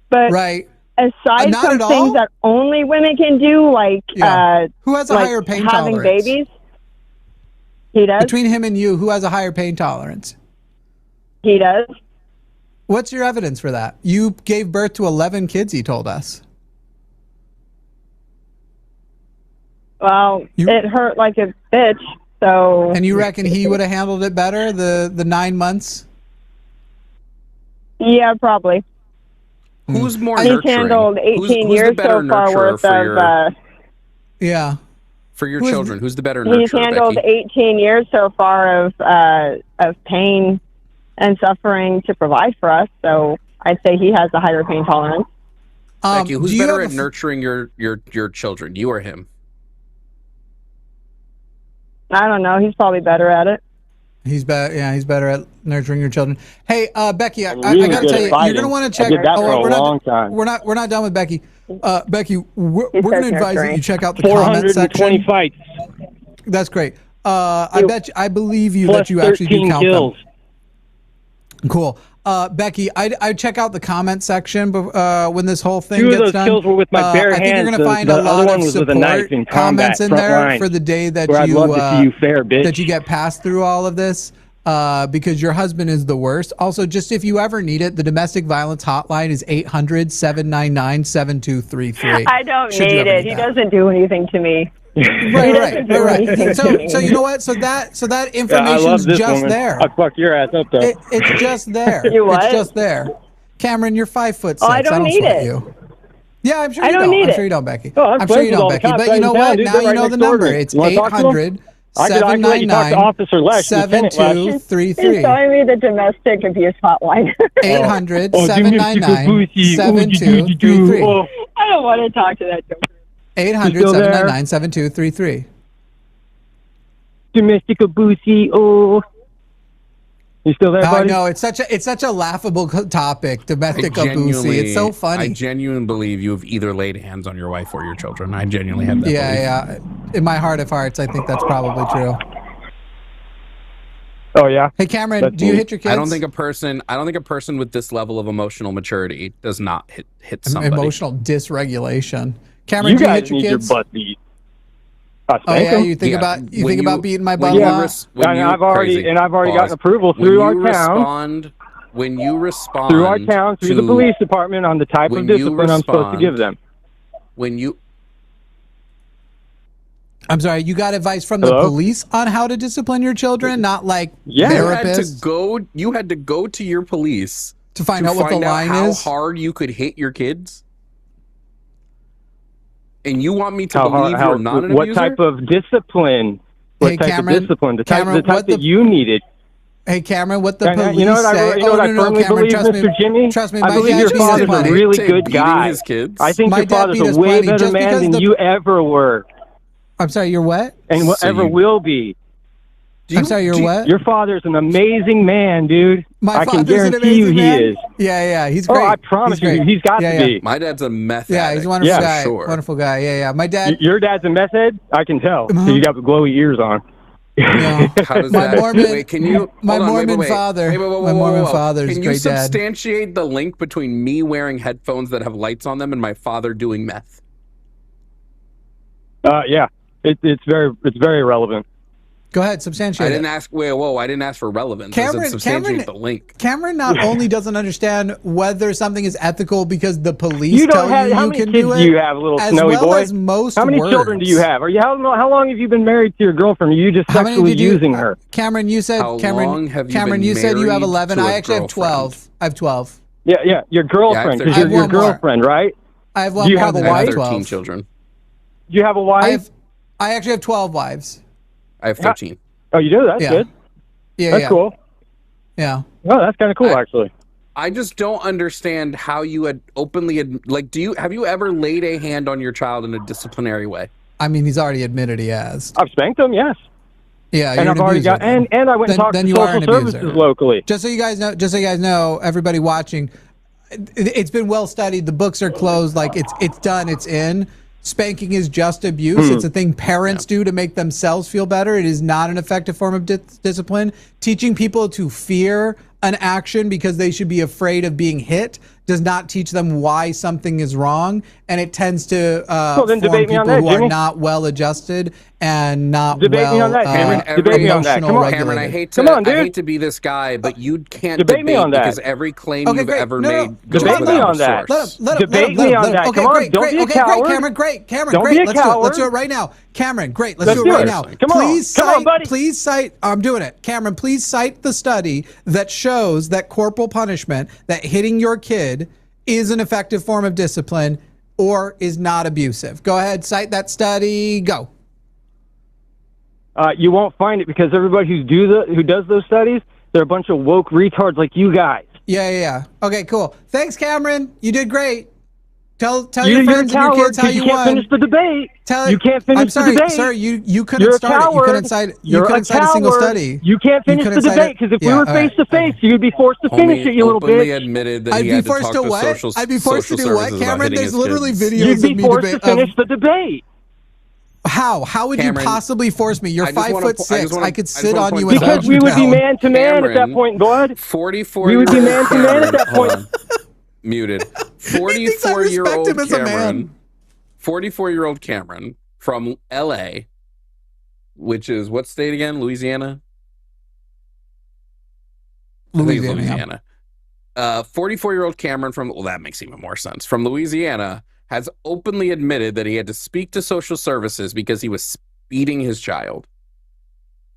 But right. Aside Not from at all? things that only women can do, like who has a like higher pain having tolerance? babies, he does. Between him and you, who has a higher pain tolerance? He does. What's your evidence for that? You gave birth to 11 kids, he told us. Well, it hurt like a bitch. So. And you reckon he would have handled it better, the 9 months? Yeah, probably. Who's more He's nurturing? handled 18 who's years the better so far nurturer worth of. Yeah. For your children, who's the better nurturer? He's handled Becky? 18 years so far of pain and suffering to provide for us. So I'd say he has a higher pain tolerance. Becky, who's better at nurturing your children, you or him? I don't know. He's probably better at it. He's better. Yeah, he's better at nurturing your children. Hey, Becky, I really got to good tell at you, fighting. you're going to want to check. I did that for a we're long not, time. We're not done with Becky. Becky, we're going to advise that you check out the comment 420 section. fights. That's great. I believe you that you actually do 13 count kills. them. Cool. Becky, I check out the comment section when this whole thing 2 of gets those done. kills were with my bare I think you're hands. going to find The a lot other one of was with a knife support in comments combat, in front there line, for the day that where I'd you love to see you fair, bitch. that you get passed through all of this. Because your husband is the worst. Also, just if you ever need it, the domestic violence hotline is 800-799-7233. I don't need it. He doesn't do anything to me. Right. So you know what? So that information's just there. I'd fuck your ass up, though. It's just there. You what? It's just there. Cameron, you're 5'6". Oh, I don't need sweat it. you. Yeah, I'm sure I you don't don't. need I'm it. sure you don't, Becky. Oh, I'm I'm sure friends you with all don't, the Becky. cops But you right know in town, what? dude. Now They're you right know the next door to number. me. It's You wanna talk to them? 800 I could let you talk to Officer Lesh, Lieutenant Lesh. He's 799-7233. telling me the domestic abuse hotline. 800-799-7233. I don't want to talk to that joker. 800-799-7233. Domestic abuse. Oh. You still there, buddy? I know it's such a laughable topic. Domestic abuse. It's so funny. I genuinely believe you have either laid hands on your wife or your children. I genuinely have that belief. Yeah. In my heart of hearts, I think that's probably true. Oh yeah. Hey Cameron, do you hit your kids? I don't think a person with this level of emotional maturity does not hit somebody. Emotional dysregulation. Cameron, You do you guys hit your need kids? your butt beat. Oh yeah, you think about beating my butt a lot? I've already gotten approval through our town. When you respond through our town, through the police department on the type of discipline I'm supposed to give them. I'm sorry, you got advice from the police on how to discipline your children, not like therapists? You had to go to your police to find out what the line is? How hard you could hit your kids? And you want me to believe you're not an abuser? What type of discipline? What type of discipline? The type that you needed. Hey, Cameron, what the police you know what say? I firmly believe, Mr. Jimmy? Trust me, I believe your father's a really good guy. I think your father's a way better man than you ever were. I'm sorry, you're what? And whatever will be. I'm sorry, you're what? Your father's an amazing man, dude. I can guarantee you he is. Yeah, he's great. Oh, I promise you, he's got to be. My dad's a meth addict. He's a wonderful guy. Sure. Wonderful guy. Yeah. My dad. Your dad's a meth head? I can tell. You got the glowy ears on. Yeah. How does that? Mormon, can you? My Mormon father. My Mormon father's Can great you substantiate the link between me wearing headphones that have lights on them and my father doing meth? Yeah. It's very relevant. Go ahead, substantiate. I didn't ask. I didn't ask for relevance. I said substantiate the link. Cameron not only doesn't understand whether something is ethical because the police tell you how you many can kids do it, do you have, little as snowy well boy? as most how many words. children do you have? How long have you been married to your girlfriend? Are you just sexually using her? Cameron, you said Cameron, you said you have 11. I actually have 12. I have 12. Yeah, your girlfriend, because you're your girlfriend, right? I have one. Do you more have a than I wife? 13 children. Do you have a wife? I actually have 12 wives. I have 13. Oh, you do? That's good. Yeah, that's cool. Yeah. Oh, that's kind of cool, actually. I just don't understand how you had openly have you ever laid a hand on your child in a disciplinary way? I mean, he's already admitted he has. I've spanked him, yes. Yeah, and I've already got and I went and talked to social services locally. Just so you guys know, everybody watching, it's been well studied. The books are closed. Like it's done. It's in. Spanking is just abuse. It's a thing parents do to make themselves feel better. It is not an effective form of discipline. Teaching people to fear an action because they should be afraid of being hit does not teach them why something is wrong, and it tends to form people who are not well adjusted and not debate me on that, Cameron. Debate me on that. Come on, Cameron. I hate to be this guy, but you can't debate me on that because every claim you've ever made goes debate me on that. Debate me on that. Come on, don't be a coward. Cameron, great. Don't be a coward. Let's do it right now. Cameron, great. Let's do it right now. Come on, buddy. Please cite. I'm doing it. Cameron, please cite the study that shows that corporal punishment, that hitting your kid, is an effective form of discipline or is not abusive. Go ahead, cite that study. Go. You won't find it because everybody who does those studies, they're a bunch of woke retards like you guys. Yeah. Okay, cool. Thanks, Cameron. You did great. Tell your friends and your kids how you won. You can't finish the debate. You can't finish the debate. Sir, you couldn't start it. You couldn't cite a single study. You can't finish the debate because if we were face to face, you'd be forced to finish it, you little bitch. Admitted that I'd be forced to what? I'd be forced to do what, Cameron? There's literally videos of me. You'd be forced to finish the debate. How? How would you possibly force me? You're 5'6". I could sit on you because we would be man to man at that point, bud. 44. We would be man to man at that point. Muted. 44-year-old Cameron. 44-year-old Cameron from L.A., which is what state again? Louisiana. Louisiana. 44-year-old Cameron from, well, that makes even more sense. From Louisiana has openly admitted that he had to speak to social services because he was beating his child.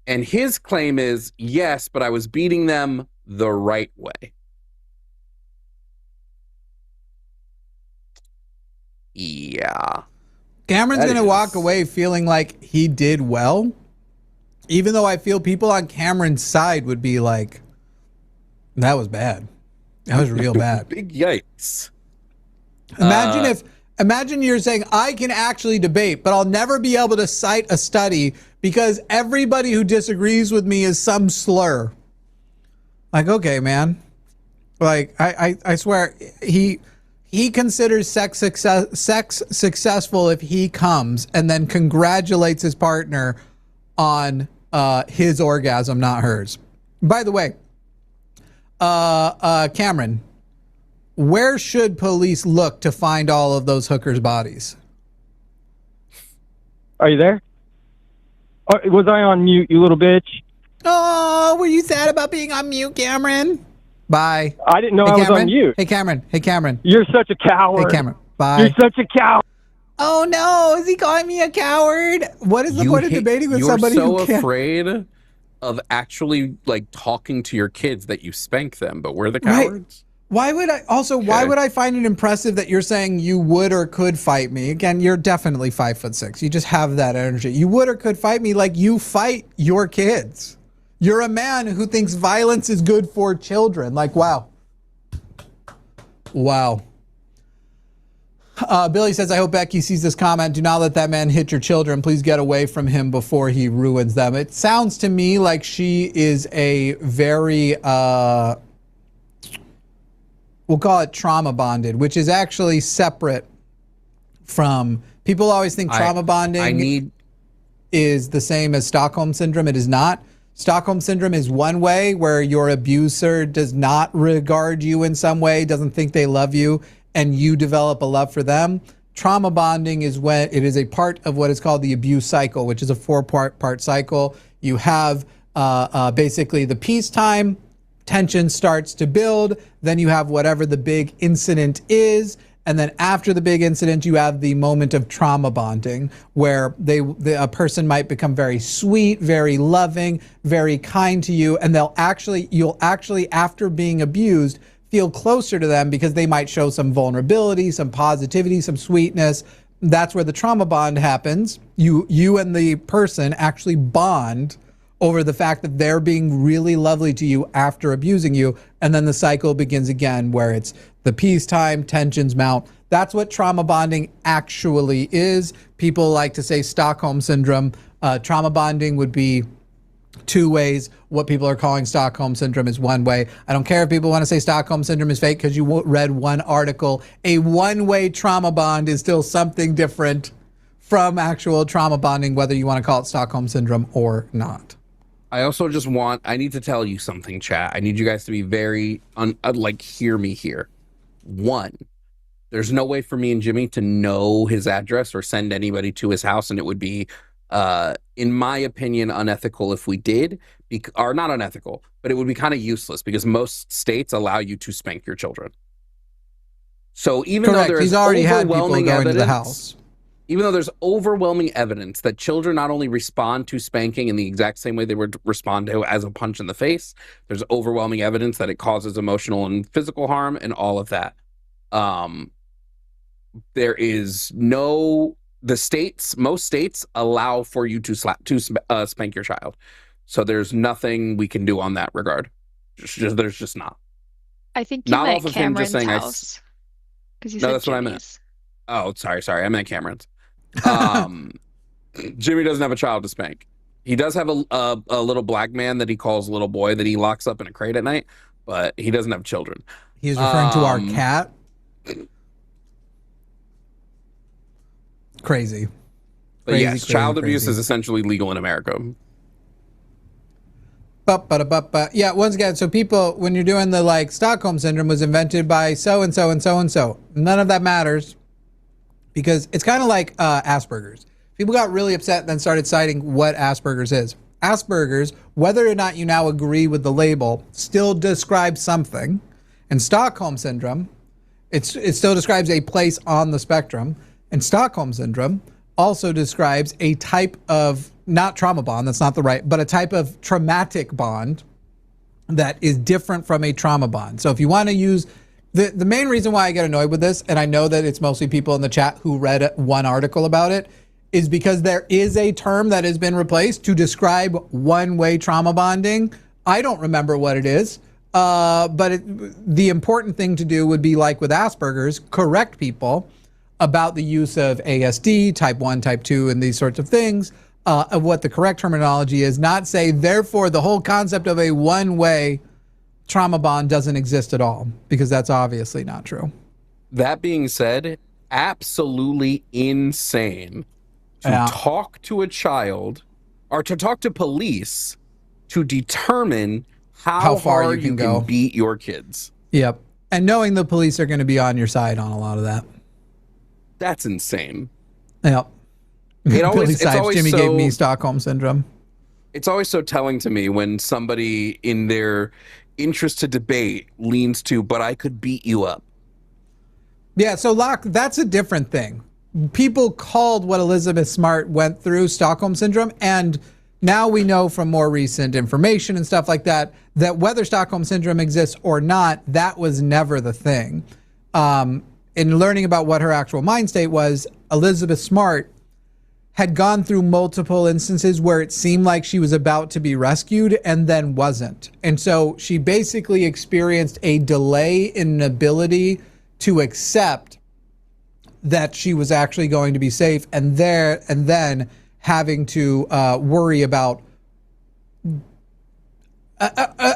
And his claim is, yes, but I was beating them the right way. Yeah. Cameron's going to walk away feeling like he did well, even though I feel people on Cameron's side would be like, that was bad. That was real bad. Big yikes. Imagine you're saying, I can actually debate, but I'll never be able to cite a study because everybody who disagrees with me is some slur. Like, okay, man. Like, I swear, he considers sex successful if he comes and then congratulates his partner on his orgasm, not hers. By the way, Cameron, where should police look to find all of those hookers' bodies? Are you there? Was I on mute, you little bitch? Oh, were you sad about being on mute, Cameron? Bye. I didn't know I was on mute. Hey, Cameron. You're such a coward. Hey, Cameron. Bye. You're such a coward. Oh, no. Is he calling me a coward? What is the point of debating with somebody who can't? You're so afraid of actually, like, talking to your kids that you spank them, but we're the cowards? Right. Why would I find it impressive that you're saying you would or could fight me? Again, you're definitely 5'6". You just have that energy. You would or could fight me like you fight your kids. You're a man who thinks violence is good for children. Like, wow. Wow. Billy says, I hope Becky sees this comment. Do not let that man hit your children. Please get away from him before he ruins them. It sounds to me like she is a very, we'll call it trauma bonded, which is actually separate from, people always think trauma bonding is the same as Stockholm Syndrome. It is not. Stockholm Syndrome is one way where your abuser does not regard you in some way, doesn't think they love you, and you develop a love for them. Trauma bonding is when it is a part of what is called the abuse cycle, which is a four-part cycle. You have basically the peacetime, tension starts to build, then you have whatever the big incident is, and then after the big incident, you have the moment of trauma bonding, where a person might become very sweet, very loving, very kind to you, and you'll actually, after being abused, feel closer to them because they might show some vulnerability, some positivity, some sweetness. That's where the trauma bond happens. You and the person actually bond over the fact that they're being really lovely to you after abusing you. And then the cycle begins again where it's the peacetime, tensions mount. That's what trauma bonding actually is. People like to say Stockholm Syndrome. Trauma bonding would be two ways. What people are calling Stockholm Syndrome is one way. I don't care if people want to say Stockholm Syndrome is fake because you read one article. A one-way trauma bond is still something different from actual trauma bonding, whether you want to call it Stockholm Syndrome or not. I also just I need to tell you something, chat. I need you guys to be very, hear me here. One, there's no way for me and Jimmy to know his address or send anybody to his house, and it would be, in my opinion, unethical if we did, or not unethical, but it would be kind of useless because most states allow you to spank your children. So even though there's overwhelming evidence, to the house. Even though there's overwhelming evidence that children not only respond to spanking in the exact same way they would respond to as a punch in the face, there's overwhelming evidence that it causes emotional and physical harm and all of that. There is most states allow for you to spank your child. So there's nothing we can do on that regard. There's just not. I think you meant Cameron's house. No, that's what I meant. Oh, sorry. I meant Cameron's. Jimmy doesn't have a child to spank. He does have a little black man that he calls little boy that he locks up in a crate at night, but he doesn't have children. He is referring to our cat. Crazy. But yes, child abuse is essentially legal in America. Yeah, once again, so people, when you're doing the Stockholm Syndrome was invented by so-and-so and so-and-so, none of that matters because it's kind of like Asperger's. People got really upset and then started citing what Asperger's is. Asperger's, whether or not you now agree with the label, still describes something. And Stockholm Syndrome, it still describes a place on the spectrum. And Stockholm Syndrome also describes a type of, not trauma bond, that's not the right, but a type of traumatic bond that is different from a trauma bond. So if you want to use, the main reason why I get annoyed with this, and I know that it's mostly people in the chat who read one article about it, is because there is a term that has been replaced to describe one-way trauma bonding. I don't remember what it is, but the important thing to do would be like with Asperger's, correct people about the use of ASD, type 1, type 2, and these sorts of things, of what the correct terminology is, not say, therefore, the whole concept of a one-way trauma bond doesn't exist at all, because that's obviously not true. That being said, absolutely insane to talk to a child or to talk to police to determine how far you can beat your kids. Yep. And knowing the police are going to be on your side on a lot of that. That's insane. Yep. Jimmy gave me Stockholm Syndrome. It's always so telling to me when somebody in their interest to debate leans to, but I could beat you up. Yeah, so Locke, that's a different thing. People called what Elizabeth Smart went through Stockholm Syndrome, and now we know from more recent information and stuff like that, that whether Stockholm Syndrome exists or not, that was never the thing. In learning about what her actual mind state was, Elizabeth Smart had gone through multiple instances where it seemed like she was about to be rescued and then wasn't. And so she basically experienced a delay in an ability to accept that she was actually going to be safe, and then having to worry about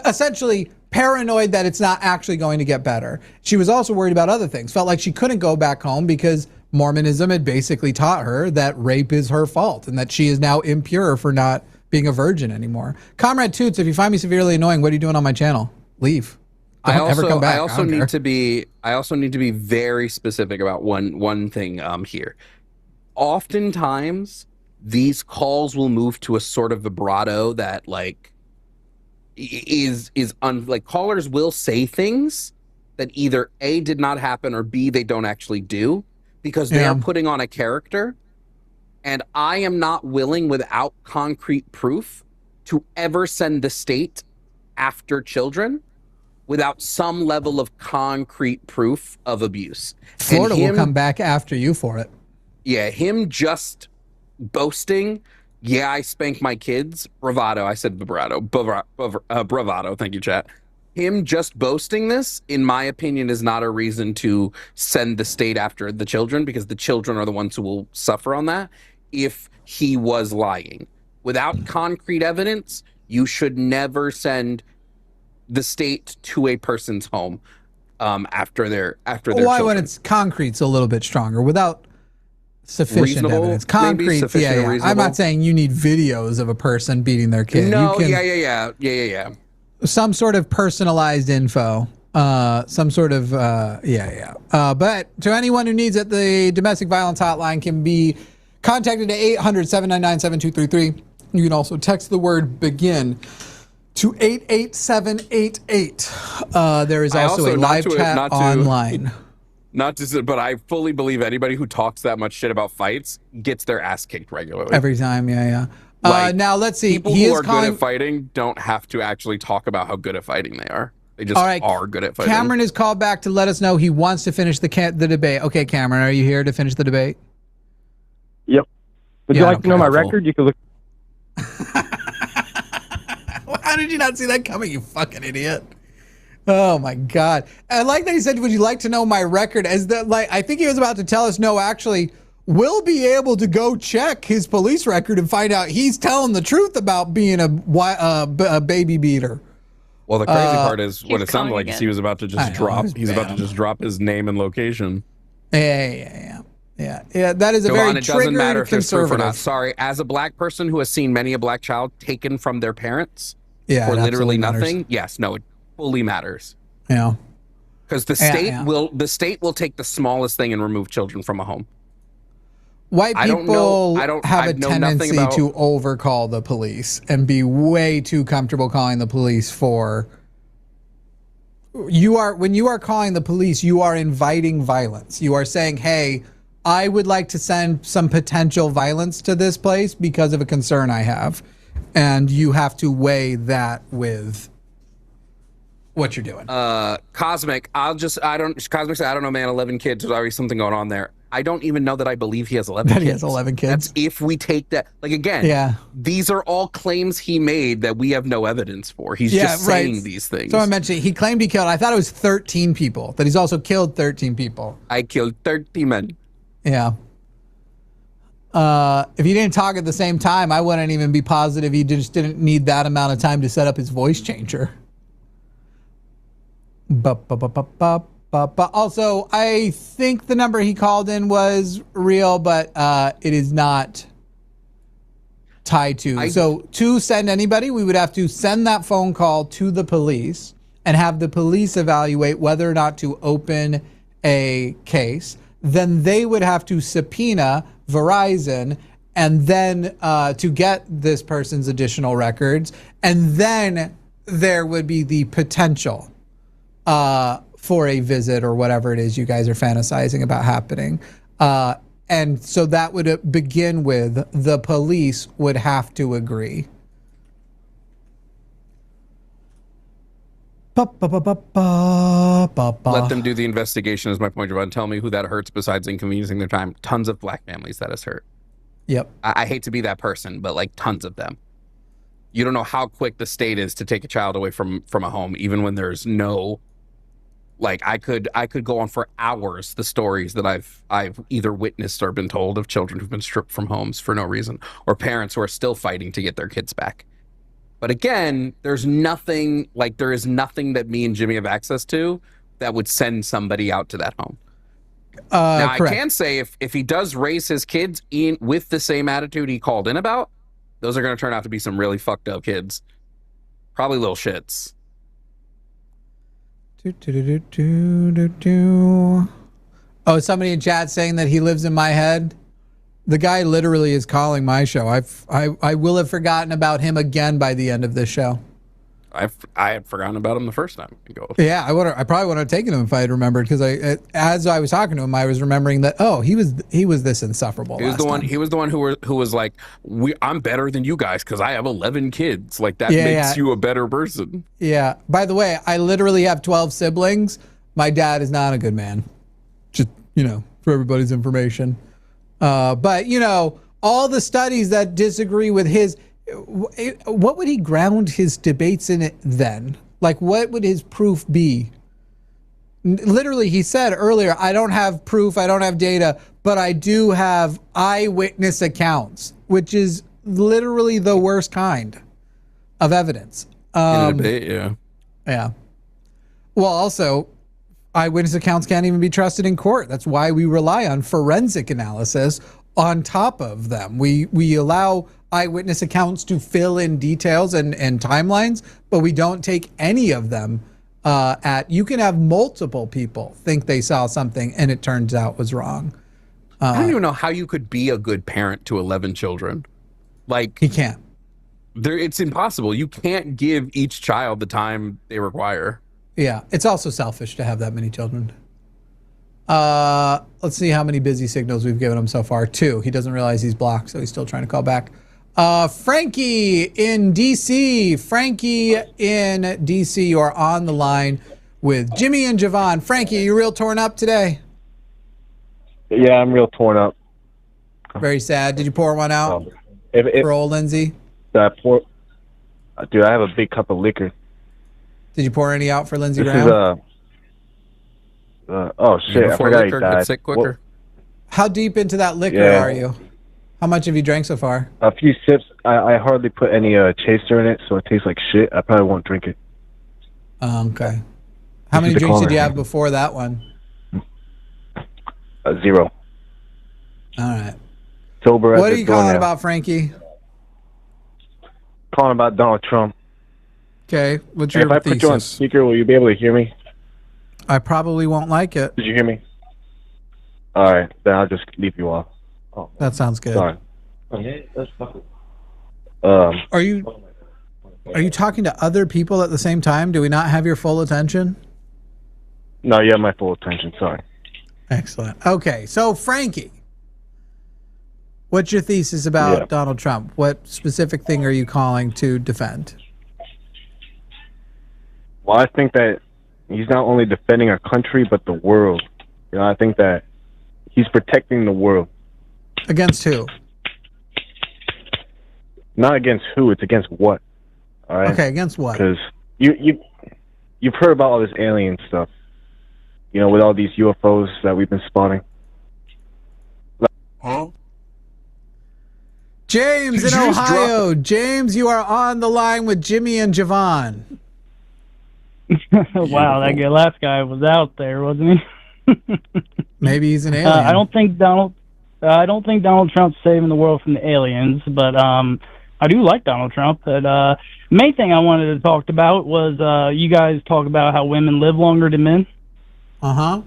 essentially paranoid that it's not actually going to get better. She was also worried about other things. Felt like she couldn't go back home because Mormonism had basically taught her that rape is her fault and that she is now impure for not being a virgin anymore. Comrade Toots, if you find me severely annoying, what are you doing on my channel? Leave. Don't ever come back. I also need to be very specific about one thing here. Oftentimes, these calls will move to a sort of vibrato that callers will say things that either A, did not happen, or B, they don't actually do, because they are putting on a character. And I am not willing, without concrete proof, to ever send the state after children without some level of concrete proof of abuse. Florida will come back after you for it. Yeah, him just boasting, yeah, I spank my kids, bravado. I said vibrato, bravado. Thank you, chat. Him just boasting this, in my opinion, is not a reason to send the state after the children, because the children are the ones who will suffer on that if he was lying. Without concrete evidence, you should never send the state to a person's home after their why children. when it's concrete's a little bit stronger. Without sufficient evidence. Concrete, yeah. I'm not saying you need videos of a person beating their kid. No, yeah. Some sort of personalized info. Some sort of, but to anyone who needs it, the domestic violence hotline can be contacted at 800-799-7233. You can also text the word begin to 88788. There is also a live chat online. But I fully believe anybody who talks that much shit about fights gets their ass kicked regularly. Every time, yeah. Now let's see. People who are good at fighting don't have to actually talk about how good at fighting they are. They just are good at fighting. Cameron has called back to let us know he wants to finish the debate. Okay, Cameron, are you here to finish the debate? Yep. Would you like to know my record? You can look. How did you not see that coming, you fucking idiot? Oh my God. I like that he said, would you like to know my record? As the, like, I think he was about to tell us, no, actually, we'll be able to go check his police record and find out he's telling the truth about being a baby beater. Well, the crazy part is what it sounded like is he was about to just drop. He's about to just drop his name and location. Yeah. That is a very it doesn't matter if there's proof or conservative. not. Sorry, as a black person who has seen many a black child taken from their parents Yeah, for it literally absolutely matters. nothing. Yes, no, it fully matters. Yeah. Because the state will take the smallest thing and remove children from a home. White people have a tendency about, to overcall the police and be way too comfortable calling the police for. When you are calling the police, you are inviting violence. You are saying, "Hey, I would like to send some potential violence to this place because of a concern I have," and you have to weigh that with what you're doing. Cosmic, Cosmic said, I don't know, man, 11 kids, there's already something going on there. I don't even know that I believe he has 11 kids. He has 11 kids. That's if we take that, like, again, these are all claims he made that we have no evidence for. He's just saying these things. So I mentioned, he claimed he killed, I thought it was 13 people, that he's also killed 13 people. I killed 13 men. Yeah. If he didn't talk at the same time, I wouldn't even be positive he just didn't need that amount of time to set up his voice changer. But also, I think the number he called in was real, but it is not tied to. So to send anybody, we would have to send that phone call to the police and have the police evaluate whether or not to open a case. Then they would have to subpoena Verizon and then to get this person's additional records. And then there would be the potential for a visit or whatever it is you guys are fantasizing about happening. And so that would begin with the police would have to agree. Let them do the investigation is my point, Jovan. Tell me who that hurts besides inconveniencing their time. Tons of black families that has hurt. Yep. I hate to be that person, but like tons of them. You don't know how quick the state is to take a child away from a home, even when there's no, like, I could go on for hours the stories that I've either witnessed or been told of children who've been stripped from homes for no reason, or parents who are still fighting to get their kids back. But again, there is nothing that me and Jimmy have access to that would send somebody out to that home. Now, correct. I can say if he does raise his kids in with the same attitude he called in about, those are going to turn out to be some really fucked up kids. Probably little shits. Oh, somebody in chat saying that he lives in my head. The guy literally is calling my show. I will have forgotten about him again by the end of this show. I had forgotten about him the first time. Yeah, I probably would have taken him if I had remembered, because as I was talking to him, I was remembering that he was this insufferable. He was the one who was like, I'm better than you guys because I have 11 kids. Like that makes you a better person. Yeah. By the way, I literally have 12 siblings. My dad is not a good man. Just for everybody's information. But all the studies that disagree with his. What would he ground his debates in it then? Like, what would his proof be? Literally, he said earlier, I don't have proof, I don't have data, but I do have eyewitness accounts, which is literally the worst kind of evidence. In a debate, yeah. Yeah. Well, also, eyewitness accounts can't even be trusted in court. That's why we rely on forensic analysis on top of them. We allow eyewitness accounts to fill in details and timelines, but we don't take any of them you can have multiple people think they saw something and it turns out was wrong. I don't even know how you could be a good parent to 11 children. Like, you can't. It's impossible. You can't give each child the time they require. Yeah, it's also selfish to have that many children. Let's see how many busy signals we've given him so far. 2. He doesn't realize he's blocked, so he's still trying to call back. Frankie in DC. Frankie in DC, you are on the line with Jimmy and Jovan. Frankie, are you real torn up today? Yeah, I'm real torn up. Very sad. Did you pour one out for old Lindsay? Dude, I have a big cup of liquor. Did you pour any out for Lindsey This Graham? Oh shit! I forgot he died. Get sick quicker. How deep into that liquor are you? How much have you drank so far? A few sips. I hardly put any chaser in it, so it tastes like shit. I probably won't drink it. Okay. How many drinks did you have before that one? 0. All right. Sober. What are you calling about, Frankie? Calling about Donald Trump. Okay. What's your If I put you on speaker, will you be able to hear me? I probably won't like it. Did you hear me? All right, then I'll just leave you off. Oh, that sounds good. Sorry. Are you talking to other people at the same time? Do we not have your full attention? No, you have my full attention. Sorry. Excellent. Okay, so Frankie, what's your thesis about Donald Trump? What specific thing are you calling to defend? Well, I think that he's not only defending our country, but the world. You know, I think that he's protecting the world. Against who? Not against who, it's against what. All right? Okay, against what? Because you've heard about all this alien stuff. You know, with all these UFOs that we've been spotting. Huh? James in Ohio. James, you are on the line with Jimmy and Jovan. Wow, that last guy was out there, wasn't he? Maybe he's an alien. I don't think Donald Trump's saving the world from the aliens, but I do like Donald Trump. But main thing I wanted to talk about was you guys talk about how women live longer than men. Uh-huh.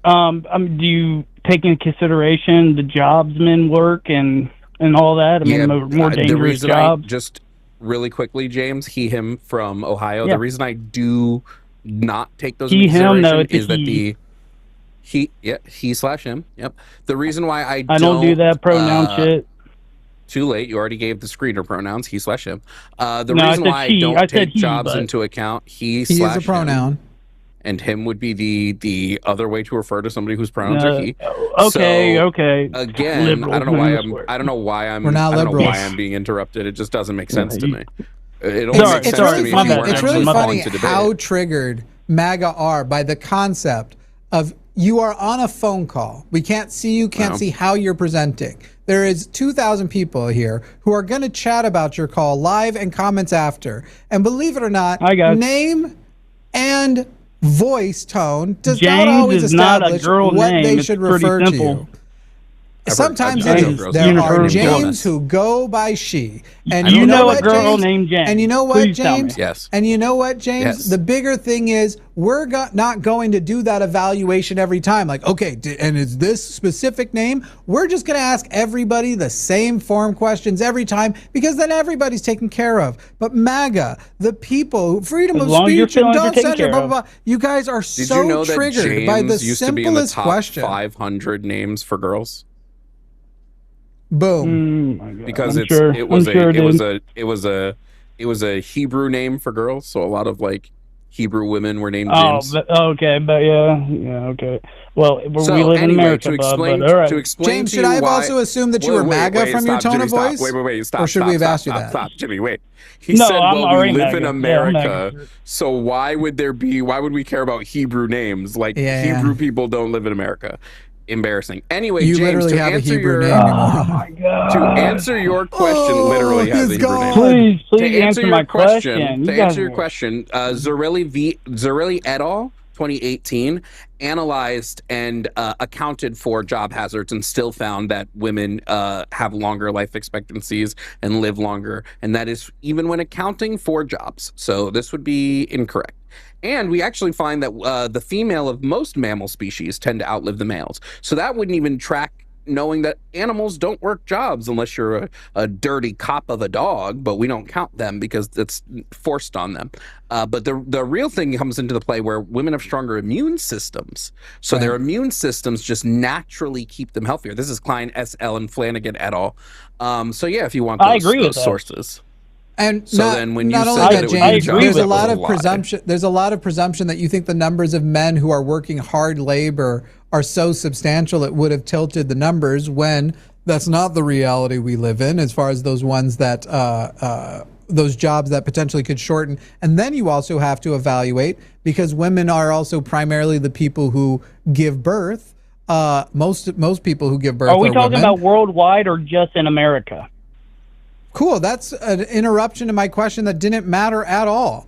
Do you take into consideration the jobs men work and all that? I mean, more dangerous the reason jobs. Just really quickly, James, him from Ohio. Yeah. The reason I do not take those He, into him, consideration no, it's a is that he. he/him. Yep. The reason why I don't do that pronoun shit. Too late. You already gave the screener pronouns. He/him. The No, reason why I don't take jobs but into account. He is a pronoun. And him would be the other way to refer to somebody whose pronouns are he. Okay, So, okay. Again, Liberals, I don't know why I'm We're not I don't know liberals. why I'm being interrupted. It just doesn't make sense to me. It only It's, makes it's sense to really me funny. if you weren't It's really actually funny calling to debate how it. triggered MAGA are by the concept of you are on a phone call. We can't see you, can't see how you're presenting. There is 2,000 people here who are going to chat about your call live and comments after. And believe it or not, name and voice tone does not always establish what they should refer to you. Sometimes there are James who go by she. And you know a girl named James. And you know what, Please tell me. James? Yes. And you know what, James? Yes. The bigger thing is we're not going to do that evaluation every time. Like, okay, and is this specific name? We're just going to ask everybody the same form questions every time because then everybody's taken care of. But MAGA, the people, freedom of speech, and don't censor, blah, blah, blah. You guys are Did so you know that triggered James by the used to be in the simplest top question. 500 names for girls? Boom. Because it was a Hebrew name for girls, so a lot of like Hebrew women were named James. Okay, but okay. Well, we live in America, to explain, but all right. to explain James, to should you I have why, also assumed that you were MAGA from your stop, tone Jimmy, of stop. voice? Wait, stop. Or should we have asked you that? Stop, Jimmy, wait. He No, said, I'm well, already we live in MAGA. America, Yeah, so why would we care about Hebrew names? Like, Hebrew people don't live in America. Embarrassing. Anyway, You James, literally to have a answer Hebrew your name. Oh my God. to answer your question, literally has a Hebrew name. Please answer my question. To answer your question, Zarelli et al. 2018 analyzed and accounted for job hazards and still found that women have longer life expectancies and live longer. And that is even when accounting for jobs. So this would be incorrect. And we actually find that the female of most mammal species tend to outlive the males. So that wouldn't even track, knowing that animals don't work jobs unless you're a dirty cop of a dog, but we don't count them because it's forced on them. But the real thing comes into the play where women have stronger immune systems. So their immune systems just naturally keep them healthier. This is Klein, S. L. and Flanagan et al. So yeah, if you want those sources. And so then when you said that, James, there's a lot of presumption. There's a lot of presumption that you think the numbers of men who are working hard labor are so substantial it would have tilted the numbers, when that's not the reality we live in, as far as those ones that those jobs that potentially could shorten. And then you also have to evaluate, because women are also primarily the people who give birth. Most people who give birth are we talking women. about worldwide or just in America? Cool. That's an interruption to my question that didn't matter at all.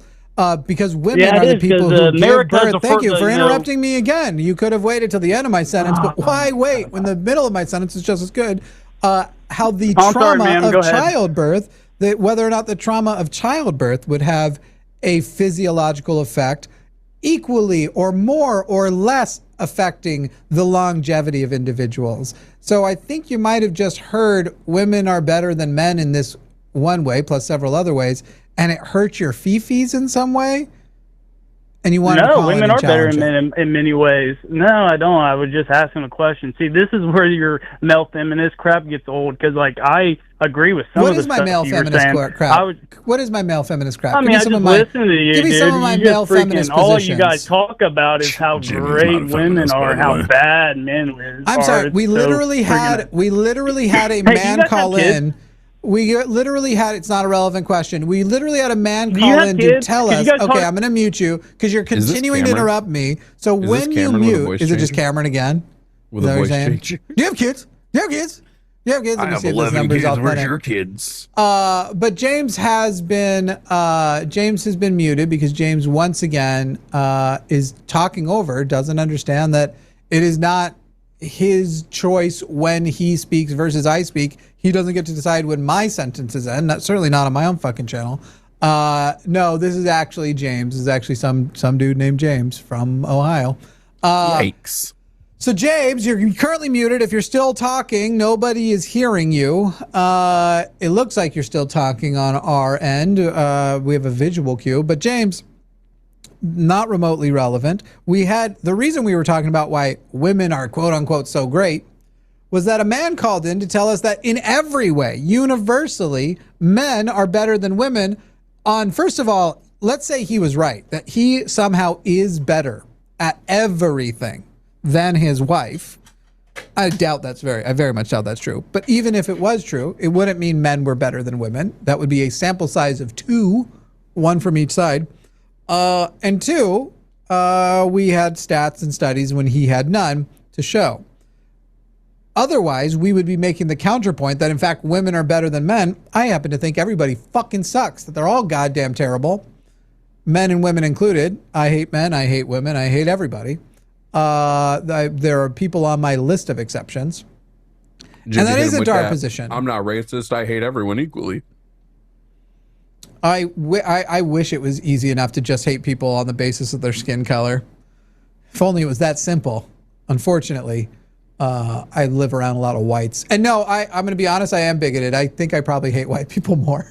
Because women are the people who give birth. Thank you for interrupting me again. You could have waited till the end of my sentence, but why wait when the middle of my sentence is just as good? How the trauma of childbirth, whether or not the trauma of childbirth would have a physiological effect equally or more or less affecting the longevity of individuals. So I think you might have just heard women are better than men in this one way, plus several other ways, and it hurts your fifis in some way. And you want to call women in and are better challenge than men in many ways. No, I don't. I was just asking a question. See, this is where your male feminist crap gets old, because like I agree with some of the stuff you were saying. What is my male feminist crap? What is my male feminist crap? I mean, I just listen to you, give me dude. some of my You male just freaking, feminist all positions. you guys talk about is how great women are, and how bad men are. I'm sorry. We literally had a man call in. We literally had, it's not a relevant question. We literally had a man call in to tell us, okay, I'm going to mute you because you're continuing to interrupt me. So when you mute, is it just Cameron again? With a voice change. Do you have kids? Do you have kids? Do you have kids? I have 11 kids. Where's your kids? But James has been muted because James once again is talking over, doesn't understand that it is not his choice when he speaks versus I speak. He doesn't get to decide when my sentences end. Certainly not on my own fucking channel. No, this is actually James. This is actually some dude named James from Ohio. Yikes. So James, you're currently muted. If you're still talking, nobody is hearing you. It looks like you're still talking on our end. We have a visual cue, but James, not remotely relevant. The reason we were talking about why women are quote unquote so great was that a man called in to tell us that in every way, universally, men are better than women on, first of all, let's say he was right, that he somehow is better at everything than his wife. I very much doubt that's true. But even if it was true, it wouldn't mean men were better than women. That would be a sample size of 2, 1 from each side. And 2, we had stats and studies when he had none to show. Otherwise, we would be making the counterpoint that, in fact, women are better than men. I happen to think everybody fucking sucks, that they're all goddamn terrible, men and women included. I hate men, I hate women, I hate everybody. There are people on my list of exceptions. And that isn't our position. I'm not racist, I hate everyone equally. I wish it was easy enough to just hate people on the basis of their skin color. If only it was that simple. Unfortunately, I live around a lot of whites. And no, I'm going to be honest, I am bigoted. I think I probably hate white people more.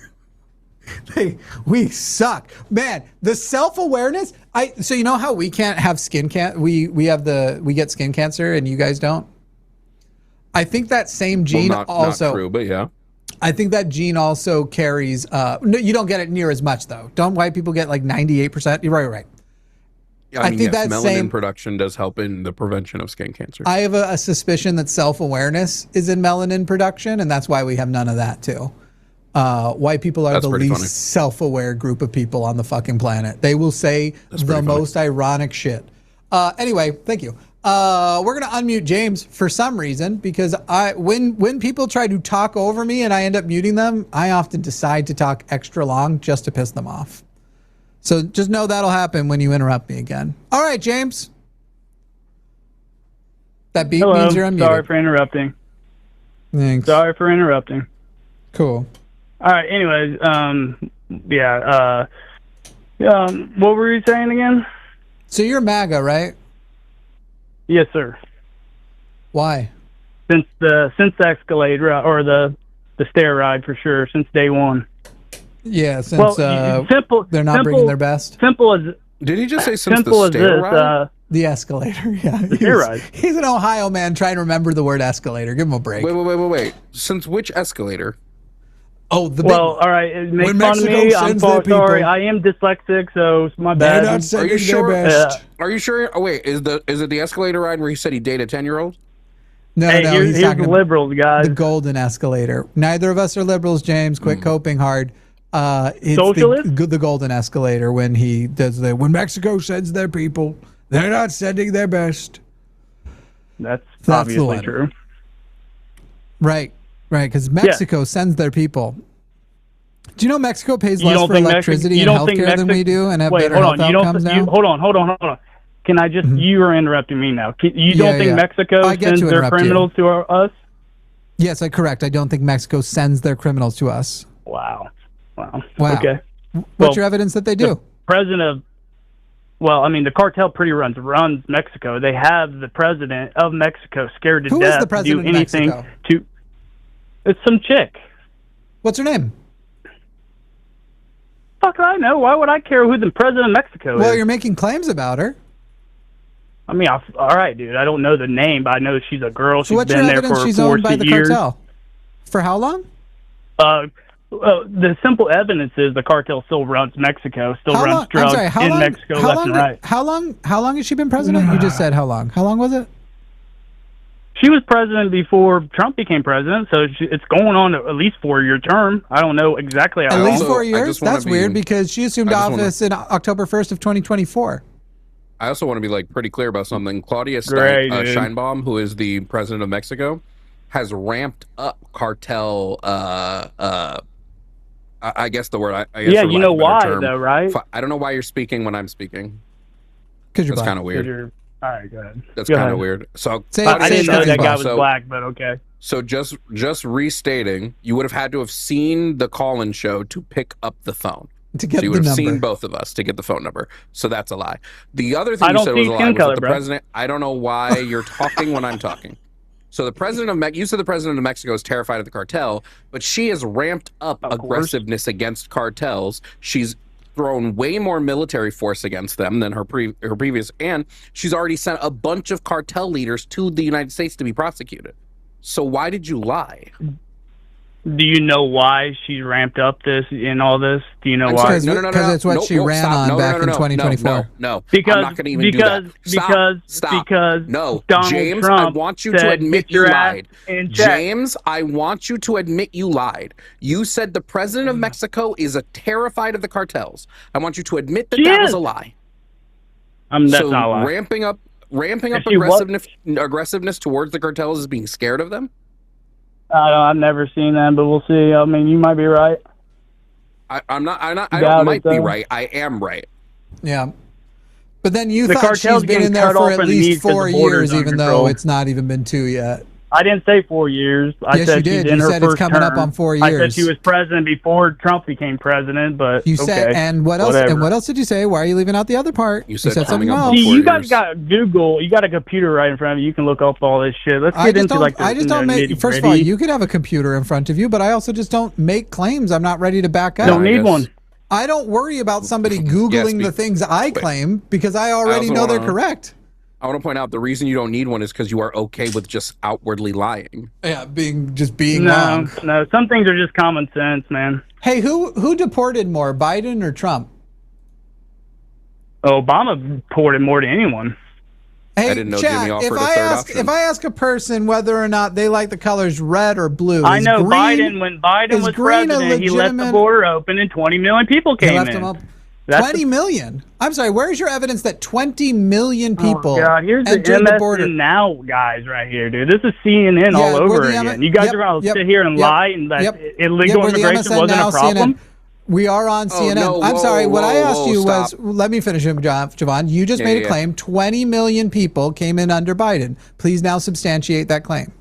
We suck. Man, the self-awareness. So you know how we can't have skin cancer? We get skin cancer and you guys don't? I think that same gene also. Not true, but yeah. I think that gene also carries, no, you don't get it near as much though. Don't white people get like 98%? You're right. Yeah, I think that melanin production does help in the prevention of skin cancer. I have a suspicion that self-awareness is in melanin production, and that's why we have none of that too. White people are the least self-aware group of people on the fucking planet. They will say the most ironic shit. Anyway, thank you. We're gonna unmute James for some reason, because when people try to talk over me and I end up muting them, I often decide to talk extra long just to piss them off. So just know that'll happen when you interrupt me again. All right, James. That beep means you're unmuted. Sorry for interrupting. Thanks. Sorry for interrupting. Cool. All right. Anyways, what were you saying again? So you're MAGA, right? Yes, sir. Why? Since the Escalade or the stair ride for sure, since day one. Yeah, since they're not bringing their best. Simple as. Did he just say since the stair ride? The escalator, yeah. The stair ride. He's an Ohio man trying to remember the word escalator. Give him a break. Wait. Since which escalator? Oh, the all right. Make fun of me. I'm sorry. I am dyslexic, so it's my bad. Are you sure? Are you sure? Oh wait, is it the escalator ride where he said he dated a 10-year-old? No, he's talking liberals, guys. The golden escalator. Neither of us are liberals, James. Quit coping hard. It's Socialist? the golden escalator when he does when Mexico sends their people, they're not sending their best. That's obviously true. Right, because Mexico sends their people. Do you know Mexico pays less for electricity and healthcare than we do, and have better health outcomes now? Hold on. Can I just? You are interrupting me now. You don't think Mexico sends their criminals to us? Yes, correct. I don't think Mexico sends their criminals to us. Wow. Okay. What's your evidence that they do? The cartel pretty runs Mexico. They have the president of Mexico scared to death. Who is the president to do anything of Mexico? It's some chick. What's her name? Fuck, I know. Why would I care who the president of Mexico is? Well, you're making claims about her. I mean, all right, dude. I don't know the name, but I know she's a girl. So she's been there for she's 40 owned by the years. cartel? For how long? The simple evidence is the cartel still runs Mexico, runs drugs in Mexico left and right. How long has she been president? You just said how long. How long was it? She was president before Trump became president, so it's going on at least 4-year term. I don't know exactly how long. At least 4 years? That's weird because she assumed office in October 1st of 2024. I also want to be pretty clear about something. Claudia Sheinbaum, who is the president of Mexico, has ramped up cartel. I guess the word. I guess you know why though, right? I don't know why you're speaking when I'm speaking. Because that's kind of weird. All right, go ahead. That's kind of weird. So I didn't know that guy was black, but okay. So just restating, you would have had to have seen the call-in show to pick up the phone. To get so you would have number. seen both of us to get the phone number. So that's a lie. The other thing you said was a lie was that the president. I don't know why you're talking when I'm talking. So the president of you said the president of Mexico is terrified of the cartel, but she has ramped up aggressiveness against cartels. She's thrown way more military force against them than her previous, and she's already sent a bunch of cartel leaders to the United States to be prosecuted. So why did you lie? Do you know why she ramped up this in all this? Do you know why? Because it's what she ran on back in 2024. No, because I'm not going to even do that. Stop. No, Donald James, Trump I want you to admit you lied. In James, I want you to admit you lied. You said the president of Mexico is terrified of the cartels. I want you to admit that that was a lie. That's not a lie. Ramping up aggressiveness towards the cartels is being scared of them. I've never seen that, but we'll see. I mean, you might be right. I might be right. I am right. Yeah. But then you thought she's been in there for at least 4 years, even though it's not even been 2 yet. I didn't say 4 years. Yes, you did. You said it's coming up on 4 years. I said she was president before Trump became president, but you said, and what else? Whatever. And what else did you say? Why are you leaving out the other part? You said something else. See, you guys got Google. You got a computer right in front of you. You can look up all this shit. Let's get into like. I just don't make. First of all, you could have a computer in front of you, but I also just don't make claims I'm not ready to back up. Don't need one. I don't worry about somebody Googling the things I claim because I already know they're correct. I want to point out the reason you don't need one is because you are okay with just outwardly lying. Yeah, being wrong. No, some things are just common sense, man. Hey, who deported more, Biden or Trump? Obama deported more than anyone. Hey, I didn't know Chad, Jimmy offered a third option. If I ask a person whether or not they like the colors red or blue, I know Biden. When Biden was president, he left the border open and 20 million people came in. Them up. 20 million? I'm sorry, where's your evidence that 20 million people here's entered the border? Now guys right here, dude. This is CNN all over again. You guys are going to sit here and lie and that illegal immigration wasn't a problem? We are on CNN. I'm sorry. What I asked you was, let me finish him, Jovan. You just made a claim. 20 million people came in under Biden. Please now substantiate that claim.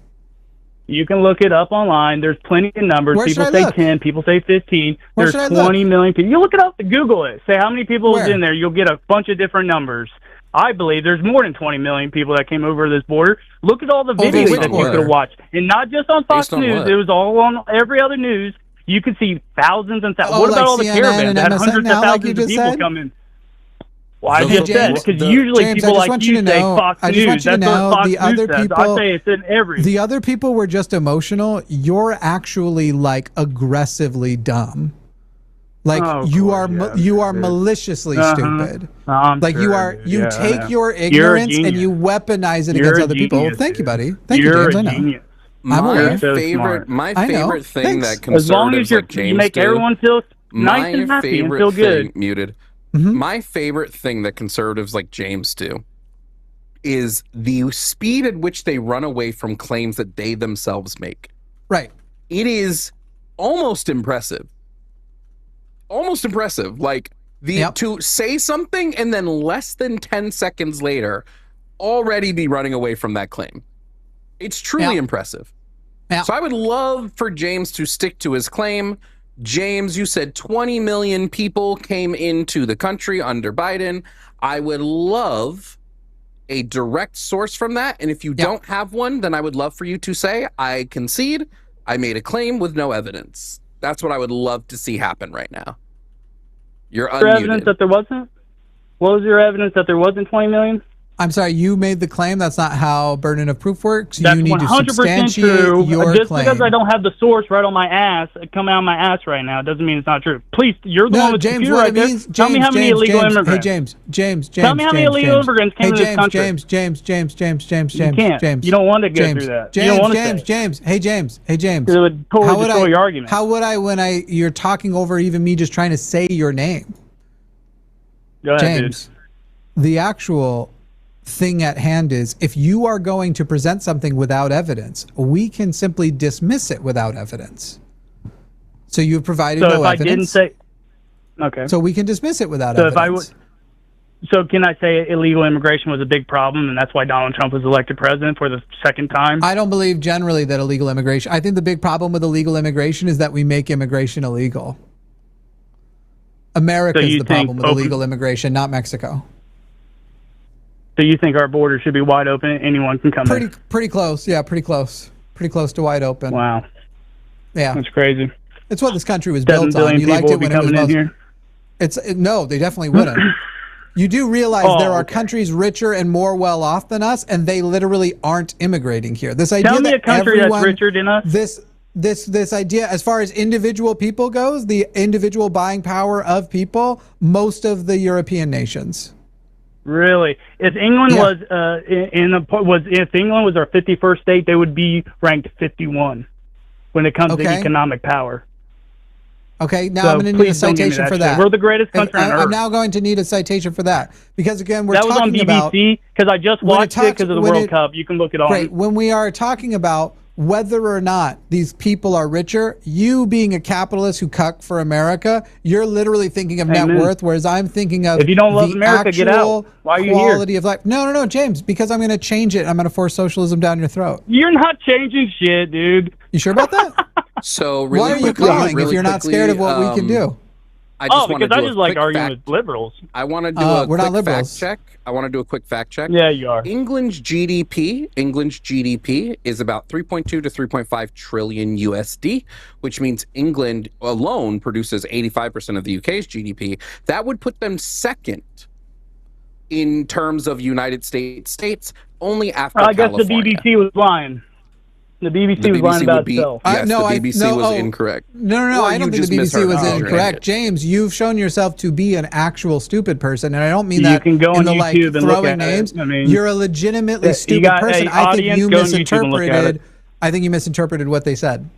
You can look it up online. There's plenty of numbers. Where people should I say look? 10. People say 15. Where There's should I 20 look? million people. You look it up. Google it. Say how many people was Where? in there. You'll get a bunch of different numbers. I believe there's more than 20 million people that came over this border. Look at all the videos that you could have watched. And not just on Fox News. It was all on every other news. You could see thousands and thousands. What about all the caravans that had hundreds of thousands of people come in? Well, I just said, because usually people like you say Fox News. That's what Fox News says. I say it's in every. The other people were just emotional. You're actually like aggressively dumb. Like you are maliciously stupid. Like you take your ignorance and you weaponize it against other people. Well, thank you, buddy. Thank you, James. I know. My favorite thing that conservatives like James you make everyone feel nice and happy and feel good. Muted. Mm-hmm. My favorite thing that conservatives like James do is the speed at which they run away from claims that they themselves make. Right. It is almost impressive. Almost impressive. Like to say something and then less than 10 seconds later already be running away from that claim. It's truly impressive. So I would love for James to stick to his claim. James, you said 20 million people came into the country under Biden. I would love a direct source from that. And if you don't have one, then I would love for you to say, I concede, I made a claim with no evidence. That's what I would love to see happen right now. You're unmuted. Your evidence that there wasn't? What was your evidence that there wasn't 20 million? I'm sorry, you made the claim. That's not how burden of proof works. That's you need 100% to substantiate true. your Just claim. because I don't have the source right on my ass, coming out of my ass right now, doesn't mean it's not true. Please, you're the one with the computer right there. Tell me how many illegal immigrants. Hey, James. Tell me how many illegal immigrants came to this country. James. You can't. You don't want to go through that. You don't want to James. Hey, James. It would totally destroy your argument. How would I when you're talking over even me just trying to say your name? Go ahead, James, the actual thing at hand is if you are going to present something without evidence, we can simply dismiss it without evidence. So you've provided no evidence. So if I didn't say, okay. So we can dismiss it without evidence. So can I say illegal immigration was a big problem and that's why Donald Trump was elected president for the second time? I don't believe generally that illegal immigration. I think the big problem with illegal immigration is that we make immigration illegal. America is the problem with illegal immigration, not Mexico. So you think our border should be wide open? Anyone can come in? Pretty close. Yeah, pretty close. Pretty close to wide open. Wow. Yeah. That's crazy. It's what this country was built on. You liked it when it was most... No, they definitely wouldn't. You do realize there are countries richer and more well off than us, and they literally aren't immigrating here. This idea Tell me a country that's richer than us. This idea, as far as individual people goes, the individual buying power of people, most of the European nations. Really? If England if England was our 51st state, they would be ranked 51 when it comes to economic power. Okay, now I'm going to need a citation for that. We're the greatest country on earth. I'm now going to need a citation for that because again, we're talking about... That was on BBC because I just watched it because of the World Cup. You can look it on. Right, when we are talking about whether or not these people are richer, you being a capitalist who cuck for America, you're literally thinking of net worth, whereas I'm thinking of if you don't love America, get out. Why are you here? Quality of life. No, James, because I'm going to change it. I'm going to force socialism down your throat. You're not changing shit, dude. You sure about that? So really why are you calling if you're not scared of what we can do? Because I just like arguing with liberals. I want to do a quick fact check. I want to do a quick fact check. Yeah, you are. England's GDP is about 3.2 to 3.5 trillion USD, which means England alone produces 85% of the UK's GDP. That would put them second in terms of United States, only after California. I guess the BBC was lying. The BBC was lying about itself. Yes, the BBC was incorrect. No, I don't think the BBC was incorrect. James, you've shown yourself to be an actual stupid person, and I don't mean that you can go in on the YouTube and throwing look at names. I mean, you're a legitimately stupid person. I think you misinterpreted. I think you misinterpreted what they said.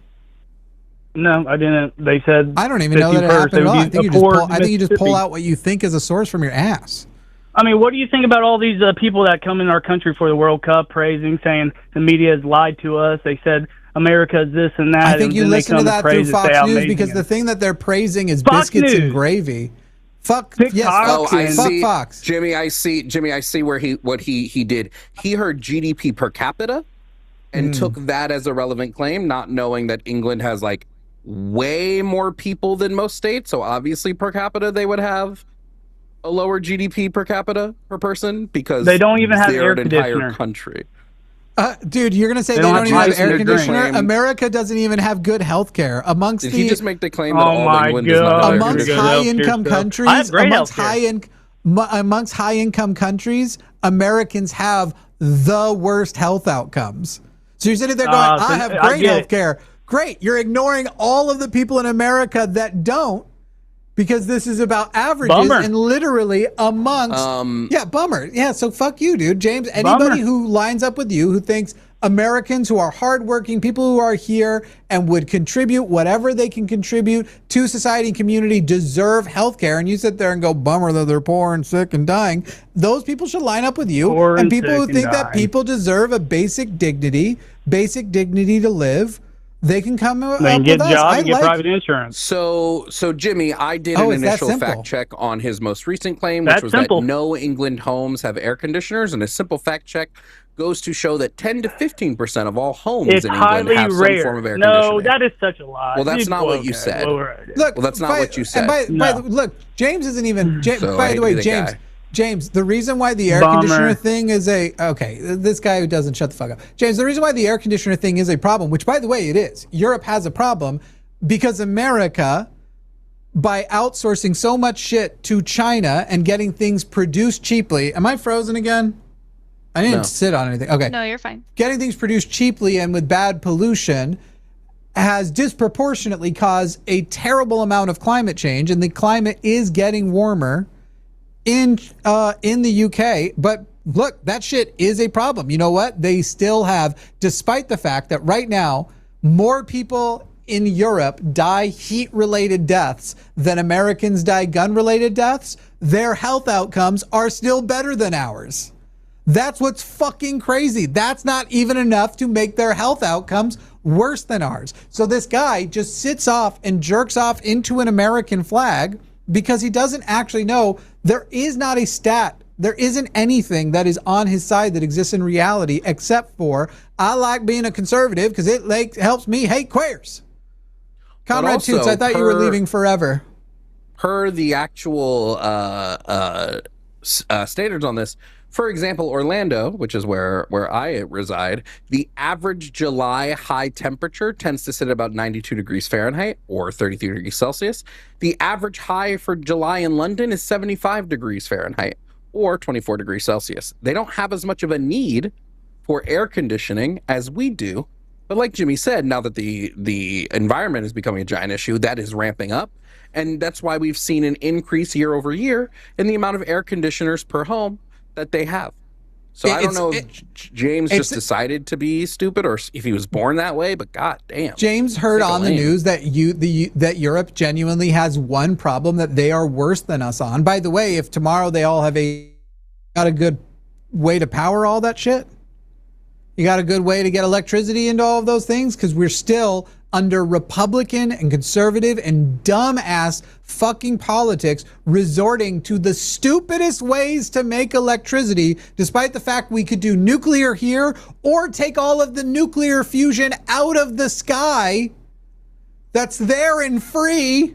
No, I didn't. They said I don't even know that it happened at all. I think you just pull out what you think is a source from your ass. I mean, what do you think about all these people that come in our country for the World Cup praising, saying the media has lied to us? They said America's this and that. I think and you then they listen to come that praise through and say Fox how News amazing because it the is. thing that they're praising is Fox biscuits News. and gravy. Fuck TikTok. yes, Oh, I fuck see. Fox. Jimmy, I see where he did. He heard GDP per capita and took that as a relevant claim, not knowing that England has like way more people than most states. So obviously per capita they would have a lower GDP per capita per person because They don't even have they're air an entire conditioner. country. Dude, you're gonna say they don't even have air conditioner? America doesn't even have good health care. Amongst Did the he just make the claim that all of England does not have air amongst conditioning? high income countries, amongst high income countries, Americans have the worst health outcomes. So you're sitting there going, I have great health care. Great. You're ignoring all of the people in America that don't, because this is about averages and literally amongst bummer. Yeah, so fuck you, dude. James, anybody who lines up with you who thinks Americans who are hardworking, people who are here and would contribute whatever they can contribute to society and community deserve health care, and you sit there and go, bummer that they're poor and sick and dying, those people should line up with you. And people who think that people deserve a basic dignity to live, they can come up They can with get us. jobs and get private insurance. So Jimmy, I did an initial fact check on his most recent claim, which was that no England homes have air conditioners, and a simple fact check goes to show that 10 to 15% of all homes in England have some form of air conditioning. No, that is such a lie. Well, that's not what you said. Look, that's not what you said. Look, James isn't even. So by the way, James, the reason why the air conditioner thing is this guy who doesn't shut the fuck up. James, the reason why the air conditioner thing is a problem, which by the way it is, Europe has a problem because America, by outsourcing so much shit to China and getting things produced cheaply. Am I frozen again? I didn't sit on anything. Okay. No, you're fine. Getting things produced cheaply and with bad pollution has disproportionately caused a terrible amount of climate change, and the climate is getting warmer in the UK. But look, that shit is a problem. You know what? They still have, despite the fact that right now more people in Europe die heat-related deaths than Americans die gun-related deaths, their health outcomes are still better than ours. That's what's fucking crazy. That's not even enough to make their health outcomes worse than ours. So this guy just sits off and jerks off into an American flag because he doesn't actually know there is not a stat. There isn't anything that is on his side that exists in reality except for, I like being a conservative because it helps me hate queers. Comrade Toots, I thought you were leaving forever. Per the actual standards on this, for example, Orlando, which is where I reside, the average July high temperature tends to sit at about 92 degrees Fahrenheit or 33 degrees Celsius. The average high for July in London is 75 degrees Fahrenheit or 24 degrees Celsius. They don't have as much of a need for air conditioning as we do. But like Jimmy said, now that the environment is becoming a giant issue, that is ramping up. And that's why we've seen an increase year over year in the amount of air conditioners per home that they have. So I don't know if James just decided to be stupid or if he was born that way, but god damn. James heard on the news that that Europe genuinely has one problem that they are worse than us on. By the way, if tomorrow they all have got a good way to power all that shit, you got a good way to get electricity into all of those things, because we're still under Republican and conservative and dumb-ass fucking politics resorting to the stupidest ways to make electricity, despite the fact we could do nuclear here or take all of the nuclear fusion out of the sky that's there and free.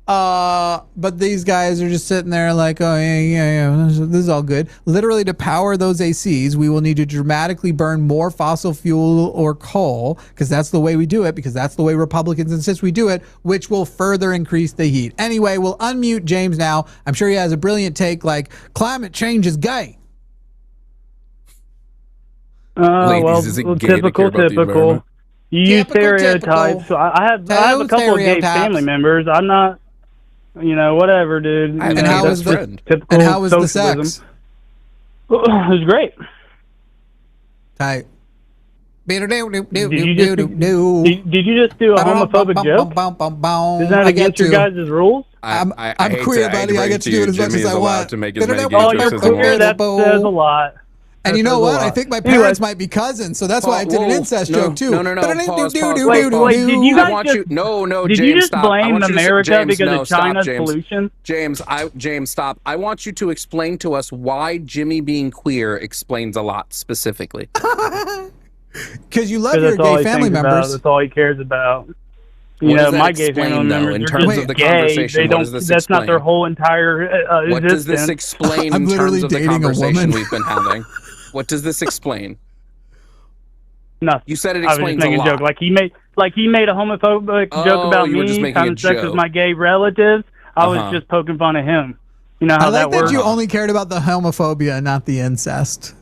But these guys are just sitting there like, oh, yeah, this is all good. Literally, to power those ACs, we will need to dramatically burn more fossil fuel or coal, because that's the way we do it, because that's the way Republicans insist we do it, which will further increase the heat. Anyway, we'll unmute James now. I'm sure he has a brilliant take like, climate change is gay. Typical. You use stereotypes. So I have a couple of gay family members. I'm not... whatever, dude. And how was the sex? It was great. Tight. Did you just do a homophobic joke? Is that against your guys' rules? I'm queer, buddy. I get to do it as much as I want. Oh, you're queer? That says a lot. And you know what? I think my parents might be cousins, so that's why I did an incest joke too. No. Pause. Did you guys just, no, did James, you just stop. blame America because of stop, China's James. pollution? James, stop. I want you to explain to us why Jimmy being queer explains a lot specifically. Because you love your gay family members. That's all he cares about. My gay family members in are terms just of the gay. conversation? They don't. That's not their whole entire What does this explain in terms of the conversation we've been having? What does this explain? Nothing. You said it I was explains just making a lot. a joke. Like he made a homophobic joke about you were just me making a having sex joke. with my gay relatives. I was just poking fun at him. You know how I like that works. that you only cared about the homophobia and not the incest.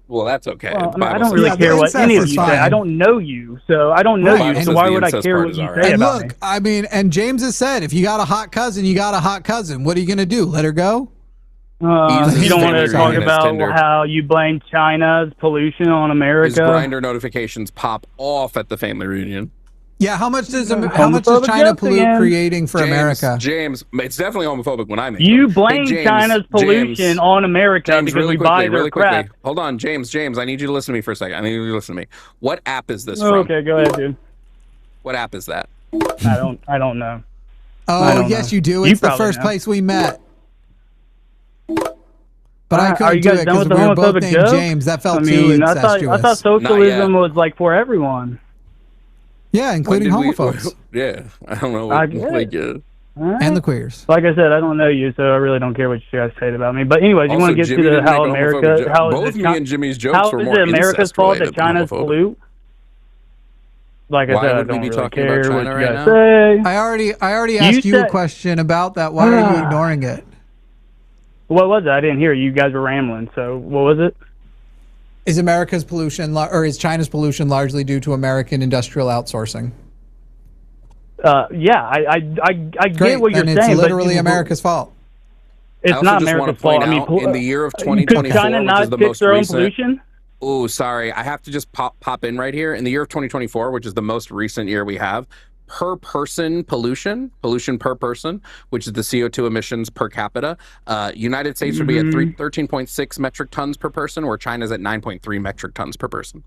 Well, that's okay. Well, I don't really care what any of you say. I don't know you, so I don't know you. So why would I care what you say about me? I mean, and James has said, if you got a hot cousin, you got a hot cousin. What are you going to do? Let her go? You don't want to talk about how you blame China's pollution on America. His Grindr notifications pop off at the family reunion. Yeah, how much does China pollute creating for America? James, it's definitely homophobic when I make you blame China's pollution on America because we buy their crap. Hold on, James, I need you to listen to me for a second. I need you to listen to me. What app is this from? Okay, go ahead, dude. What app is that? I don't know. Oh, yes, you do. It's the first place we met. But I couldn't do it because we were both named James. That felt too incestuous. I thought socialism was like for everyone. Yeah, including homophobes. Yeah, I don't know. And the queers. Like I said, I don't know you, so I really don't care what you guys say about me. But anyways, you want to get to how America, both me and Jimmy's jokes were more how is it America's fault that China's pollute? Like I said, I don't really care what you guys say. I already asked you a question about that. Why are you ignoring it? What was it? I didn't hear you. You guys were rambling. So what was it? Is America's pollution or is China's pollution largely due to American industrial outsourcing? Yeah, I get what you're saying. It's literally America's fault. It's not America's fault. I mean, in the year of 2024, could China not fix their own pollution? Oh, sorry. I have to just pop in right here. In the year of 2024, which is the most recent year we have, per person pollution per person, which is the CO2 emissions per capita, United States would be at 13.6 metric tons per person, where China's at 9.3 metric tons per person.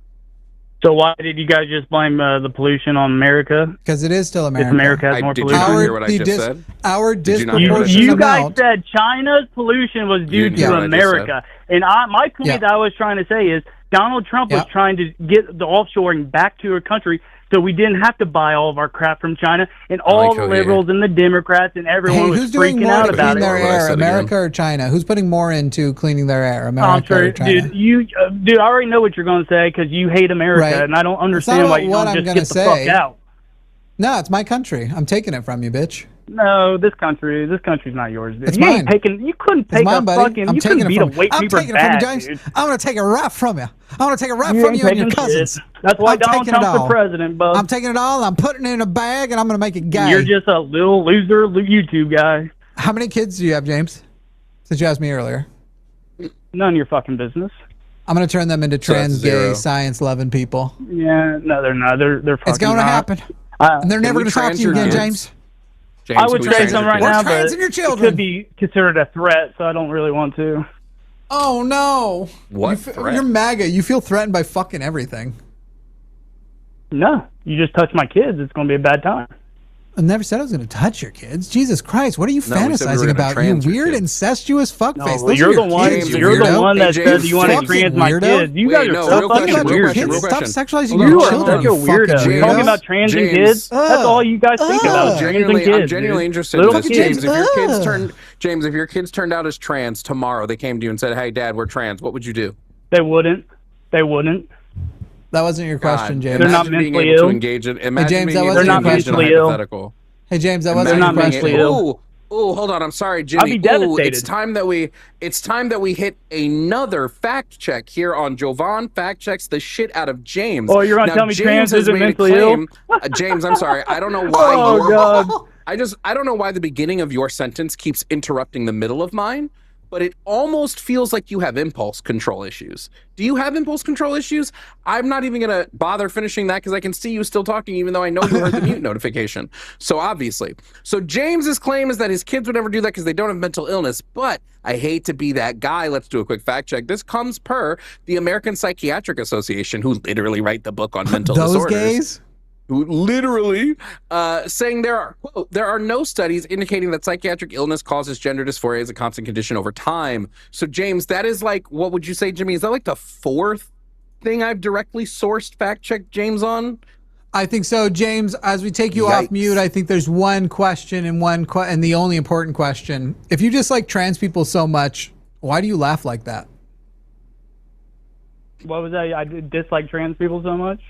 So why did you guys just blame the pollution on America? Because it is still America. If America has more pollution. Did you not hear what I just said? Our disproportionate You guys said China's pollution was due to America. And my point that I was trying to say is Donald Trump was trying to get the offshoring back to our country so we didn't have to buy all of our crap from China, and all the liberals and the Democrats and everyone was freaking out about it. Their air, America or China? Who's putting more into cleaning their air, America or China? Dude, I already know what you're going to say because you hate America, and I don't understand why you don't just get the fuck out. No, it's my country. I'm taking it from you, bitch. No, this country's not yours, dude. It's mine. You couldn't take mine, a fucking. You couldn't beat a weight I'm taking it from you, James. dude. I'm gonna take it right from you. I'm gonna take it right from you and your cousins. That's why Donald Trump's the president, bud. I'm taking it all. I'm putting it in a bag, and I'm gonna make it gay. You're just a little loser YouTube guy. How many kids do you have, James? Since you asked me earlier. None of your fucking business. I'm gonna turn them into trans, gay, science-loving people. Yeah, no, they're not. They're fucking. It's gonna happen. And they're never gonna talk to you again, James. I would say some right now, but your it could be considered a threat, so I don't really want to. Oh no! What? You're MAGA. You feel threatened by fucking everything. No, you just touch my kids, it's going to be a bad time. I never said I was going to touch your kids. Jesus Christ, what are you fantasizing about? You weird, incestuous fuckface. No, you're the one that said you want to trans my kids. You guys are so fucking weird. Stop sexualizing your children. You're such a weirdo. Talking about trans and kids. That's all you guys think about. I'm genuinely interested in this, James. If your kids turned out as trans tomorrow, they came to you and said, "Hey, Dad, we're trans," what would you do? They wouldn't. That wasn't your question, James. They're not mentally ill. Hey, James, that wasn't your question. Hey, James, that wasn't your question. Oh, hold on. I'm sorry, Jimmy. I'd be devastated. It's time that we hit another fact check here on Jovan Fact Checks the shit out of James. Oh, you're gonna tell me trans isn't mentally ill? James, I'm sorry. I don't know why. Oh God. I don't know why the beginning of your sentence keeps interrupting the middle of mine. but it almost feels like you have impulse control issues. Do you have impulse control issues? I'm not even going to bother finishing that because I can see you still talking, even though I know you heard the mute notification. So obviously. So James's claim is that his kids would never do that because they don't have mental illness, but I hate to be that guy. Let's do a quick fact check. This comes per the American Psychiatric Association, who literally write the book on mental Those disorders. gays? Who literally saying there are no studies indicating that psychiatric illness causes gender dysphoria as a constant condition over time. So James, that is like, what would you say, Jimmy? Is that like the fourth thing I've directly sourced fact checked James on? I think so, James. As we take you off mute, I think there's one question and the only important question. If you dislike trans people so much, why do you laugh like that? What was that? I dislike trans people so much.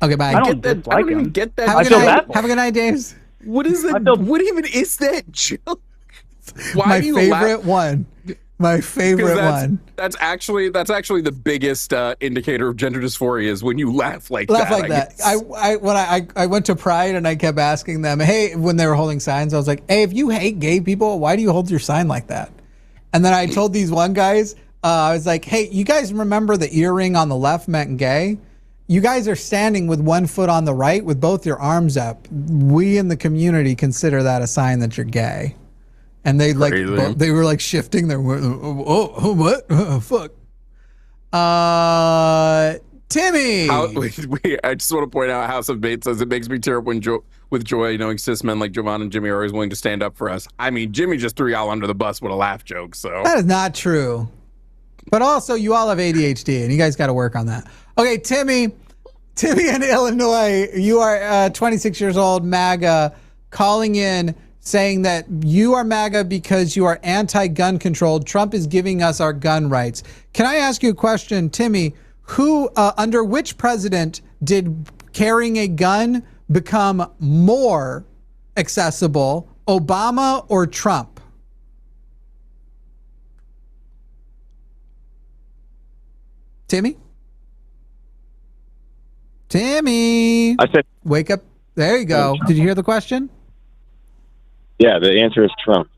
Okay, bye. I don't even get that. Have a good night. Have a good night, James. What is it? What even is that joke? Why My do you favorite laugh? one. My favorite one. That's actually the biggest indicator of gender dysphoria is when you laugh like Laugh that. like that. When I went to Pride and I kept asking them, hey, when they were holding signs, I was like, hey, if you hate gay people, why do you hold your sign like that? And then I told these one guys, I was like, hey, you guys remember the earring on the left meant gay? You guys are standing with one foot on the right with both your arms up. We in the community consider that a sign that you're gay. And they they were like shifting their what? Oh, fuck. Timmy. I just want to point out House of Bait says it makes me tear up with joy knowing cis men like Jovan and Jimmy are always willing to stand up for us. I mean, Jimmy just threw y'all under the bus with a laugh joke. So that is not true. But also, you all have ADHD, and you guys got to work on that. Okay, Timmy in Illinois, you are 26 years old, MAGA, calling in saying that you are MAGA because you are anti-gun control. Trump is giving us our gun rights. Can I ask you a question, Timmy? Who, under which president did carrying a gun become more accessible, Obama or Trump? Timmy? I said, wake up. There you go. Did you hear the question? Yeah, the answer is Trump.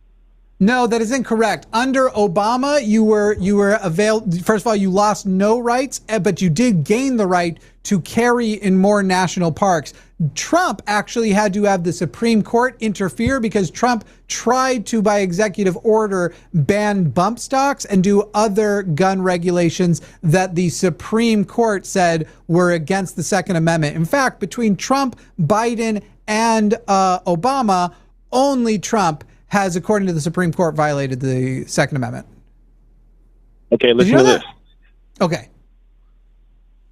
No, that is incorrect. Under Obama, you were available. First of all, you lost no rights, but you did gain the right to carry in more national parks. Trump actually had to have the Supreme Court interfere because Trump tried to, by executive order, ban bump stocks and do other gun regulations that the Supreme Court said were against the Second Amendment. In fact, between Trump, Biden, and Obama, only Trump has, according to the Supreme Court, violated the Second Amendment. Okay, listen to this. Okay.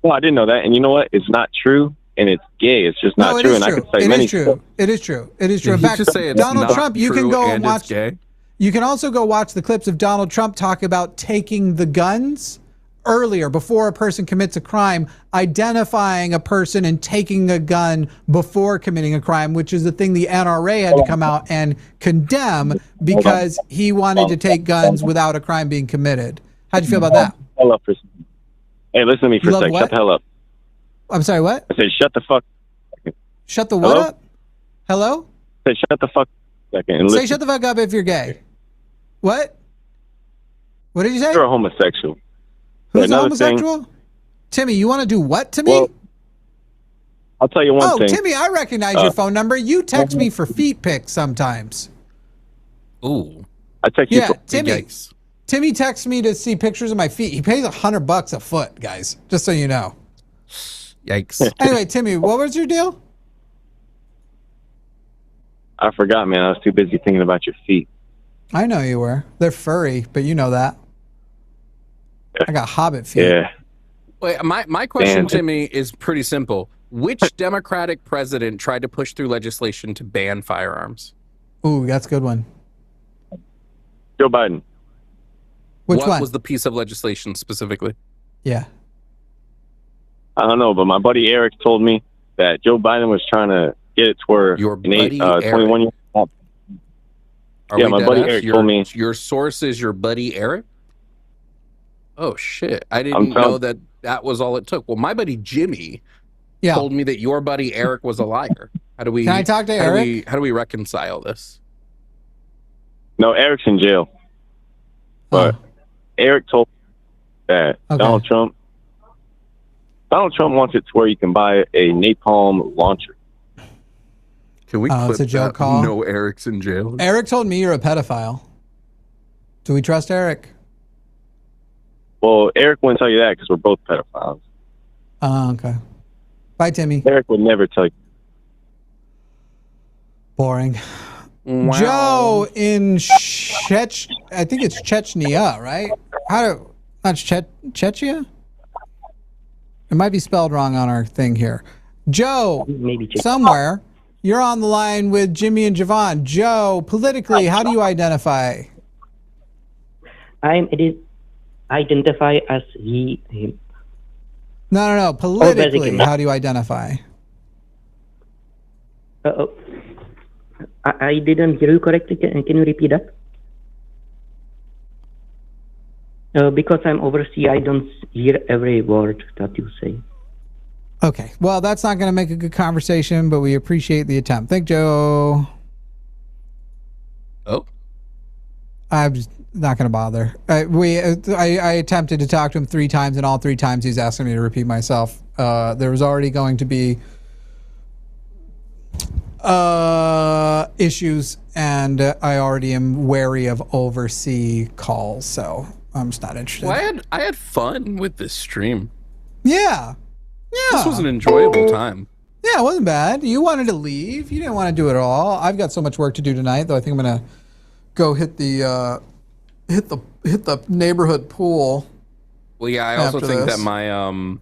Well, I didn't know that. And you know what? It's not true, and it's gay. It's just not true. And I could say many true. It is true. It is true. In fact, Donald Trump, you can go and watch. You can also go watch the clips of Donald Trump talk about taking the guns earlier, before a person commits a crime, identifying a person and taking a gun before committing a crime, which is the thing the NRA had to come out and condemn because he wanted to take guns without a crime being committed. How'd you feel about that? Hey, listen to me for a second. Shut the hell up. I'm sorry, what? I said, shut the fuck. Shut the what up? Hello? I said, shut the fuck second. And say shut the fuck up if you're gay. What? What did you say? You're a homosexual. Who's a homosexual? Timmy, you want to do what to me? Well, I'll tell you one thing. Oh, Timmy, I recognize your phone number. You text me for feet pics sometimes. Ooh. I text you for Timmy. Yikes. Timmy texts me to see pictures of my feet. He pays $100 a foot, guys, just so you know. Yikes. Anyway, Timmy, what was your deal? I forgot, man. I was too busy thinking about your feet. I know you were. They're furry, but you know that. I got hobbit feet. Yeah. Wait, my question, Timmy, is pretty simple. Which Democratic president tried to push through legislation to ban firearms? Ooh, that's a good one. Joe Biden. Which one? What was the piece of legislation specifically? Yeah. I don't know, but my buddy Eric told me that Joe Biden was trying to get it to where Your buddy Eric. 21 years old. Yeah, my buddy Eric told me. Your source is your buddy Eric? Oh, shit. I didn't know that was all it took. Well, my buddy Jimmy told me that your buddy Eric was a liar. How do we? Can I talk to Eric? How do we reconcile this? No, Eric's in jail. but Eric told me that Donald Trump wants it to where you can buy a napalm launcher. Can we clip it's a joke that? call? No, Eric's in jail. Eric told me you're a pedophile. Do we trust Eric? Well, Eric wouldn't tell you that because we're both pedophiles. Okay. Bye, Timmy. Eric would never tell you. Boring. Wow. Joe in I think it's Chechnya, right? Not Chechnya? It might be spelled wrong on our thing here. Joe, somewhere, you're on the line with Jimmy and Jovan. Joe, politically, how do you identify? Identify as he, him. No. Politically, how do you identify? I didn't hear you correctly. Can you repeat that? Because I'm overseas, I don't hear every word that you say. Okay. Well, that's not going to make a good conversation, but we appreciate the attempt. Thank Joe. Oh. I'm just not going to bother. I attempted to talk to him 3 times, and all 3 times he's asking me to repeat myself. There was already going to be issues, and I already am wary of overseas calls, so I'm just not interested. Well, I had fun with this stream. Yeah. This was an enjoyable time. Yeah, it wasn't bad. You wanted to leave. You didn't want to do it all. I've got so much work to do tonight, though. I think I'm gonna go hit the neighborhood pool. Well, yeah, I also think this. that my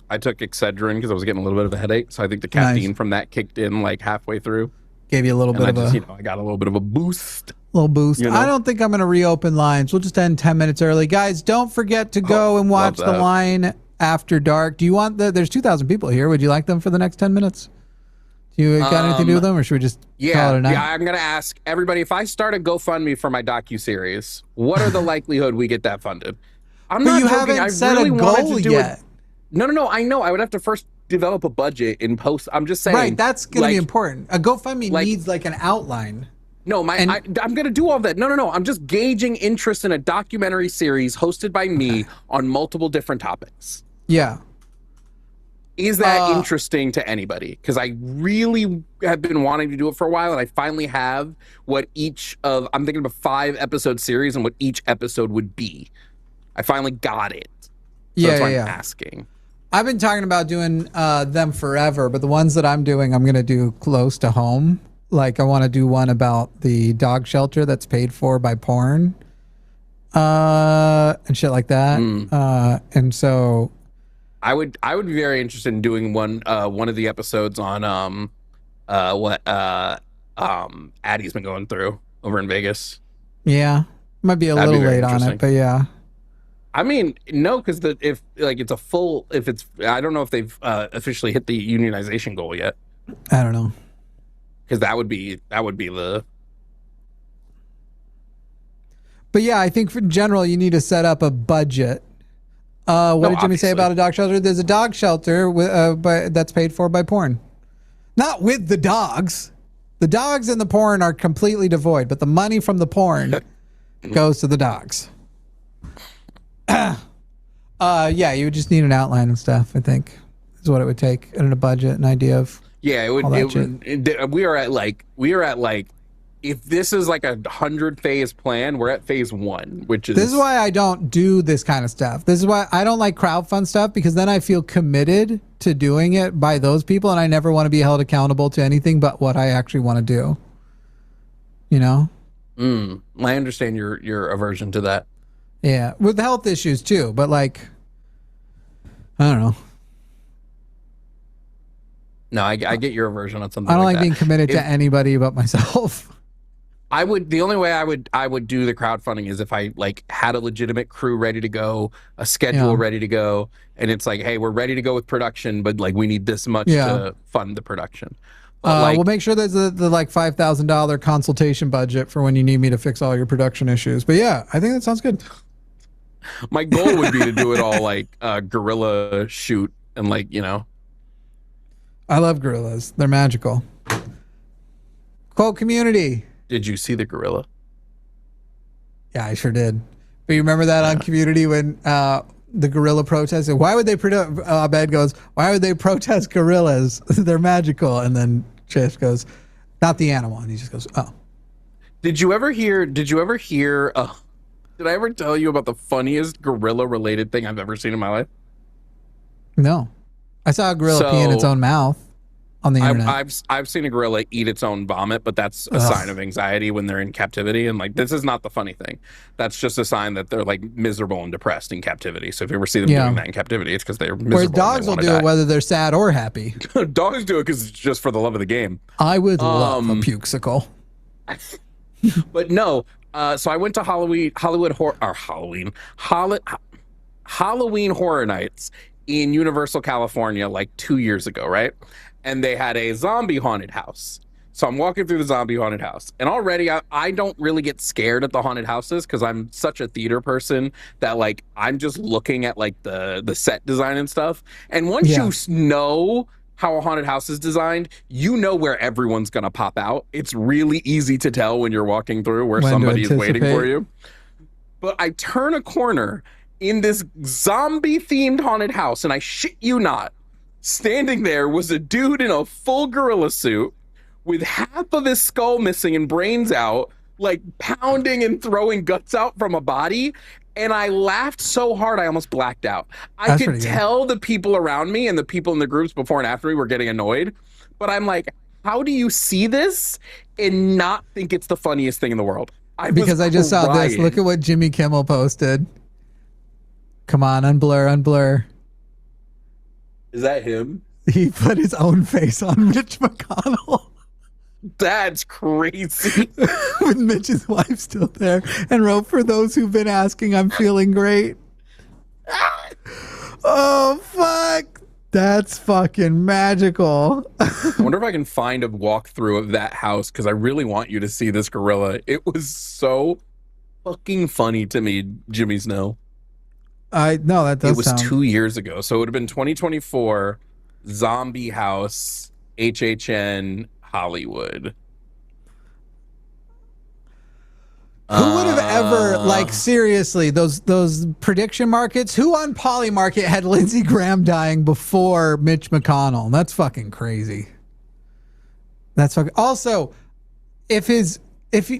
I took Excedrin because I was getting a little bit of a headache, so I think the caffeine from that kicked in like halfway through. Gave you a little bit of I got a little bit of a boost. Little boost. You know? I don't think I'm going to reopen lines. We'll just end 10 minutes early. Guys, don't forget to go and watch the line after dark. Do you want there's 2,000 people here. Would you like them for the next 10 minutes? Do you got anything to do with them, or should we just call it a night? Yeah, I'm going to ask everybody, if I start a GoFundMe for my docuseries, what are the likelihood we get that funded? I'm But not you joking. haven't I set really a wanted goal to do yet. it. No, I know. I would have to first develop a budget in post. I'm just saying. Right, that's going to be like, important. A GoFundMe needs like an outline. No, I'm going to do all that. No. I'm just gauging interest in a documentary series hosted by me on multiple different topics. Yeah. Is that interesting to anybody? Because I really have been wanting to do it for a while, and I finally have what I'm thinking of a 5-episode series and what each episode would be. I finally got it. So that's why I'm asking. I've been talking about doing them forever, but the ones that I'm doing, I'm going to do close to home. Like, I want to do one about the dog shelter that's paid for by porn and shit like that. And so I would be very interested in doing one of the episodes on what Addie's been going through over in Vegas. Yeah, might be a little late on it, but yeah. I mean, no, because if I don't know if they've officially hit the unionization goal yet. I don't know. Because that would be the. But yeah, I think for general, you need to set up a budget. What did Jimmy say about a dog shelter? There's a dog shelter that's paid for by porn. Not with the dogs. The dogs and the porn are completely devoid, but the money from the porn goes to the dogs. Yeah, you would just need an outline and stuff, I think, is what it would take, and a budget, an idea of. Yeah, we are at like if this is like 100 phase plan, we're at phase 1, which is. This is why I don't do this kind of stuff. This is why I don't like crowdfund stuff, because then I feel committed to doing it by those people, and I never want to be held accountable to anything but what I actually want to do. You know? I understand your aversion to that. Yeah, with health issues too, but like, I don't know. No, I get your aversion on something. I don't like that. being committed to anybody but myself. The only way I would do the crowdfunding is if I like had a legitimate crew ready to go, a schedule ready to go, and it's like, hey, we're ready to go with production, but like we need this much to fund the production. We'll make sure there's the like $5,000 consultation budget for when you need me to fix all your production issues. But yeah, I think that sounds good. My goal would be to do it all like guerrilla shoot and like, you know. I love gorillas. They're magical. Quote community. Did you see the gorilla? Yeah, I sure did. But you remember that on Community when the gorilla protested? Why would they Abed goes, why would they protest gorillas? They're magical. And then Chase goes, not the animal. And he just goes, oh. Did you ever hear, did I ever tell you about the funniest gorilla related thing I've ever seen in my life? No. I saw a gorilla pee in its own mouth on the internet. I've seen a gorilla eat its own vomit, but that's a sign of anxiety when they're in captivity. And like, this is not the funny thing. That's just a sign that they're like miserable and depressed in captivity. So if you ever see them doing that in captivity, it's because they're miserable. Whereas dogs will do it whether they're sad or happy. Dogs do it because it's just for the love of the game. I would love a pukesicle. But no, so I went to Halloween Horror Nights in Universal California like 2 years ago, right? And they had a zombie haunted house. So I'm walking through the zombie haunted house, and already I don't really get scared at the haunted houses because I'm such a theater person that like I'm just looking at like the set design and stuff. And once you know how a haunted house is designed, you know where everyone's gonna pop out. It's really easy to tell when you're walking through where somebody is waiting for you. But I turn a corner in this zombie themed haunted house, and I shit you not, standing there was a dude in a full gorilla suit with half of his skull missing and brains out, like pounding and throwing guts out from a body. And I laughed so hard I almost blacked out. I could tell the people around me and the people in the groups before and after me were getting annoyed. But I'm like, how do you see this and not think it's the funniest thing in the world? Because I just saw this. Look at what Jimmy Kimmel posted. Come on, unblur. Is that him? He put his own face on Mitch McConnell. That's crazy. With Mitch's wife still there, and wrote, for those who've been asking, I'm feeling great. Oh, fuck. That's fucking magical. I wonder if I can find a walkthrough of that house, because I really want you to see this gorilla. It was so fucking funny to me, Jimmy Snow. No, that does. It was 2 years ago, so it would have been 2024. Zombie House, HHN, Hollywood. Who would have ever, like, seriously, those prediction markets? Who on Polymarket had Lindsey Graham dying before Mitch McConnell? That's fucking crazy. That's fucking. Also,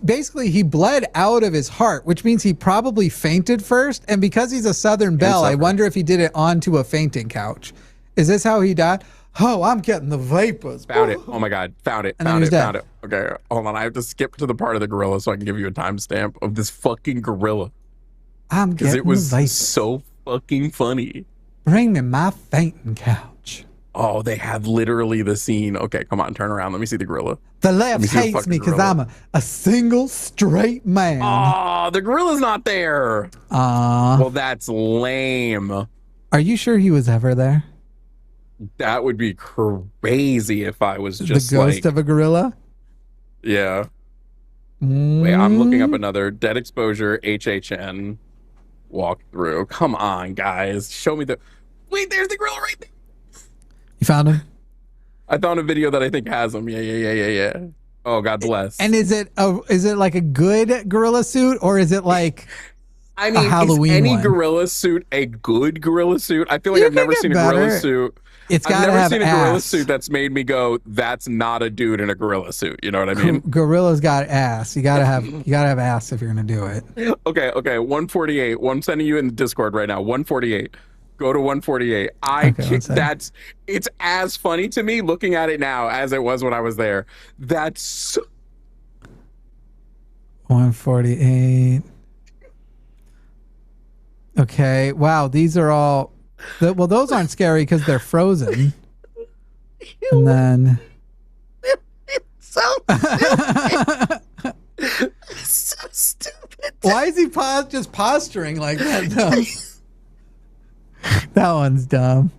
basically he bled out of his heart, which means he probably fainted first. And because he's a Southern Belle, I wonder if he did it onto a fainting couch. Is this how he died? Oh, I'm getting the vapors. Found it. Oh my God. Found it. Found it. Okay, hold on. I have to skip to the part of the gorilla so I can give you a timestamp of this fucking gorilla. I'm getting it was the vapors. So fucking funny. Bring me my fainting couch. Oh, they have literally the scene. Okay, come on, turn around. Let me see the gorilla. The left hates me because I'm a single straight man. Oh, the gorilla's not there. Well, that's lame. Are you sure he was ever there? That would be crazy if I was just the ghost of a gorilla. Yeah. Wait, I'm looking up another dead exposure HHN walkthrough. Come on, guys, show me the. Wait, there's the gorilla right there. You found him? I found a video that I think has him. Yeah. Oh, God bless. And is it like a good gorilla suit, or is it like? I mean, a Halloween is any one? Gorilla suit a good gorilla suit? I feel like I've never seen a gorilla suit. I've never seen a gorilla suit that's made me go, that's not a dude in a gorilla suit. You know what I mean? Gorilla's got ass. You gotta have ass if you're gonna do it. Okay. 148. Well, I'm sending you in the Discord right now. 148. Go to 148. It's as funny to me looking at it now as it was when I was there. That's 148. Okay. Wow. These are all. Well, those aren't scary because they're frozen. And then. So stupid. So stupid. Why is he just posturing like that? Though? That one's dumb.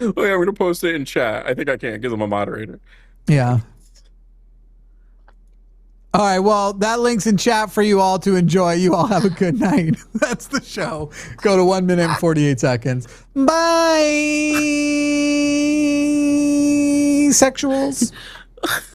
Oh, yeah, I'm going to post it in chat. I think I can because I'm a moderator. Yeah. All right, well, that link's in chat for you all to enjoy. You all have a good night. That's the show. Go to 1 minute and 48 seconds. Bye, sexuals.